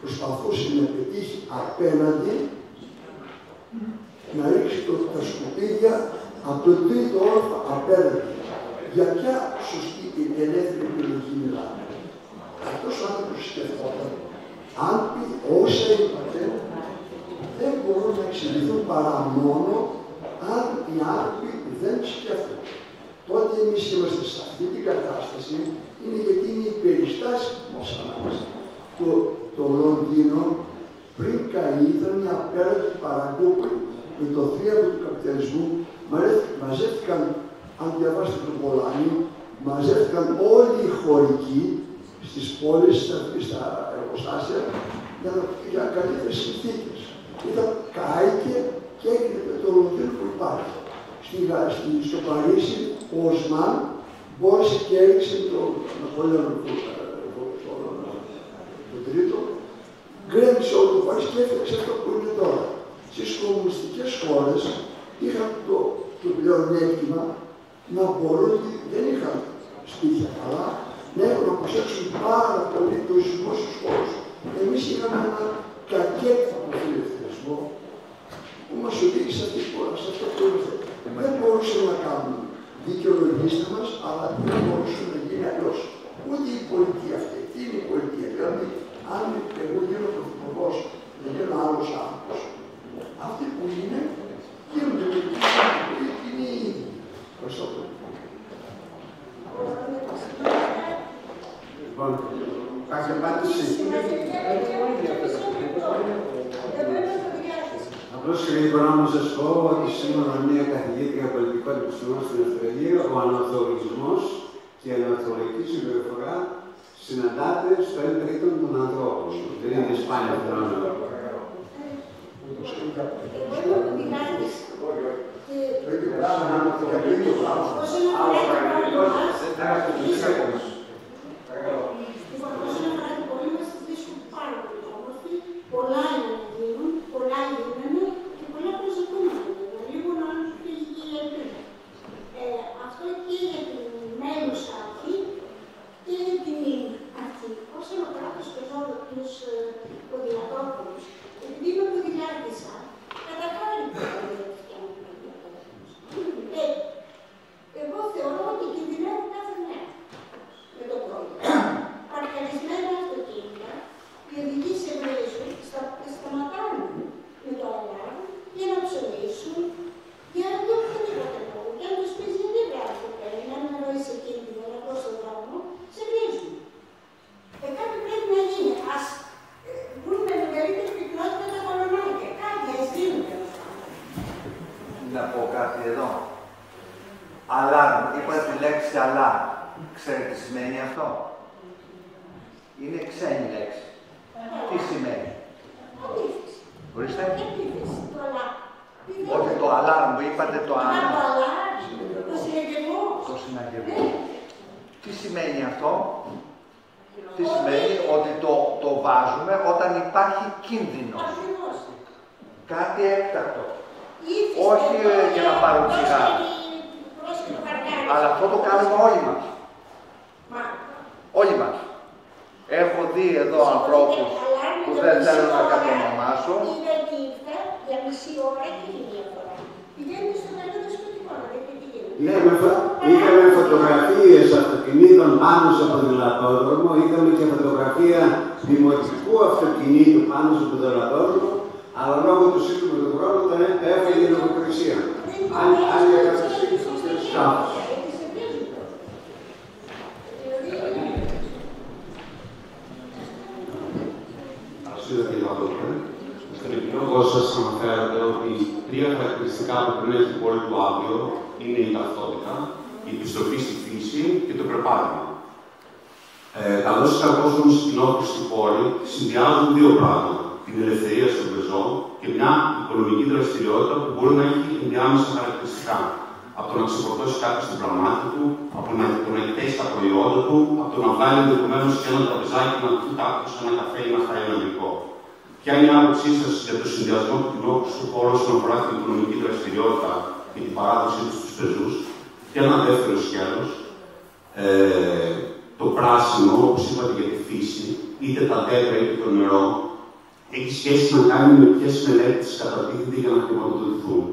προσπαθούσε να πετύχει απέναντι να ρίξει τα σκουπίδια από το 3ο όροφο απέναντι. Για ποια σωστή και ελεύθερη επιλογή μιλάμε. Αυτός ο άνθρωπος σκεφτόταν, αν πει όσα είπατε, δεν μπορούν να εξηγηθούν παρά μόνο αν οι άνθρωποι δεν σκέφτονται. Τότε εμείς είμαστε σε αυτή την κατάσταση, είναι γιατί είναι οι περιστάσεις που μας ανάμεσα. Το Λονδίνο πριν καεί ήταν μια απέραντη παραγκούπολη. Με το θρίαμβο του καπιταλισμού μαζεύτηκαν, αν διαβάσετε τον Πολάνη, μαζεύτηκαν όλοι οι χωρικοί στις πόλεις, στα εργοστάσια, για καλύτερες συνθήκες. Κάηκε και έγινε το Λονδίνο που υπάρχει. Στο Παρίσι, ο Οσμάν μπόρεσε και έριξε τον Ναπολέον τον Τρίτο, γκρέμισε όλο το Παρίσι και έφτιαξε αυτό που είναι τώρα. Στις κομμουνιστικές χώρες είχαν το πλεονέκτημα να μπορούν, δεν είχαν σπίτια καλά, να έχουν να προσέξουν πάρα πολύ τους δημόσιους χώρους. Εμείς είχαμε ένα κακέκτατο φιλελευθερισμό που μας οδήγησε αυτή τη χώρα, σε αυτό που είμαστε. Δεν μπορούσαμε να κάνουμε δικαιολογήστε μας, αλλά δεν μπορούσε να γίνει αλλιώς. Ούτε η πολιτεία αυτή. Τι είναι η πολιτεία? Δηλαδή, αν εγώ γίνω πρωθυπουργός, δεν γίνω άλλος άνθρωπος, αυτοί που είναι, γίνονται πολιτικοί που είναι οι ίδιοι. Ευχαριστώ πολύ. Λοιπόν, κάθε απάντηση. Απλώς και λίγο να σας πω ότι σήμερα μια καθηγήτρια πολιτικών επιστημών στην Αυστραλία, ο ανορθολογισμός και η ανορθολογική συμπεριφορά συναντάται στο 1/3 των ανθρώπων. Δεν είναι σπάνιο φαινόμενο. Πολλά είναι να γίνουν, πολλά γίνανε και πολλά προσδοκούμενα. Λίγο να είναι φυσική ελπίδα. Αυτό και για την μέλουσα αρχή και για την αρχή. Όσον αφορά τους ποδηλατόπουλους, επειδή είμαι ποδηλάτησα, καταχάρηκα εγώ θεωρώ ότι κινδυνεύω κάθε μέρα με το πρόβλημα. Παρκαρισμένα αυτοκίνητα, οι οδηγοί σε βρίζουν, σταματάνε με το αλάρμ για να ψωνίσουν, για να δουν οτιδήποτε λόγο. Και αν τους πεις γιατί βγάζει το πέρα, να μην ροεί σε κίνδυνο, να βγω στον δρόμο, σε βρίζουν. Κάτι πρέπει να γίνει. Ας βρουν με μεγαλύτερη πυκνότητα τα κολονάκια. Κάτι ας δίνουν. Να πω κάτι εδώ. Αλάρμ, είπα τη λέξη αλάρμ. Ξέρετε τι σημαίνει αυτό? Είναι ξένη λέξη. Τι σημαίνει? Ορίστε. Όχι το αλάρμ που είπατε το αλάρμ. Το συναγερμό. Το συναγερμό. Τι σημαίνει αυτό? Τι σημαίνει? Ότι το βάζουμε όταν υπάρχει κίνδυνος. Κάτι έκτακτο. Όχι για να πάρουν τσιγάρο. Αλλά αυτό το κάνουμε όλοι μας. Όλοι μας. Έχω δει εδώ ανθρώπους που δεν θέλω να κατονομάσω. Είναι εκεί για μισή ώρα και η διαφορά. Πηγαίνει στο καλό του σπιτικό, να δείτε τι γίνεται. Ναι, είχαμε φωτογραφίες αυτοκινήτων πάνω σε ποδηλατόδρομο, είχαμε και φωτογραφία δημοτικού αυτοκινήτου πάνω σε ποδηλατόδρομο, αλλά λόγω του σύγχρονου του χρόνου τα έφυγε η λογοκρισία. Αν έκαναν σκάφος. Στον επιλογό σας αναφέρατε ότι τρία χαρακτηριστικά που πρέπει να έχει η πόλη του αύριο είναι η ταυτότητα, η επιστροφή στη φύση και το περπάτημα. Καλώς ή κακώς όμως στην όχθη στην πόλη συνδυάζουν δύο πράγματα. Την ελευθερία στον πεζό και μια οικονομική δραστηριότητα που μπορεί να έχει ενδιάμεσα χαρακτηριστικά. Από το να ξεφορτώσει κάποιο στην πραγμάτια του, από το να εκτέσει τα προϊόντα του, από το να βγάλει ενδεχομένως και ένα τραπεζάκι να πει κάποιο ένα καφέ ή να φάει ένα γλυκό. Ποια είναι η άποψή σα για το συνδυασμό του κοινόχρηστου του χώρου όσον αφορά την οικονομική δραστηριότητα και την παράδοσή του στους πεζούς? Και ένα δεύτερο σκέλος, το πράσινο, όπως είπατε για τη φύση, είτε τα δέντρα είτε το νερό, έχει σχέση να κάνει με ποιες μελέτες κατατίθενται για να χρηματοδοτηθούν.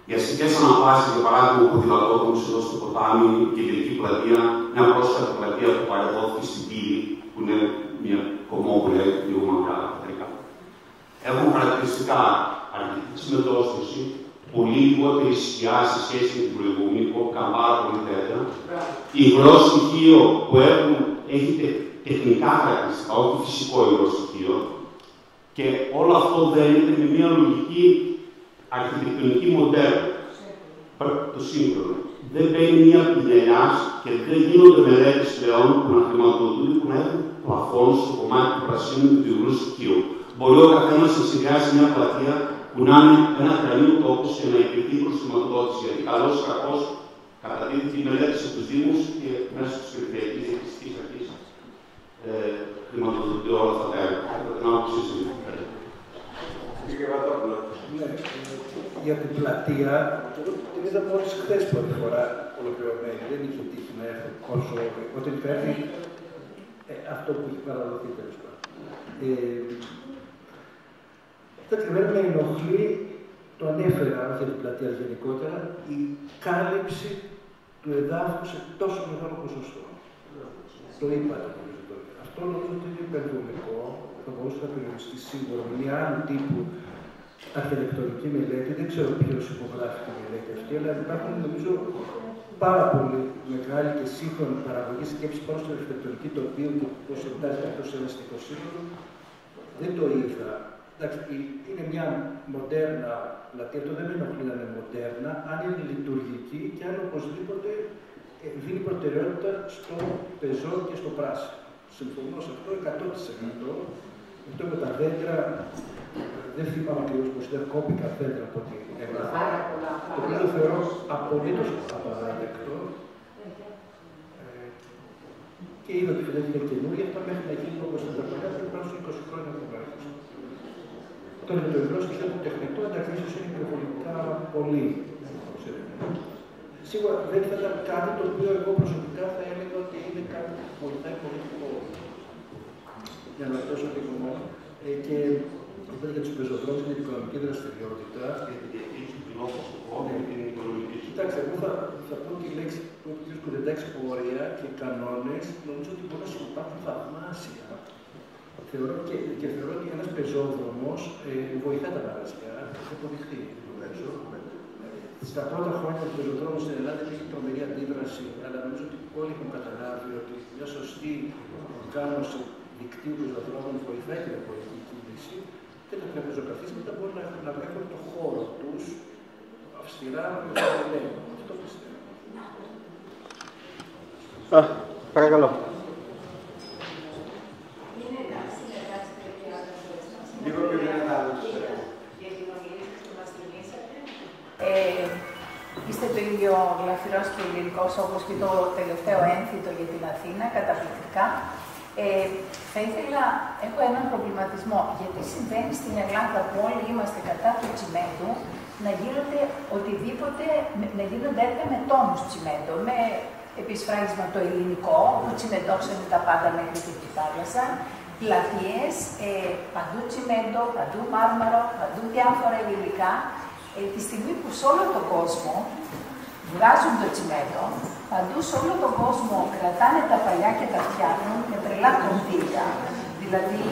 Οι αστικές αναβάσεις, για παράδειγμα, ο ποδηλατόδρομος εδώ στο ποτάμι και η Κεντρική Πλατεία, μια πρόσφατη πλατεία που παρεδόθηκε στην Πύλη, που είναι μια κομμόπολη λίγο μακρά πατρικά. Έχουν χαρακτηριστικά αρκετή συμμετόσχεση, πολύ λιγότερη σκιά σε σχέση με την προηγούμενη, που έκανε πάρα πολύ τέτοια. Υγρό στοιχείο που έχει τεχνικά χαρακτηριστικά, όχι φυσικό υγρό στοιχείο. Και όλο αυτό δένεται με μια λογική αρχιτεκτονική μοντέλο. Το σύγχρονο. Δεν μπαίνει μία πινελιά και δεν γίνονται μελέτες πλέον που να χρηματοδοτούνται, που να έχουν πλαφόν στο κομμάτι του πρασίνου και του υγρού στοιχείου. Μπορεί ο καθένας να συνδυάσει μια πλατεία που να είναι ένα κρανίο τόπος και να υπηρετεί προς χρηματοδότηση. Γιατί καλώς ή κακώς καταδίδεται η μελέτη από τους Δήμους και μέσα στις περιφερειακές διαχειριστικές αρχές χρηματοδοτούνται όλα αυτά τα έργα. Κατά την άποψή σας. Ναι, για την πλατεία, την είδα μόλις χθες πρώτη φορά ολοκληρωμένη. Δεν είχε τύχει να έρθω όσο όταν υπάρχει αυτό που έχει παραδοθεί τέλος πάντων. Εμένα με ενοχλεί, το ανέφερα για την πλατεία γενικότερα, η κάλυψη του εδάφου σε τόσο μεγάλο ποσοστό. Το είπατε. Αυτό νομίζω ότι είναι υπερβολικό. Θα μπορούσε να περιοριστεί σίγουρα με μια άλλου τύπου αρχιτεκτονική μελέτη. Δεν ξέρω ποιος υπογράφει τη μελέτη αυτή, αλλά υπάρχουν νομίζω πάρα πολύ μεγάλη και σύγχρονη παραγωγή σκέψη πάνω στην αρχιτεκτονική τοπίου και πώς εντάσσεται αυτό σε ένα αστικό σύνολο. Δεν το είδα Εντάξει, είναι μια μοντέρνα πλατεία, αυτό δεν με ενοχλεί να είναι μοντέρνα, αν είναι λειτουργική και αν οπωσδήποτε δίνει προτεραιότητα στο πεζό και στο πράσινο. Συμφωνώ σε αυτό 100%. Αυτό με τα δέντρα, δεν θυμάμαι ακριβώς πως δεν κόπηκα δέντρα από ό,τι έγραφα. Το οποίο το θεωρώ απολύτως απαράδεκτο. Και είδα ότι δεν είναι καινούργια, αυτά μέχρι να γίνει όπως τα παλιά, πρέπει να είναι 20 χρόνια τουλάχιστον. Τώρα με το ευρώ στοιχείο του τεχνητό, εντάξει, ίσως είναι υπερβολικά πολύ. Σίγουρα δεν θα ήταν κάτι το οποίο εγώ προσωπικά θα έλεγα ότι είναι κάτι που βοηθάει πολύ για να τόσο λίγο. Και για τους πεζοδρόμους είναι η οικονομική δραστηριότητα. Για τη διαχείριση του κοινόφωνου του χώρου και την οικονομική. Κοιτάξτε, εγώ θα πω τη λέξη που ο κ. Κουδεντάκης, πορεία και κανόνες, νομίζω ότι μπορεί να συνεπάρχουν θαυμάσια. Θεωρώ ότι ένας πεζόδρομος βοηθά τα μαγαζιά, έχει αποδειχθεί. Στα πρώτα χρόνια του πεζοδρόμου στην Ελλάδα έχει τρομερή αντίδραση, αλλά νομίζω ότι όλοι έχουν καταλάβει ότι μια σωστή οργάνωση δικτύου πεζοδρόμων βοηθάει την εμπορική κίνηση και τα πεζοκαθίσματα μπορούν να βρουν το χώρο τους αυστηρά με το έλεγχο. Αυτό πιστεύω. Παρακαλώ. Λίγο πιο δυνατά. Για την ομιλία που μας θυμήσατε. Είστε το ίδιο γλαφυρός και λυρικός όπως και το τελευταίο έμφυτο για την Αθήνα, καταπληκτικά. Θα ήθελα, έχω έναν προβληματισμό. Γιατί συμβαίνει στην Ελλάδα που όλοι είμαστε κατά του τσιμέντου να γίνονται οτιδήποτε, να γίνονται έργα με τόνους τσιμέντο, με επισφράγισμα το ελληνικό, που τσιμεντόξανε τα πάντα μέχρι τη θάλασσα, πλατείες, παντού τσιμέντο, παντού μάρμαρο, παντού διάφορα υλικά. Τη στιγμή που σε όλο τον κόσμο βγάζουν το τσιμέντο, παντού σε όλο τον κόσμο κρατάνε τα παλιά και τα φτιάχνουν με τρελά κονδύλια. Δηλαδή,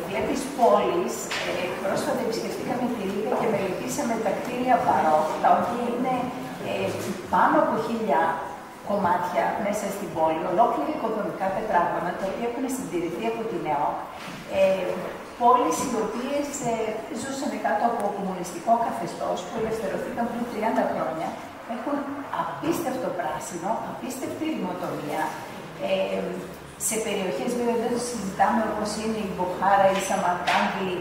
βλέπεις πόλεις, πρόσφατα επισκεφτήκαμε τη Ρήγα και μελετήσαμε τα κτίρια μπαρόκ, τα οποία είναι πάνω από 1000 κομμάτια μέσα στην πόλη, ολόκληρα οικοδομικά τετράγωνα, τα οποία έχουν συντηρηθεί από την ΕΟΚ. Πόλεις οι οποίες ζούσαν κάτω από κομμουνιστικό καθεστώς που ελευθερωθήκαν πριν 30 χρόνια, έχουν απίστευτο πράσινο, απίστευτη ρημοτομία. Σε περιοχές, βέβαια δεν συζητάμε όπως είναι η Μποχάρα, η Σαμαρκάνδη,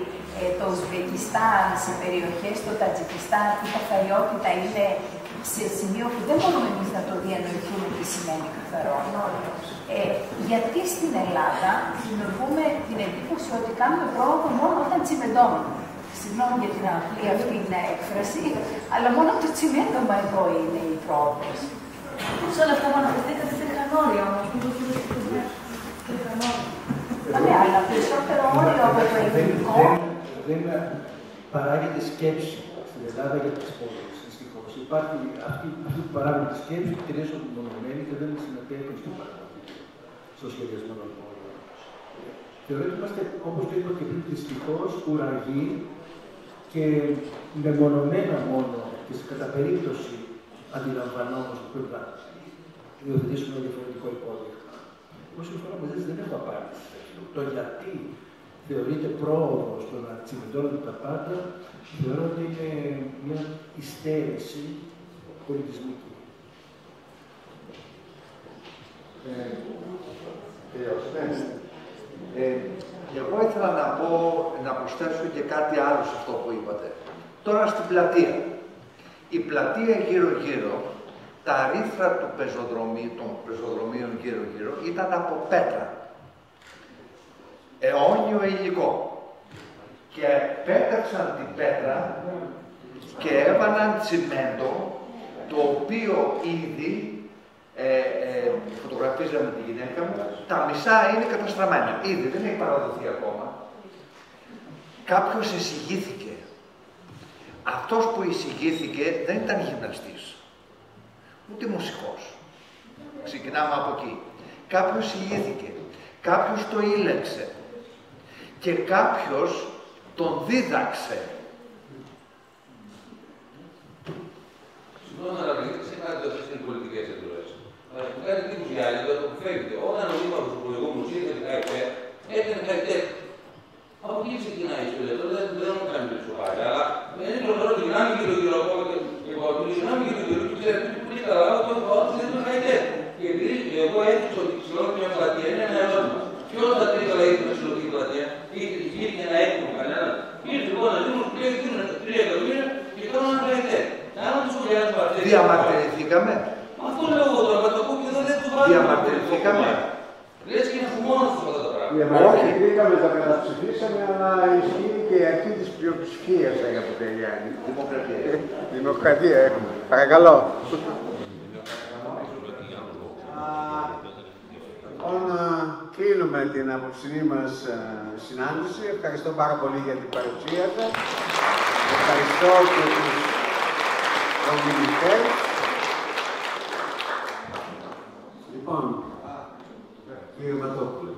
το Ουσβεκιστάν, σε περιοχές, το Τατζικιστάν, η καθαριότητα είναι σε σημείο που δεν μπορούμε εμείς να το διανοηθούμε τι σημαίνει καθαρό. Γιατί στην Ελλάδα δημιουργούμε την εντύπωση ότι κάνουμε πρόοδο μόνο όταν τσιμεντώνουμε. Συγγνώμη για την απλή αυτή έκφραση, αλλά μόνο το τσιμέντομα εδώ είναι η πρόοδος. Σε όλα αυτά που αναφερθήκατε υπήρχαν όρια όμως. Ναι, αλλά περισσότερο όριο από το ελληνικό. Δεν παράγεται σκέψη στην Ελλάδα για τις πόλεις. Υπάρχει αυτοί που παράγουν τη σκέψη, κυρίως απομονωμένοι και δεν συμμετέχουν στην παραγωγή, στο σχεδιασμό των πόλεων. Θεωρώ ότι είμαστε, όπως το είπα και πριν, δυστυχώς ουραγοί και μεμονωμένα μόνο και σε κατά περίπτωση αντιλαμβανόμαστε ότι πρέπει να υιοθετήσουμε ένα διαφορετικό υπόδειγμα. Εγώ συμφωνώ μαζί σας, δεν έχω απάντηση. Το γιατί θεωρείται πρόοδο στο να τσιμεντώνονται τα πάντα, θεωρώ ότι είναι μια υστέρηση πολιτισμική. Εγώ ήθελα να προσθέσω και κάτι άλλο σε αυτό που είπατε. Τώρα στην πλατεία. Η πλατεία γύρω-γύρω, τα ρήθρα των πεζοδρομίων γύρω-γύρω ήταν από πέτρα. Αιώνιο υλικό. Και πέταξαν την πέτρα και έβαλαν τσιμέντο, το οποίο ήδη φωτογραφίζαμε τη γυναίκα μου, τα μισά είναι καταστραμμένα. Ήδη δεν έχει παραδοθεί ακόμα. Κάποιος εισηγήθηκε. Αυτός που εισηγήθηκε δεν ήταν γυμναστής, ούτε μουσικός. Ξεκινάμε από εκεί. Κάποιος εισηγήθηκε. Κάποιος το ήλεξε. Και κάποιος τον δίδαξε. Συγγνώμη, αλλά δεν κάτι αυτές είναι πολιτικές εντολές. Αλλά που κάνει τύπους για άλλη, το αποφεύγεται. Όταν ο δήμαρχος του προηγούμενου ήρθε την ΚΑΕΠΕ, έκανε κάτι τέτοιο. Από εκεί ξεκινάει η ιστορία. Τώρα δεν διαμαρτυρηθήκαμε. Μα αυτό λέω εγώ τώρα, το πω και δεν λέει το βράδυ. Διαμαρτυρηθήκαμε. Λες και είναι φουμώνας αυτά τα πράγματα. Διαμαρτυρηθήκαμε, τα καταψηφίσαμε, αλλά ισχύει και η αρχή της πλειοψηφίας, αγαπητέ Τελειάνη. Δημοκρατία. Δημοκρατία έχουμε. Παρακαλώ. Λοιπόν, κλείνουμε την απόψινή μας συνάντηση. Ευχαριστώ πάρα πολύ για την παρουσία σας. Ευχαριστώ και τους ομιλητές. Λοιπόν, κύριε Ματόπουλε.